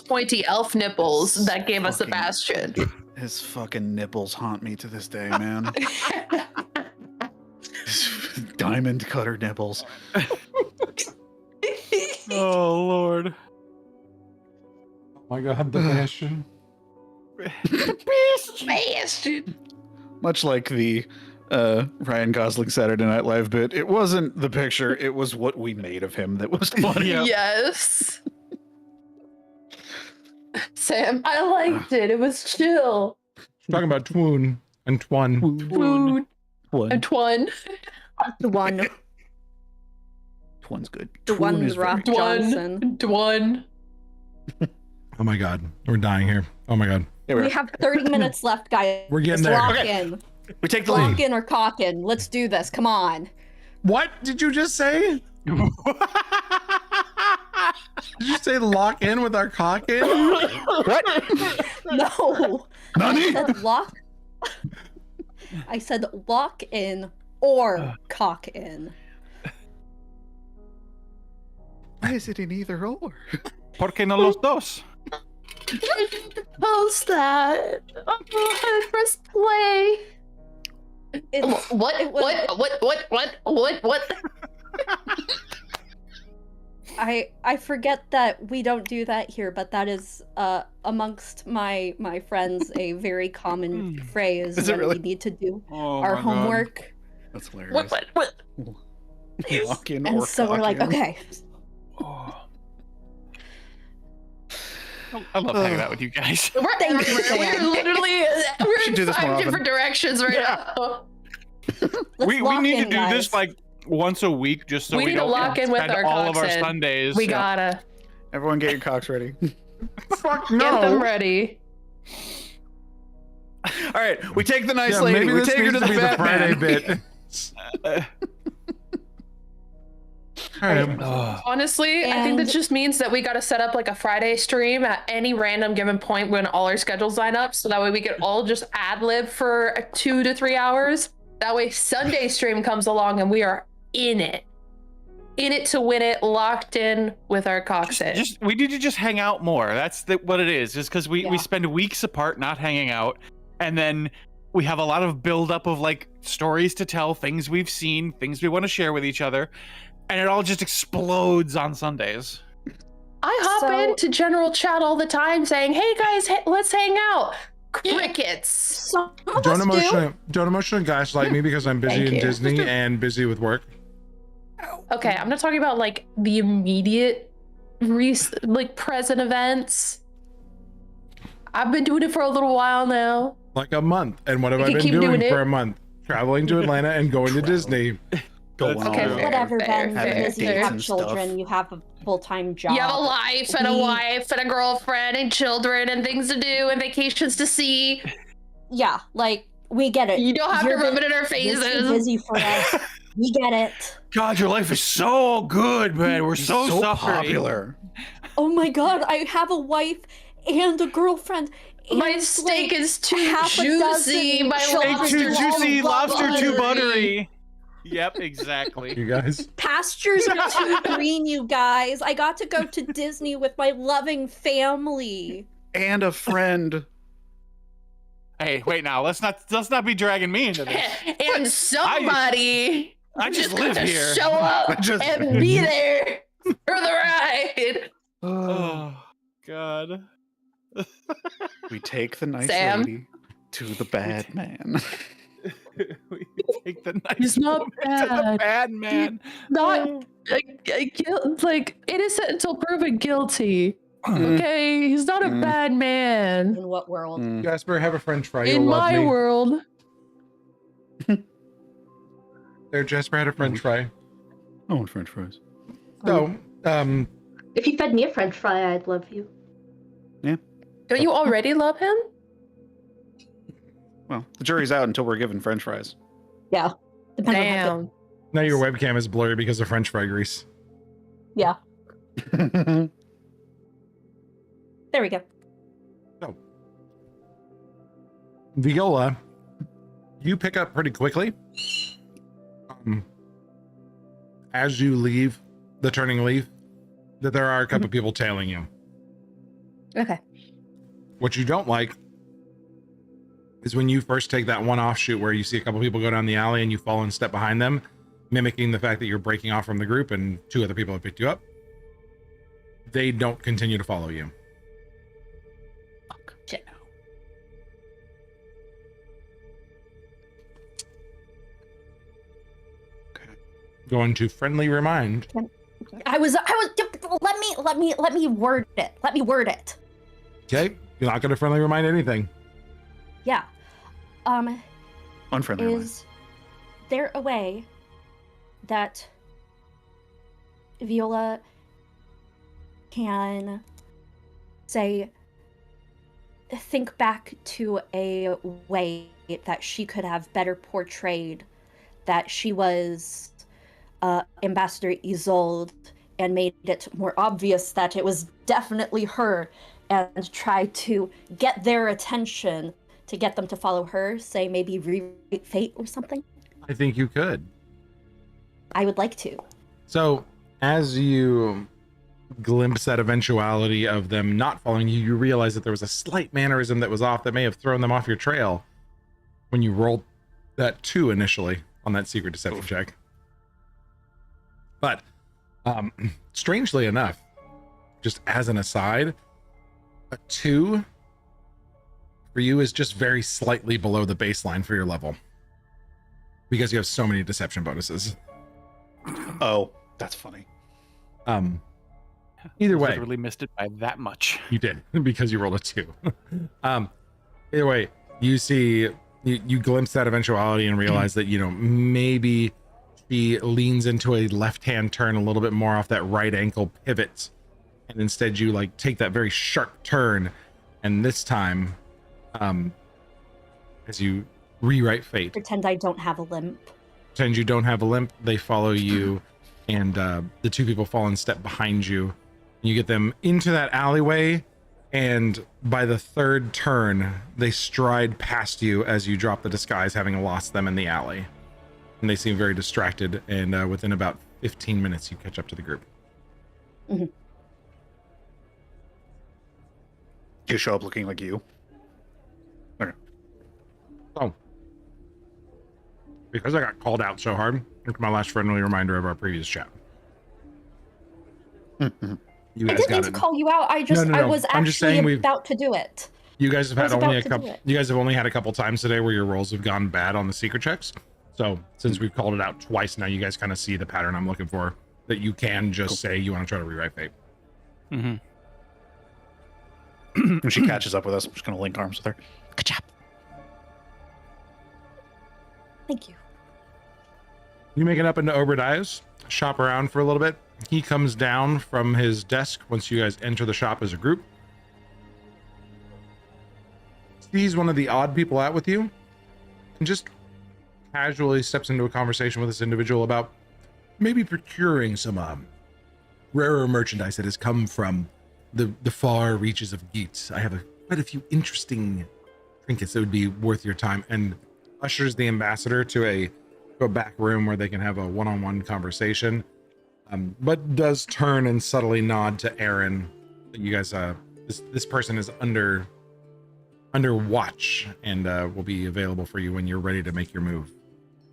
pointy elf nipples that gave us the Fucking- bastion. His fucking nipples haunt me to this day, man. Diamond cutter nipples. Oh Lord. Oh my god, the bastion. Bastion. Much like the Ryan Gosling Saturday Night Live bit, it wasn't the picture, it was what we made of him that was funny. Yep. Yes. Sam, I liked it. It was chill. Talking about Twoon and Twun. Food. Twin. And Twun. The one. Twin's good. The Twin one's is very rock. good. Johnson. Dwan. Oh my god, we're dying here. Oh my god. Here we We are. have 30 minutes left, guys. We're getting Just there. Lock Okay. in. We take the Lock lead. in or cock in. Let's do this. Come on. What did you just say? Did you say lock in with our cock in? What? No. Nani? I said lock. I said lock in or cock in. Why is it in either or? ¿Por qué no los dos? Post that. Oh, press play. It's, What? it was- What? I forget that we don't do that here, but that is amongst my friends a very common phrase Is it when really? we need to do Oh our my God. homework. That's hilarious. What? Lock in And or so we're cock like, in. okay, Oh. I love hanging out with you guys. We're Thank you, everywhere. Sam. We're literally we're should in do this more 5 often. different directions right now. let's We lock need in, to do guys. this like once a week just so We we, need to don't lock in with spend our all of cocks our in. Sundays. We gotta Everyone get your cocks ready. Fuck get them no. ready. All right, we take the nice Yeah, lady. maybe We this take her needs to the be the fat Friday man. bit. All right. Ugh. Honestly, I think And- that just means that we gotta set up like a Friday stream at any random given point when all our schedules line up, so that way we can all just ad lib for 2 to 3 hours. That way Sunday stream comes along and we are in it to win it, locked in with our cocks in. We need to just hang out more. That's what it is. Just because we Yeah. spend weeks apart not hanging out, and then we have a lot of buildup of like stories to tell, things we've seen, things we want to share with each other, and it all just explodes on Sundays. I hop So- into general chat all the time saying, "Hey guys, let's hang out." Crickets. Some of Don't us do. emotionally gaslight me because I'm busy Thank in you. Disney and busy with work. Okay, I'm not talking about like the immediate, like present events. I've been doing it for a little while now. Like a month. And what have We I can been keep doing doing for it. a month? Traveling to Atlanta and going to Disney. Going That's all Okay, out. fair. Whatever, Ben. fair, You're busy. You fair. have And children. stuff. You have a full-time job. You have a life and a We- wife and a girlfriend and children and things to do and vacations to see. Yeah, like we get it. You don't have You're to rub it in our You're faces. too busy for us. We get it. God, your life is so good, man. We're so, so suffering. popular. Oh my god, I have a wife and a girlfriend. And My steak like, is too half a juicy. dozen My children. Egg lobster too is juicy, too lobster too buttery. buttery. Yep, exactly. You guys. Pastures are too green, you guys. I got to go to Disney with my loving family. And a friend. Hey, wait now. Let's not be dragging me into this. And somebody I just live gotta here. show up I just- and be there for the ride. Oh, god. We take the nice Sam? lady to the bad man. We take the nice He's not woman to the bad. bad man. Not like innocent until proven guilty. Okay, he's not a Mm. bad man. In what world? Mm. Jasper, have a French fry. You'll In love my me. world. There, Jasper had a French fry. I want French fries. So, If you fed me a French fry, I'd love you. Don't you already love him? Well, the jury's out until we're given French fries. Yeah. Depends on how good- Damn. now your webcam is blurry because of French fry grease. Yeah. There we go. Viola, you pick up pretty quickly. As you leave the turning leaf, that there are a couple people tailing you. Okay. What you don't like is when you first take that one offshoot where you see a couple people go down the alley and you follow and step behind them, mimicking the fact that you're breaking off from the group and two other people have picked you up. They don't continue to follow you. Shit. Going to friendly remind. I was let me word it. Let me word it. Okay, you're not going to friendly remind anything. Yeah. Unfriendly remind. Is there a way that Viola can say, think back to a way that she could have better portrayed that she was Ambassador Isolde and made it more obvious that it was definitely her, and try to get their attention to get them to follow her, say maybe rewrite fate or something? I think you could. I would like to. So, as you glimpse that eventuality of them not following you, you realize that there was a slight mannerism that was off that may have thrown them off your trail when you rolled that 2 initially on that secret deception check. But, strangely enough, just as an aside, a 2 for you is just very slightly below the baseline for your level because you have so many deception bonuses. Oh, that's funny. Either way, Literally missed it by that much. you did because you rolled a 2. Either way, you see, you glimpse that eventuality and realize that, you know, maybe she leans into a left-hand turn a little bit more off that right ankle pivot, and instead you like take that very sharp turn, and this time, as you rewrite fate, Pretend I don't have a limp. pretend you don't have a limp, they follow you, and the 2 people fall and step behind you. You get them into that alleyway, and by the 3rd turn, they stride past you as you drop the disguise, having lost them in the alley. And they seem very distracted, and within about 15 minutes, you catch up to the group. You show up looking like you. Okay. So, because I got called out so hard, here's my last friendly reminder of our previous chat. You I guys didn't mean got to it. call you out. I just No. I was I'm just actually saying we've- about to do it. You guys have I had was only a about to couple. do it. You guys have only had a couple times today where your rolls have gone bad on the secret checks. So since we've called it out twice now, you guys kind of see the pattern I'm looking for. That you can just say you want to try to rewrite fate. Mm-hmm. When she catches up with us, I'm just gonna link arms with her. Good job. Thank you. You make it up into Obadiah's, shop around for a little bit. He comes down from his desk once you guys enter the shop as a group. Sees one of the odd people out with you, and just casually steps into a conversation with this individual about maybe procuring some rarer merchandise that has come from the far reaches of Geet. I have quite a few interesting trinkets that would be worth your time, and ushers the ambassador to a back room where they can have a one-on-one conversation, but does turn and subtly nod to Aaron. You guys, this person is under watch and will be available for you when you're ready to make your move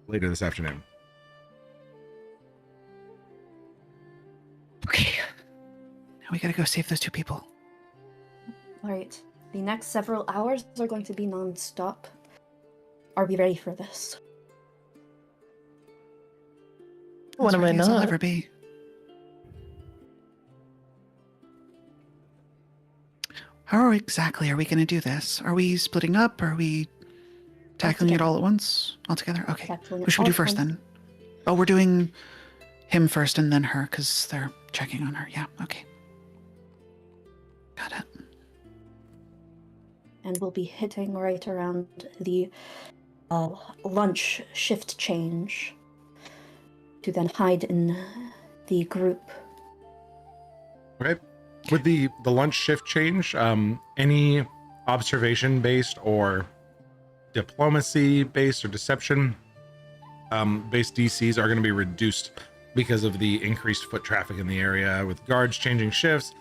later this afternoon. Okay. Now we gotta go save those 2 people. Alright, the next several hours are going to be non-stop. Are we ready for this? What am I As I'll not? ever be. How exactly are we going to do this? Are we splitting up? Are we tackling it all at once? All together? Okay. Tackling it Who should we all do at first once. then? Oh, we're doing him first and then her because they're checking on her. Yeah, okay. Got it. And we'll be hitting right around the lunch shift change to then hide in the group. Okay. With the lunch shift change, any observation based or diplomacy based or deception based DCs are going to be reduced because of the increased foot traffic in the area with guards changing shifts,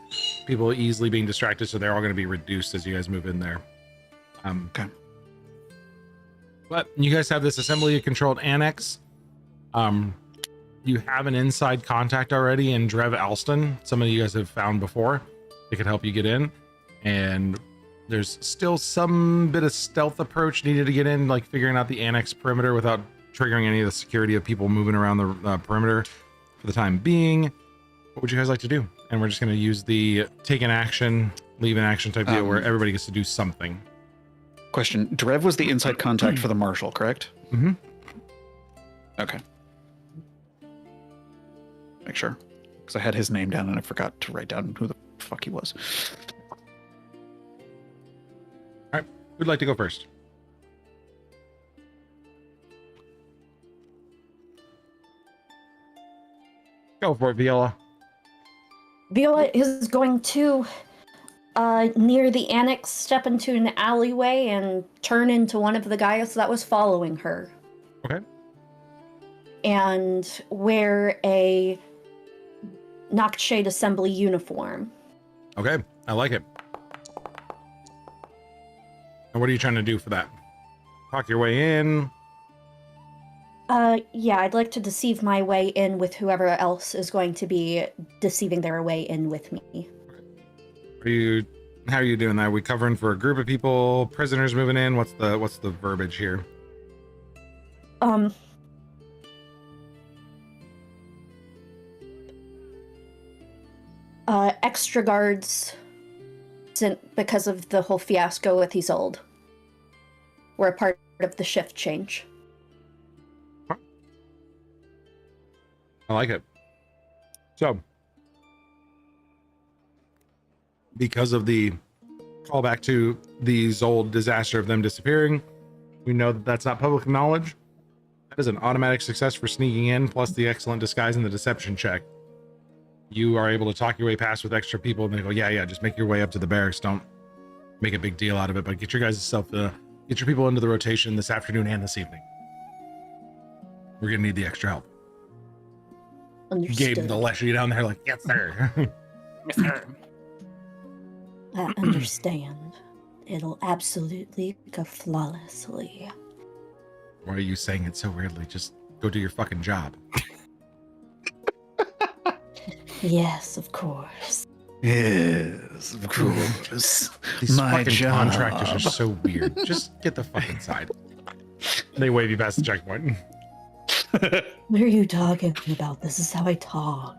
people easily being distracted, so they're all going to be reduced as you guys move in there. Okay. But you guys have this assembly controlled annex. You have an inside contact already in Drev Alston. Some of you guys have found before. They could help you get in. And there's still some bit of stealth approach needed to get in, like figuring out the annex perimeter without triggering any of the security of people moving around the perimeter for the time being. What would you guys like to do? And we're just going to use the take an action, leave an action type deal where everybody gets to do something. Question. Drev was the inside contact for the marshal, correct? Mm-hmm. Okay. Make sure. Because I had his name down and I forgot to write down who the fuck he was. All right. Who'd like to go first? Go for it, Viola. Viola is going to, near the annex, step into an alleyway and turn into one of the guys that was following her. Okay. And wear a Noctshade Assembly uniform. Okay. I like it. And what are you trying to do for that? Talk your way in. Yeah, I'd like to deceive my way in with whoever else is going to be deceiving their way in with me. How are you doing that? Are we covering for a group of people, prisoners moving in? What's the verbiage here? Extra guards sent because of the whole fiasco with Isolde. We're a part of the shift change. I like it. So, because of the callback to the Zold disaster of them disappearing, we know that that's not public knowledge. That is an automatic success for sneaking in, plus the excellent disguise and the deception check. You are able to talk your way past with extra people, and they go, yeah, just make your way up to the barracks. Don't make a big deal out of it, but get your guys' get your people into the rotation this afternoon and this evening. We're gonna need the extra help. Understood. Gave him the lecture you down there, like, yes, sir. Yes, sir. I understand. It'll absolutely go flawlessly. Why are you saying it so weirdly? Just go do your fucking job. Yes, of course. Yes, of course. These My fucking job. contractors are so weird. Just get the fuck inside. They wave you past the checkpoint. What are you talking about? This is how I talk.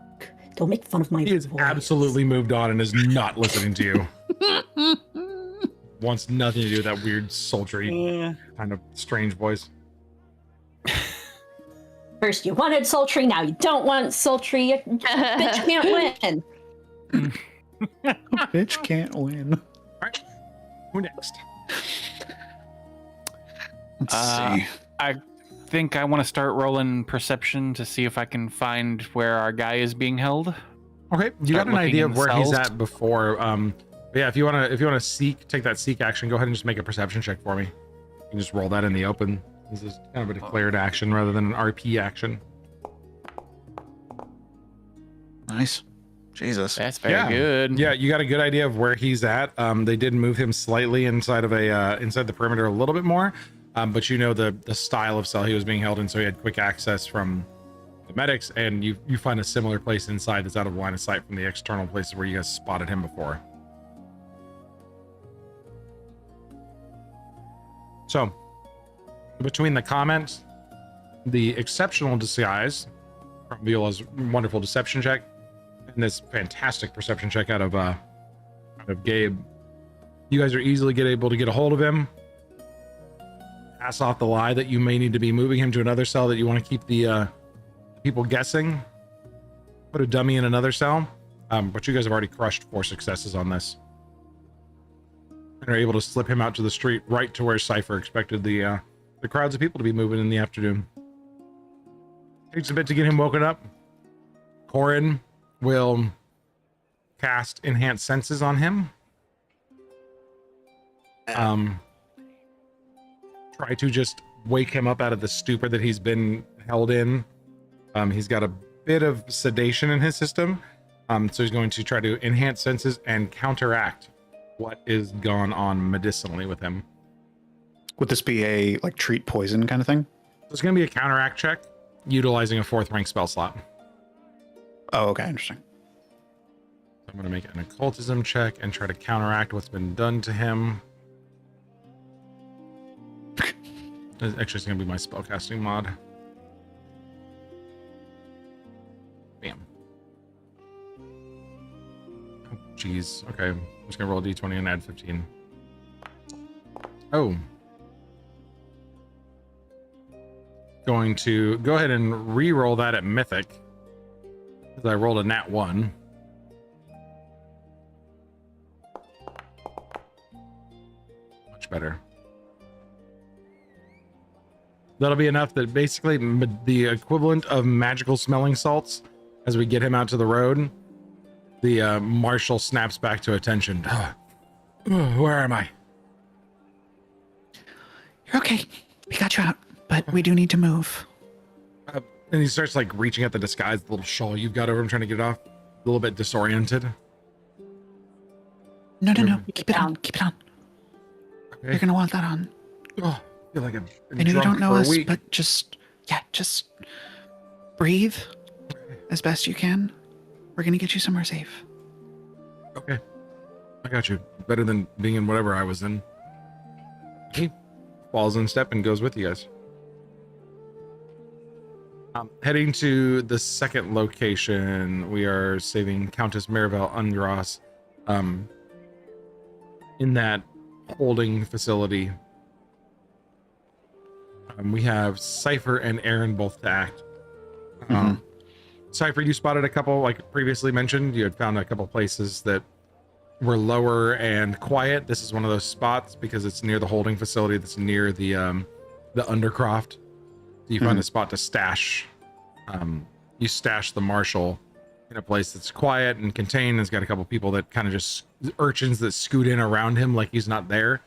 Don't make fun of my He has voice. absolutely moved on and is not listening to you. Wants nothing to do with that weird, sultry, kind of strange voice. First you wanted sultry, now you don't want sultry. Bitch can't win. Bitch can't win. Who next? Let's see. I think I want to start rolling perception to see if I can find where our guy is being held. Okay, you Start got an looking idea in of the where he's cells. at before. Yeah, if you wanna seek, take that seek action, go ahead and just make a perception check for me. You can just roll that in the open. This is kind of a declared action rather than an RP action. Nice. Jesus. That's very good. Yeah, you got a good idea of where he's at. They did move him slightly inside of inside the perimeter a little bit more, but you know the style of cell he was being held in, so he had quick access from the medics, and you find a similar place inside that's out of line of sight from the external places where you guys spotted him before. So, between the comments, the exceptional disguise from Viola's wonderful deception check, and this fantastic perception check out of Gabe, you guys are easily able to get a hold of him, pass off the lie that you may need to be moving him to another cell that you want to keep the people guessing, put a dummy in another cell, but you guys have already crushed 4 successes on this and are able to slip him out to the street right to where Cypher expected the crowds of people to be moving in the afternoon. Takes a bit to get him woken up. Corin will cast Enhanced Senses on him. Try to just wake him up out of the stupor that he's been held in. He's got a bit of sedation in his system, so he's going to try to enhance senses and counteract what is gone on medicinally with him. Would this be a like treat poison kind of thing? It's going to be a counteract check utilizing a 4th rank spell slot. Oh, okay, interesting. So I'm going to make an occultism check and try to counteract what's been done to him. Actually, it's going to be my spellcasting mod. Bam. Oh, jeez. Okay, I'm just going to roll a d20 and add 15. Oh. Going to go ahead and re-roll that at Mythic, because I rolled a nat 1. Much better. That'll be enough that basically the equivalent of magical smelling salts, as we get him out to the road, the marshal snaps back to attention. Where am I? You're okay. We got you out, but we do need to move. And he starts like reaching at the disguise, the little shawl you've got over him, trying to get it off. A little bit disoriented. No. Keep it on. Keep it on. Okay. You're gonna want that on. Oh, I feel like I'm I know you don't know us, but just breathe as best you can. We're gonna get you somewhere safe. Okay. I got you. Better than being in whatever I was in. He falls in step and goes with you guys. Heading to the second location, we are saving Countess Maribel Ungras in that holding facility. We have Cypher and Aaron both to act. Cypher, you spotted a couple, like previously mentioned, you had found a couple places that were lower and quiet. This is one of those spots because it's near the holding facility that's near the Undercroft. So you find a spot to stash. You stash the marshal in a place that's quiet and contained. It's got a couple people that kind of just urchins that scoot in around him like he's not there.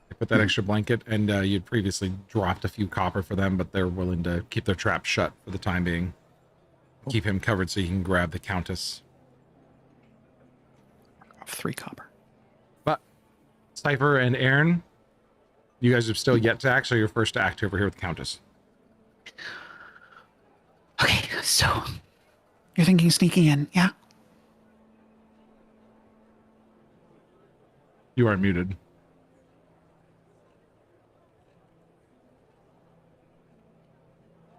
They put that extra blanket, and you'd previously dropped a few copper for them, but they're willing to keep their trap shut for the time being. Cool. Keep him covered so you can grab the Countess. 3 copper. But Cypher and Aaron, you guys have still yet to act, so you're first to act over here with the Countess. Okay, so you're thinking sneaking in, yeah? You are muted.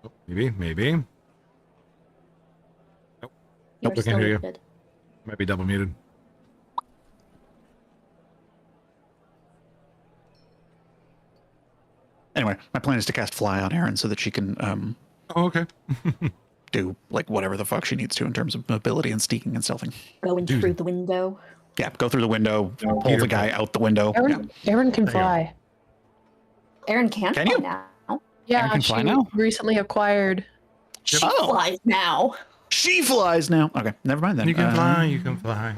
Oh, maybe. Nope. You're I can't hear you. muted. Might be double muted. Anyway, my plan is to cast Fly on Erin so that she can Oh, okay. do like whatever the fuck she needs to in terms of mobility and sneaking and stealthing. Going through the window. Yeah, go through the window, pull the guy out the window. Aaron can fly. Aaron can Can fly you? now. Yeah, can fly she now? recently acquired. She Oh. flies now. She flies now. Okay, never mind then. You can fly. You can fly.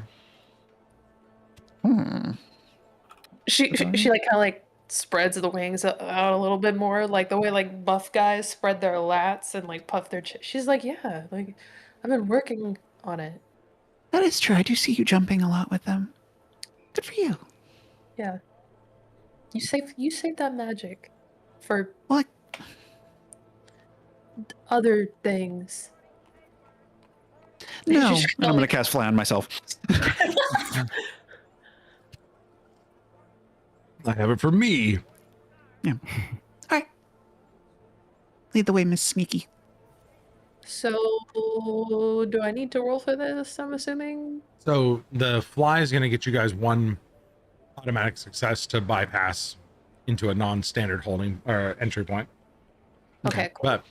She like kind of like spreads the wings out a little bit more, like the way like buff guys spread their lats and like puff their chest. She's like, yeah, like I've been working on it. That is true. I do see you jumping a lot with them. Good for you. Yeah. You save that magic for What? other things. No, She's and I'm going to cast Fly on myself. I have it for me. Yeah. All right. Lead the way, Miss Sneaky. So, do I need to roll for this? I'm assuming. So the fly is going to get you guys one automatic success to bypass into a non-standard holding or entry point. Okay, cool. But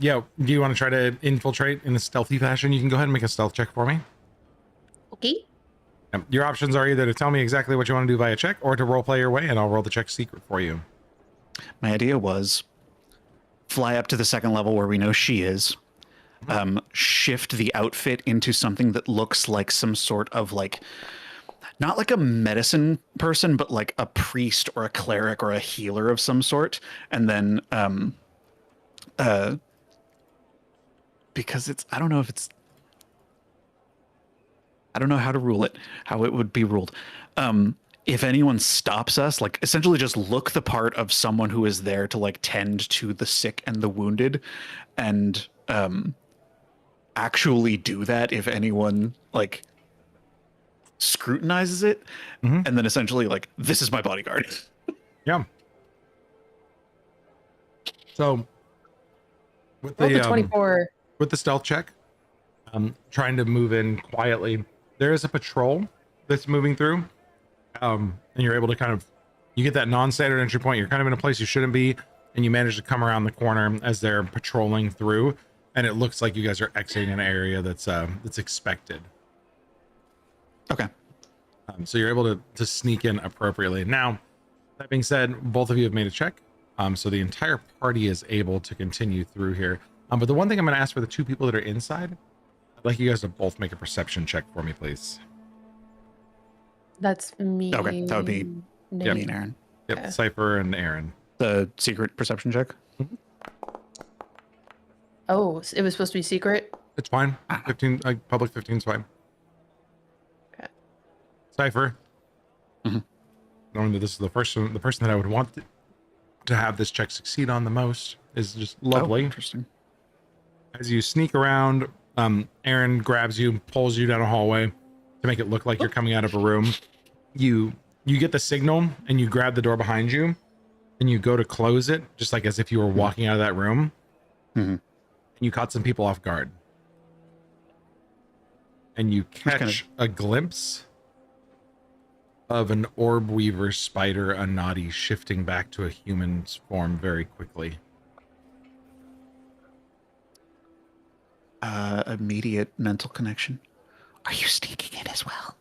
yeah, do you want to try to infiltrate in a stealthy fashion? You can go ahead and make a stealth check for me. Okay. Your options are either to tell me exactly what you want to do via check or to role play your way, and I'll roll the check secret for you. My idea was fly up to the second level where we know she is, shift the outfit into something that looks like some sort of like, not like a medicine person, but like a priest or a cleric or a healer of some sort. And then, because I don't know how to rule it, how it would be ruled. If anyone stops us, like essentially just look the part of someone who is there to like tend to the sick and the wounded, and actually do that if anyone like scrutinizes it, and then essentially like, this is my bodyguard. Yeah. So with Roll the the 24. with the stealth check, trying to move in quietly, there is a patrol that's moving through, and you're able to kind of, you get that non-standard entry point. You're kind of in a place you shouldn't be, and you manage to come around the corner as they're patrolling through, and it looks like you guys are exiting an area that's expected. Okay. So you're able to sneak in appropriately. Now, that being said, both of you have made a check, so the entire party is able to continue through here. But the one thing I'm going to ask for the two people that are inside, I'd like you guys to both make a perception check for me, please. That's me. Okay, that would be me and Aaron. Yep, Okay. Cypher and Aaron. The secret perception check. Oh, it was supposed to be secret? It's fine. 15, public 15 is fine. Okay. Cypher. Knowing that this is the person that I would want to have this check succeed on the most is just lovely. Oh, interesting. As you sneak around, Aaron grabs you, pulls you down a hallway to make it look like you're coming out of a room. You get the signal and you grab the door behind you and you go to close it, just like as if you were walking out of that room. And you caught some people off guard. And you catch a glimpse of an orb weaver spider Anati shifting back to a human's form very quickly. Immediate mental connection. Are you sneaking in as well?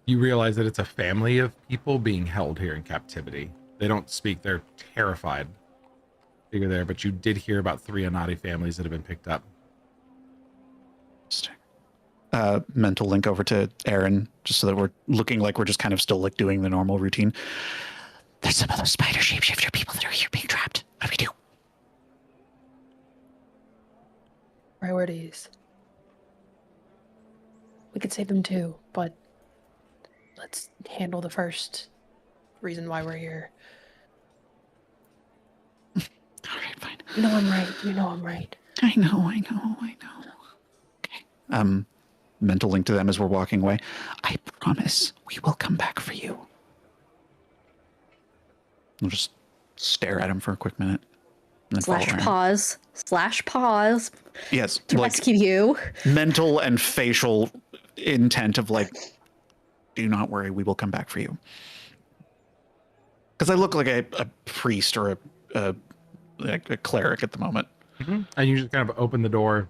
You realize that it's a family of people being held here in captivity. They don't speak. They're terrified that you're there, but you did hear about 3 Anati families that have been picked up. Mental link over to Aaron, just so that we're looking like we're just kind of still like doing the normal routine. There's some of those spider shapeshifter people that are here being trapped. What do we do? Priorities. We could save them too, but let's handle the first reason why we're here. All right, fine. You know I'm right. You know I'm right. I know. Okay. Mental link to them as we're walking away. I promise we will come back for you. We'll just stare at him for a quick minute. And then follow Aaron. /pause. Yes. To like rescue you. mental and facial intent of like, do not worry, we will come back for you. Because I look like a priest or a cleric at the moment. And you just kind of open the door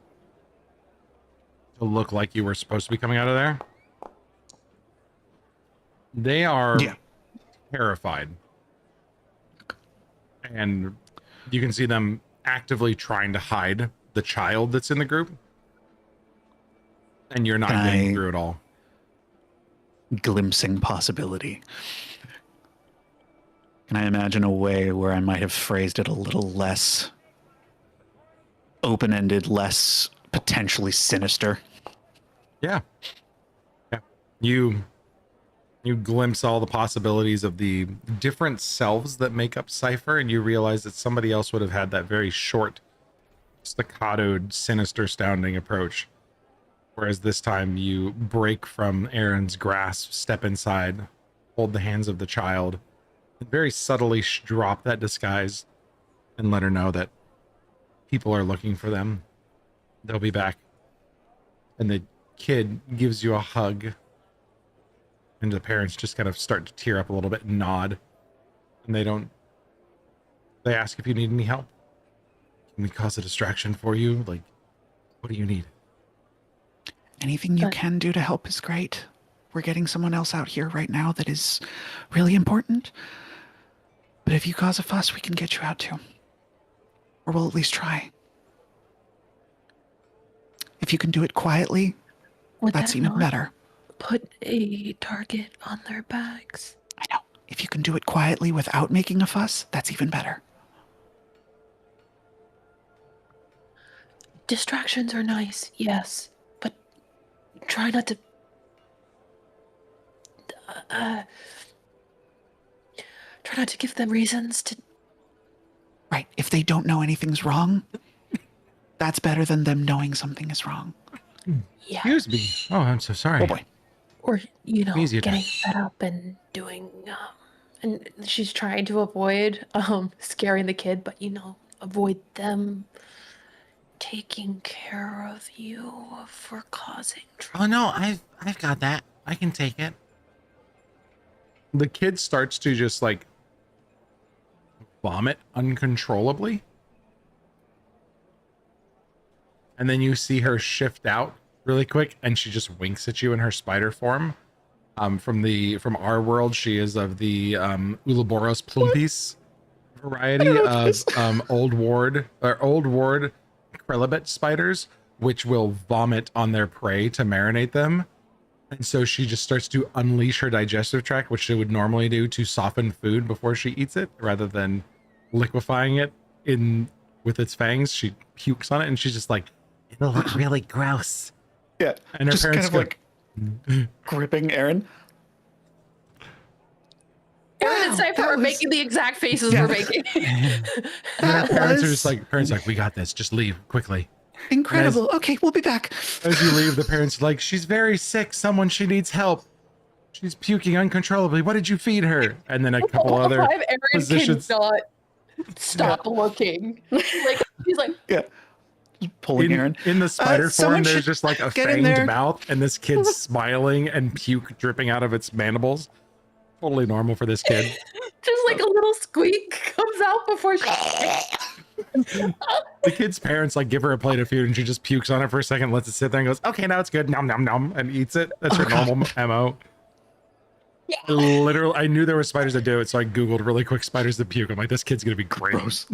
to look like you were supposed to be coming out of there. They are terrified. And you can see them actively trying to hide the child that's in the group. And you're not getting through at all. Glimpsing possibility. Can I imagine a way where I might have phrased it a little less open-ended, less potentially sinister? Yeah. You glimpse all the possibilities of the different selves that make up Cypher, and you realize that somebody else would have had that very short, staccatoed, sinister sounding approach. Whereas this time you break from Aaron's grasp, step inside, hold the hands of the child, and very subtly drop that disguise and let her know that people are looking for them. They'll be back. And the kid gives you a hug. And the parents just kind of start to tear up a little bit and nod. And they ask if you need any help. Can we cause a distraction for you? Like, what do you need? Anything you can do to help is great. We're getting someone else out here right now that is really important. But if you cause a fuss, we can get you out too. Or we'll at least try. If you can do it quietly, that's even better. Put a target on their backs. I know. If you can do it quietly without making a fuss, that's even better. Distractions are nice, yes, but try not to. Try not to give them reasons to. Right. If they don't know anything's wrong, that's better than them knowing something is wrong. Yeah. Excuse me. Oh, I'm so sorry. Oh boy. Or, you know, Easy getting attack. fed up and doing. And she's trying to avoid scaring the kid, but, you know, avoid them taking care of you for causing trouble. Oh no, I've got that. I can take it. The kid starts to just like vomit uncontrollably. And then you see her shift out really quick and she just winks at you in her spider form. From our world, she is of the Ouroboros plumpis variety of old ward Krelibet spiders, which will vomit on their prey to marinate them. And so she just starts to unleash her digestive tract, which she would normally do to soften food before she eats it, rather than liquefying it with its fangs. She pukes on it, and she's just like, "It'll look really gross." Yeah, and her just parents kind of like gripping Aaron. Aaron and Cypher are making the exact faces we're making. And her parents are just like, "We got this. Just leave quickly." Incredible. Okay, we'll be back. As you leave, the parents are like, "She's very sick. She needs help. She's puking uncontrollably. What did you feed her?" And then a couple other Aaron physicians. cannot stop looking. Like he's like, yeah, pulling Aaron in the spider form. There's just like a get in there. fanged mouth, and this kid's smiling and puke dripping out of its mandibles. Totally normal for this kid. just like a little squeak comes out before she. The kid's parents like give her a plate of food and she just pukes on it for a second, lets it sit there and goes, "Okay, now it's good." Nom nom nom, and eats it. That's her normal MO. Yeah. Literally, I knew there were spiders that do it, so I googled really quick spiders that puke. I'm like, this kid's gonna be gross.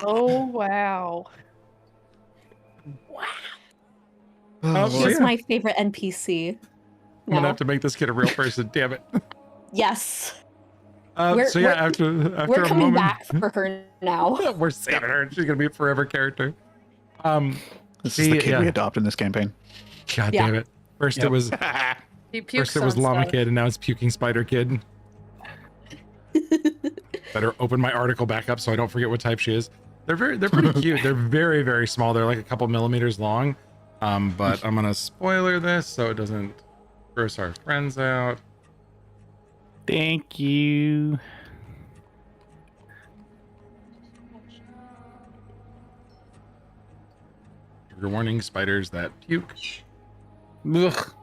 Oh wow. Oh, He's so yeah. my favorite NPC. I'm gonna now. have to make this kid a real person. Damn it. Yes. So yeah, after we're a coming moment, back for her now. we're saving her. She's gonna be a forever character. This is the kid we adopt in this campaign. God Yeah. damn it! First it was First llama kid, and now it's puking spider kid. Better open my article back up so I don't forget what type she is. They're pretty cute. They're very, very small. They're like a couple millimeters long. But I'm gonna spoiler this so it doesn't gross our friends out. Thank you. Trigger warning: spiders that puke. Ugh.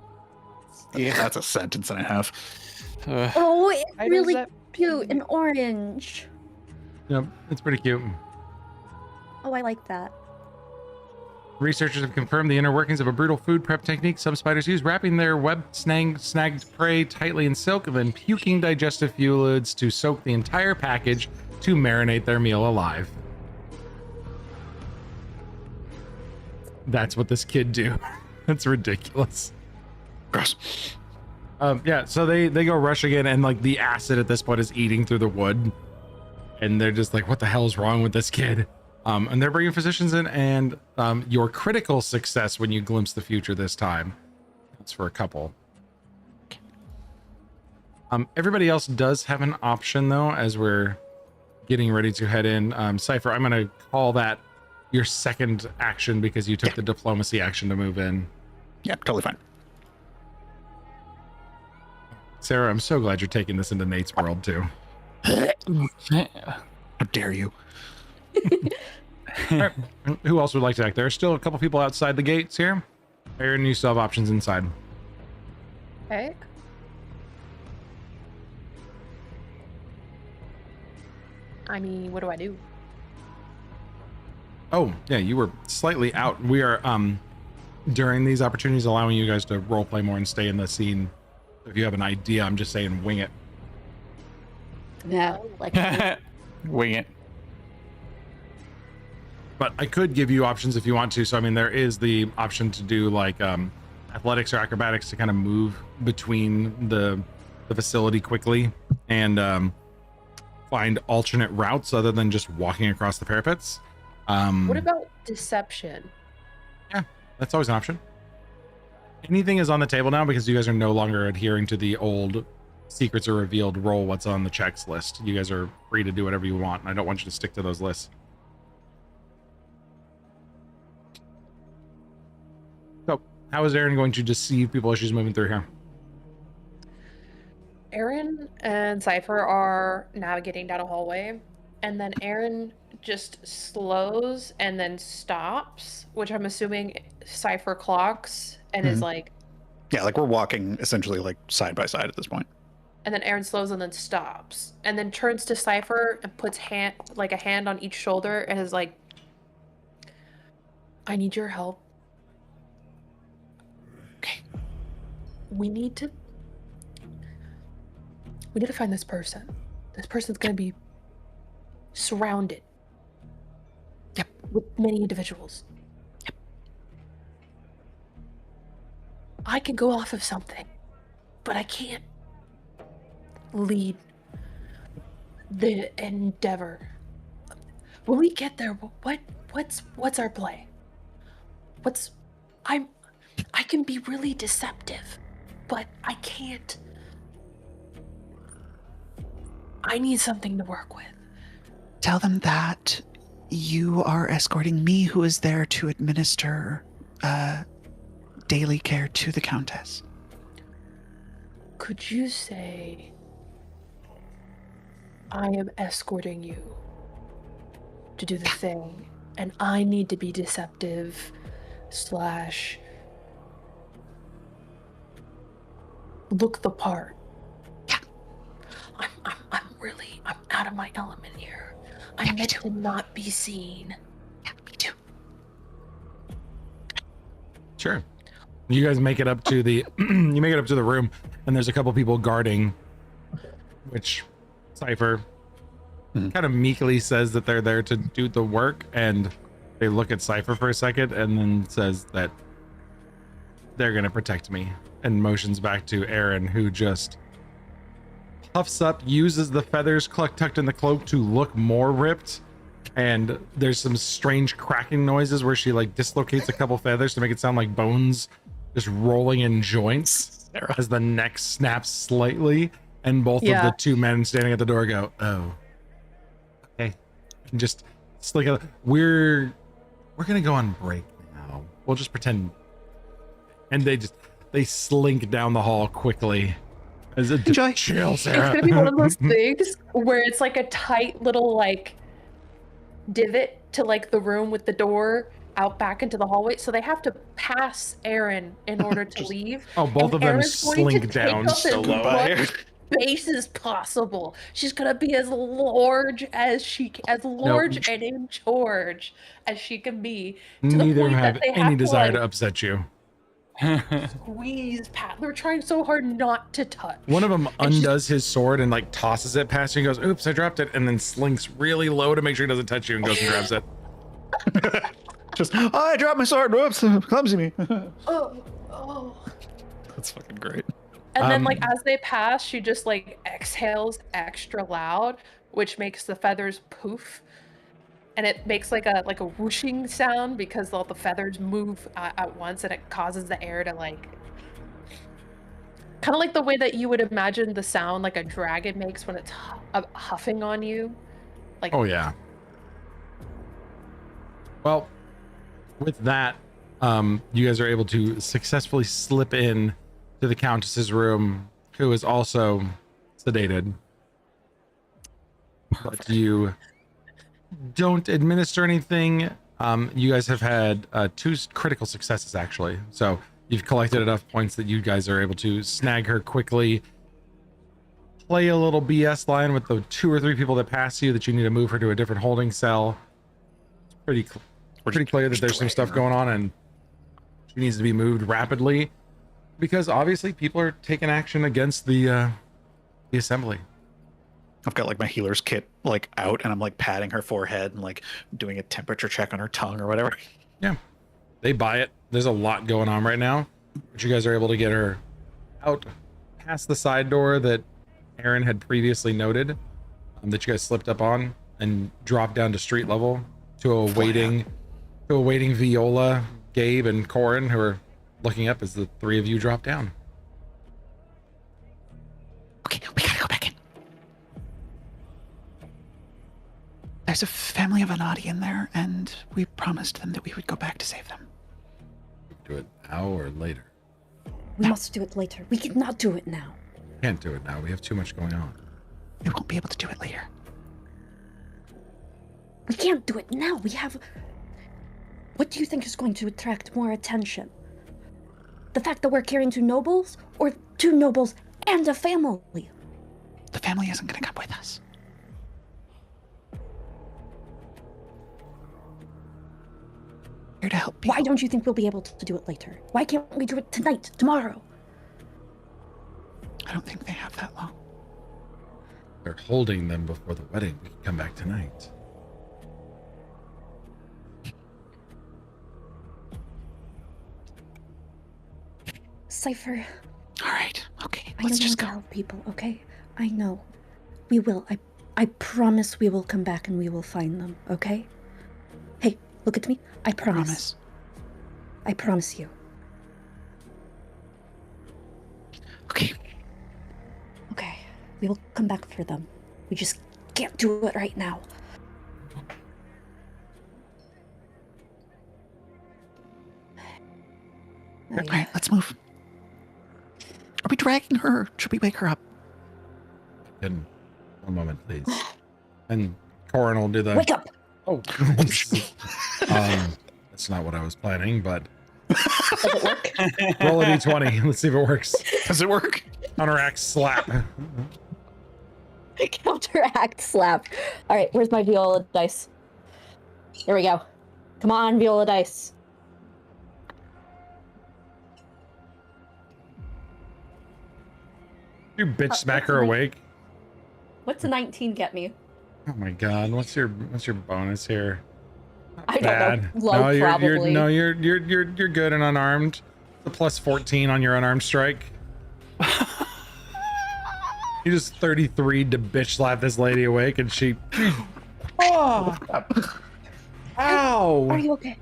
Yeah, that's a sentence and a half. Oh, it's Why does really that cute and orange. Yep, it's pretty cute. Oh, I like that. Researchers have confirmed the inner workings of a brutal food prep technique some spiders use, wrapping their snagged prey tightly in silk and then puking digestive fluids to soak the entire package to marinate their meal alive. That's what this kid do. That's ridiculous. Gross. Yeah, so they go rushing in, and like the acid at this point is eating through the wood, and they're just like, "What the hell is wrong with this kid?" And they're bringing physicians in, and your critical success when you glimpse the future this time. That's for a couple. Everybody else does have an option though, as we're getting ready to head in. Cypher, I'm gonna call that your second action because you took the diplomacy action to move in. Yeah, totally fine. Sarah, I'm so glad you're taking this into Nate's world too. How dare you? All right. Who else would like to act? There are still a couple people outside the gates here. Aaron, you still have options inside. Okay. I mean, what do I do? Oh, yeah, you were slightly out. We are during these opportunities allowing you guys to role play more and stay in the scene. If you have an idea, I'm just saying wing it. Yeah. Wing it. But I could give you options if you want to. So I mean, there is the option to do like athletics or acrobatics to kind of move between the facility quickly and find alternate routes other than just walking across the parapets. What about deception? Yeah, that's always an option. Anything is on the table now because you guys are no longer adhering to the old secrets are revealed, roll what's on the checks list. You guys are free to do whatever you want, and I don't want you to stick to those lists. So, how is Erin going to deceive people as she's moving through here? Aaron and Cypher are navigating down a hallway, and then Aaron just slows and then stops, which I'm assuming Cypher clocks and is like... Yeah, like we're walking essentially like side by side at this point. And then Aaron slows and then stops, and then turns to Cypher and puts a hand on each shoulder and is like, I need your help. Okay. We need to find this person. This person's gonna be surrounded. Yep. With many individuals. Yep. I can go off of something, but I can't lead the endeavor. When we get there, what's our play? I can be really deceptive, but I can't. I need something to work with. Tell them that you are escorting me, who is there to administer daily care to the Countess. Could you say, I am escorting you to do the thing, and I need to be deceptive / look the part. Yeah. I'm out of my element here. I'm meant to not be seen. Yeah, me too. Sure. You guys make it up to the room, and there's a couple people guarding, which Cypher kind of meekly says that they're there to do the work, and they look at Cypher for a second and then says that they're gonna protect me, and motions back to Aaron, who just puffs up, uses the feathers tucked in the cloak to look more ripped, and there's some strange cracking noises where she like dislocates a couple feathers to make it sound like bones just rolling in joints as the neck snaps slightly, and both of the two men standing at the door go, oh, okay, and just it's like we're gonna go on break now, we'll just pretend, and they slink down the hall quickly. As a chill, Sarah. It's gonna be one of those things where it's like a tight little like divot to like the room with the door out back into the hallway, so they have to pass Aaron in order to leave. Oh, both of them slink down so low. As much space as possible. She's gonna be as large and in charge as she can be. Neither have any desire to upset you. Squeeze Pat. They're trying so hard not to touch. One of them undoes his sword and like tosses it past you and goes, oops, I dropped it, and then slinks really low to make sure he doesn't touch you and goes and grabs it. Just, oh, I dropped my sword. Whoops, clumsy me. Oh. That's fucking great. And then like as they pass, she just like exhales extra loud, which makes the feathers poof. And it makes like a whooshing sound because all the feathers move at once, and it causes the air to like, kind of like the way that you would imagine the sound like a dragon makes when it's huffing on you. Like, oh yeah. Well, with that, you guys are able to successfully slip in to the Countess's room, who is also sedated. But you don't administer anything. You guys have had 2 critical successes, actually. So you've collected enough points that you guys are able to snag her quickly, play a little BS line with the 2 or 3 people that pass you that you need to move her to a different holding cell. It's pretty clear that there's some stuff going on and she needs to be moved rapidly because obviously people are taking action against the assembly. I've got like my healer's kit like out and I'm like patting her forehead and like doing a temperature check on her tongue or whatever. Yeah, they buy it. There's a lot going on right now, but you guys are able to get her out past the side door that Aaron had previously noted that you guys slipped up on and dropped down to street level to a waiting Viola, Gabe, and Corin, who are looking up as the 3 of you drop down. Okay, we gotta go back in. There's a family of Anadi in there, and we promised them that we would go back to save them. Do it now or later? We must do it later. We cannot do it now. Can't do it now. We have too much going on. We won't be able to do it later. We can't do it now. We have... What do you think is going to attract more attention? The fact that we're carrying 2 nobles, or 2 nobles and a family? The family isn't gonna come with us. Here to help people. Why don't you think we'll be able to do it later? Why can't we do it tonight, tomorrow? I don't think they have that long. They're holding them before the wedding. We can come back tonight. Cypher. All right, okay, I let's know just how go. to help people, okay? I know. We will. I promise we will come back and we will find them, okay? Hey, look at me. I promise. I promise you. Okay. Okay. We will come back for them. We just can't do it right now. All right, let's move. Are we dragging her? Or should we wake her up? In one moment, please. And Corin will do the... Wake up! Oh. That's not what I was planning, but... Does it work? Roll a d20. Let's see if it works. Does it work? Counteract slap. Counteract slap. All right, where's my Viola dice? There we go. Come on, Viola dice. You bitch smack her awake. What's a 19 get me? Oh my god, what's your bonus here? I don't Bad. know. Low, probably. You're good and unarmed. The plus 14 on your unarmed strike. You just 33 to bitch slap this lady awake and she... Oh! Ow! Are you okay?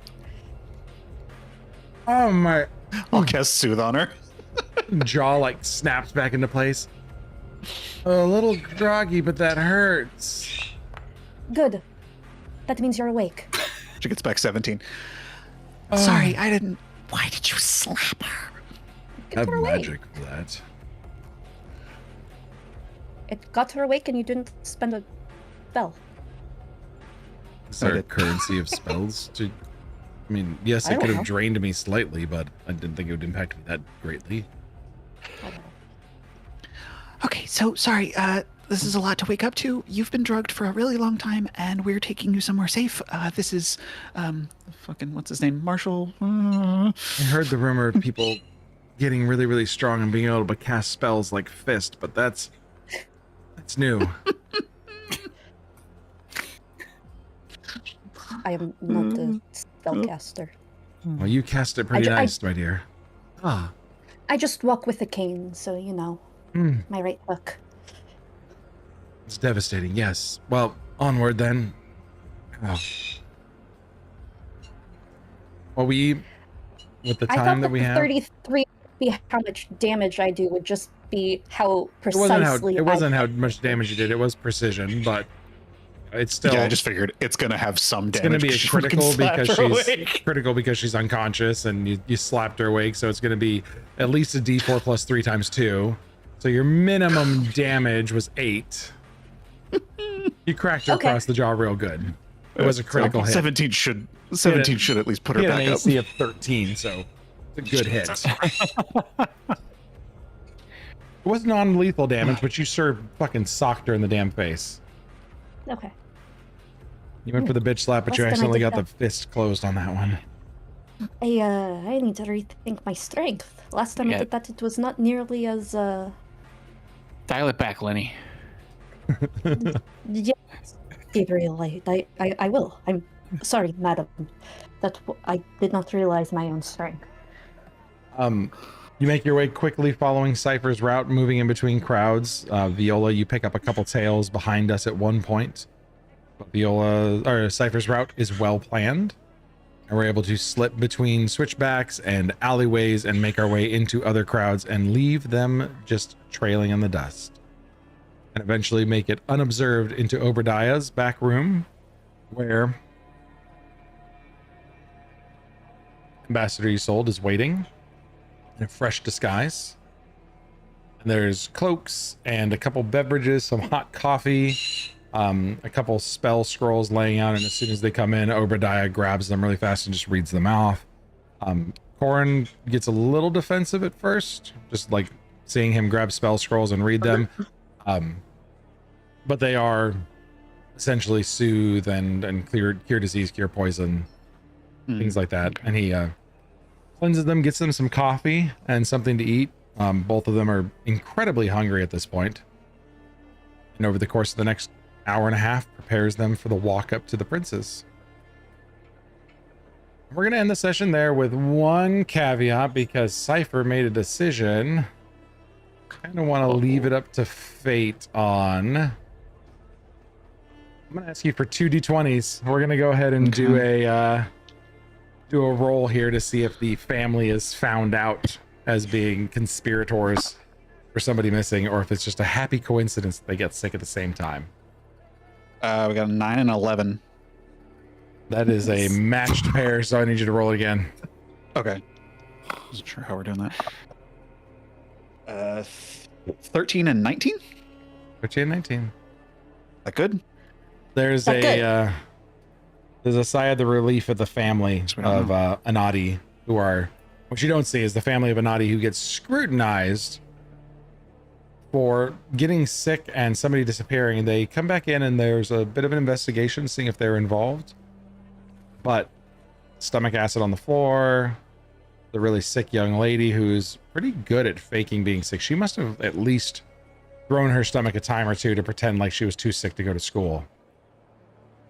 Oh my... I'll cast Soothe on her. Jaw like snaps back into place. A little groggy, but that hurts. Good. That means you're awake. She gets back 17. Sorry, I didn't. Why did you slap her? I have magic for that. It got her awake and you didn't spend a spell. Is there a currency of spells? I mean, yes, it could have drained me slightly, but I didn't think it would impact me that greatly. Okay, so sorry, this is a lot to wake up to. You've been drugged for a really long time, and we're taking you somewhere safe. This is, fucking, what's his name? Marshall? I heard the rumor of people getting really, really strong and being able to cast spells like Fist, but that's new. I am not the spellcaster. Well, you cast it pretty nice, my dear. Ah. I just walk with a cane, so you know. My right hook. It's devastating, yes. Well, onward then. Oh. Well, with the time that we have... 33 would be how much damage I do, would just be how precisely... It wasn't how much damage you did, it was precision, but it's still... Yeah, I just figured it's going to have some damage. It's going to be a critical because she's unconscious and you slapped her awake, so it's going to be at least a d4 plus 3 times 2. So your minimum damage was 8. You cracked her across the jaw real good. It was a critical hit. 17 should at least put her He had back an up. AC of 13, so it's a good hit. It was non-lethal damage, but you sure fucking socked her in the damn face. Okay. You went for the bitch slap, but you Less than I accidentally did got the fist closed on that one. I need to rethink my strength. Last time I did that, it was not nearly as Dial it back, Lenny. Yes, Gabriel, I will. I'm sorry, madam. I did not realize my own strength. You make your way quickly following Cypher's route, moving in between crowds. Viola, you pick up a couple tails behind us at one point. But Cypher's route is well planned. And we're able to slip between switchbacks and alleyways and make our way into other crowds and leave them just trailing in the dust. And eventually make it unobserved into Obadiah's back room, where Ambassador Isolde is waiting in a fresh disguise. And there's cloaks and a couple beverages, some hot coffee, a couple spell scrolls laying out, and as soon as they come in, Obadiah grabs them really fast and just reads them off. Corin gets a little defensive at first, just like seeing him grab spell scrolls and read them. But they are essentially soothe and cure disease, cure poison, things like that. And he cleanses them, gets them some coffee and something to eat. Both of them are incredibly hungry at this point. And over the course of the next hour and a half, prepares them for the walk up to the princes. We're going to end the session there with one caveat, because Cypher made a decision. Kind of want to leave it up to fate on. I'm going to ask you for 2d20s. We're going to go ahead and do a roll here to see if the family is found out as being conspirators for somebody missing, or if it's just a happy coincidence that they get sick at the same time. We got a 9 and 11. That is a matched pair, so I need you to roll it again. Okay. Wasn't sure how we're doing that. 13 and 19? 13 and 19. That good? There's a sigh of the relief of the family of Anadi, who are, what you don't see is the family of Anadi who gets scrutinized for getting sick and somebody disappearing. They come back in and there's a bit of an investigation, seeing if they're involved. But stomach acid on the floor, the really sick young lady who's pretty good at faking being sick. She must have at least thrown her stomach a time or two to pretend like she was too sick to go to school.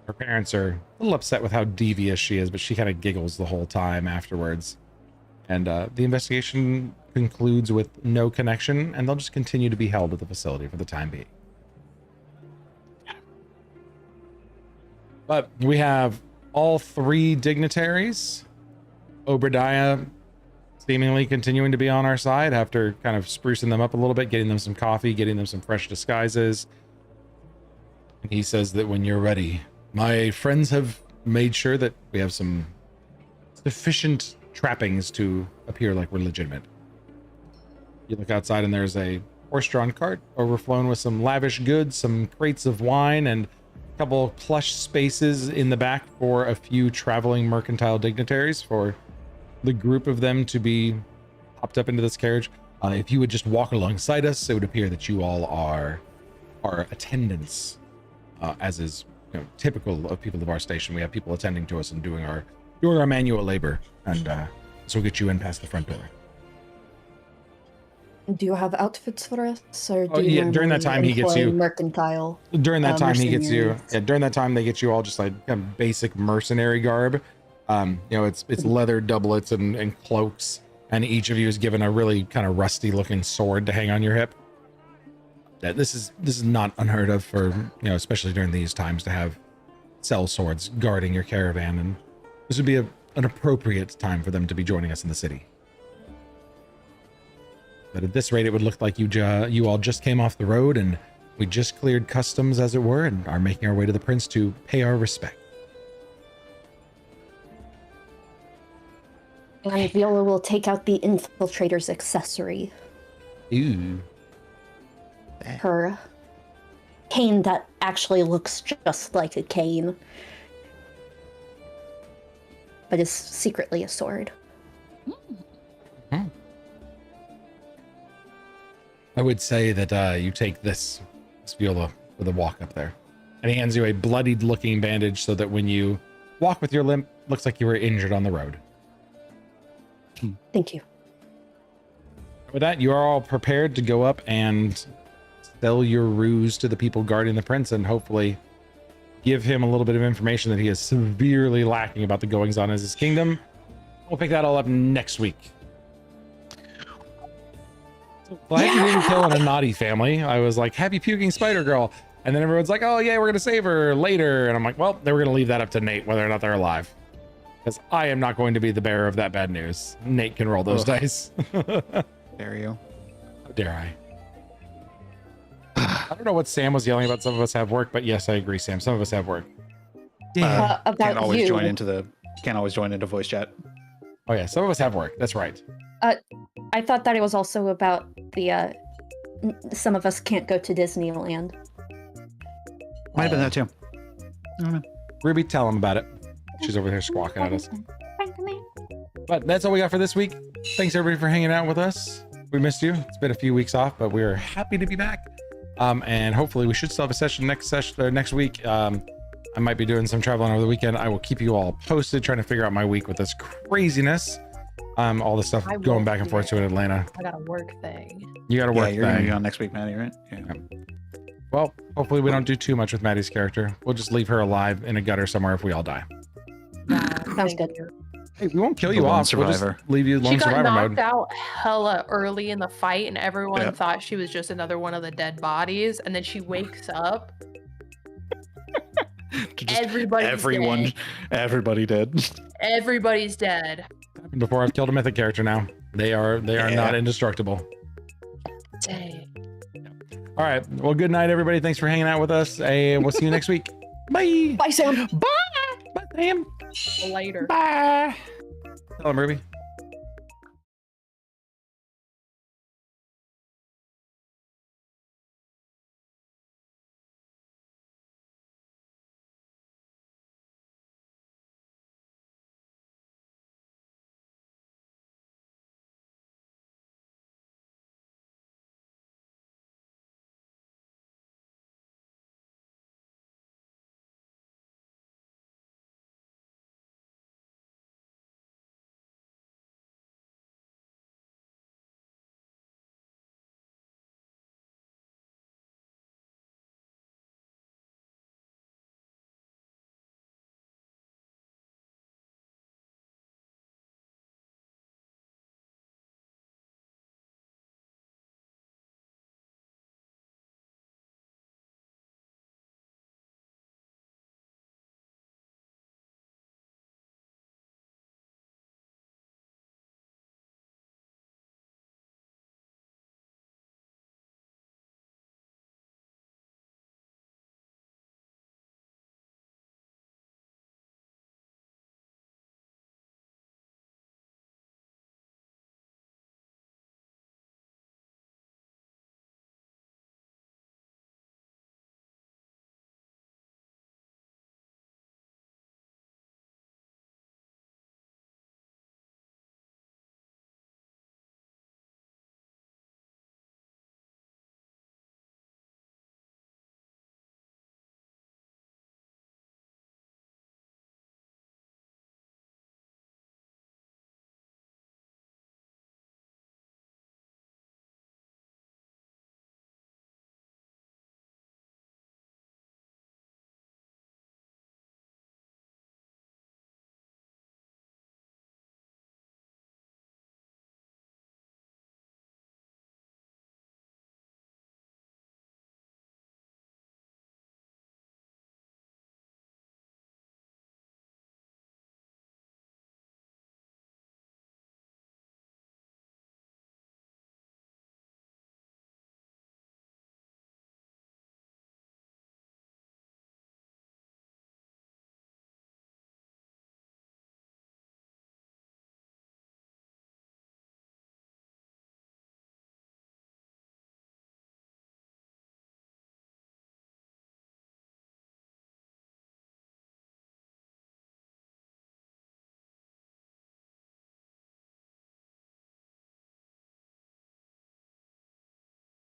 Her parents are a little upset with how devious she is, but she kind of giggles the whole time afterwards. And the investigation concludes with no connection, and they'll just continue to be held at the facility for the time being. But we have all 3 dignitaries. Obadiah seemingly continuing to be on our side after kind of sprucing them up a little bit, getting them some coffee, getting them some fresh disguises. And he says that when you're ready, my friends have made sure that we have some sufficient trappings to appear like we're legitimate. You look outside and there's a horse-drawn cart overflown with some lavish goods, some crates of wine, and a couple plush spaces in the back for a few traveling mercantile dignitaries for the group of them to be hopped up into this carriage. If you would just walk alongside us, it would appear that you all are our attendants, as is typical of people of our station. We have people attending to us and doing our manual labor, and this will get you in past the front door. Do you have outfits for us, or during that time he gets you mercantile? During that time he gets you. Yeah, during that time they get you all just like kind of basic mercenary garb. It's leather doublets and cloaks, and each of you is given a really kind of rusty looking sword to hang on your hip. This is not unheard of for, especially during these times, to have sell swords guarding your caravan, and this would be an appropriate time for them to be joining us in the city. But at this rate, it would look like you all just came off the road, and we just cleared customs, as it were, and are making our way to the prince to pay our respect. And Viola will take out the infiltrator's accessory. Ooh. her cane that actually looks just like a cane, but is secretly a sword. I would say that you take this Viola for the walk up there. And he hands you a bloodied looking bandage so that when you walk with your limp, looks like you were injured on the road. Thank you. With that, you are all prepared to go up and sell your ruse to the people guarding the prince and hopefully give him a little bit of information that he is severely lacking about the goings on in his kingdom. We'll pick that all up next week. So glad you didn't kill in a naughty family. I was like, happy puking spider girl. And then everyone's like, oh yeah, we're going to save her later. And I'm like, well, they were going to leave that up to Nate, whether or not they're alive. Because I am not going to be the bearer of that bad news. Nate can roll those dice. Dare you? How dare I? I don't know what Sam was yelling about. Some of us have work, but yes, I agree, Sam. Some of us have work. About Can't always you. join into voice chat. Oh yeah, some of us have work. That's right. I thought that it was also about the some of us can't go to Disneyland. Might have been that too. I don't know. Ruby, tell him about it. She's over there squawking at us. But that's all we got for this week. Thanks everybody for hanging out with us. We missed you. It's been a few weeks off, but we're happy to be back. And hopefully we should still have a session next week. I might be doing some traveling over the weekend. I will keep you all posted, trying to figure out my week with this craziness. All the stuff going back and forth to Atlanta. I got a work thing. You got to work. Yeah, you're gonna be on next week, Maddie, right? Yeah. Well, hopefully we don't do too much with Maddie's character. We'll just leave her alive in a gutter somewhere if we all die. Sounds good. Hey, we won't kill you The lone off. We'll just survivor. leave you lone She got survivor knocked mode. out hella early in the fight, and everyone Yeah. thought she was just another one of the dead bodies. And then she wakes up. Everybody did. Everybody's dead. Before I've killed a mythic character now. They are not indestructible. Dang. All right. Well, good night, everybody. Thanks for hanging out with us. We'll see you next week. Bye. Bye, Sam. Bye. Bye, Sam. Later. Bye. Tell him, Ruby.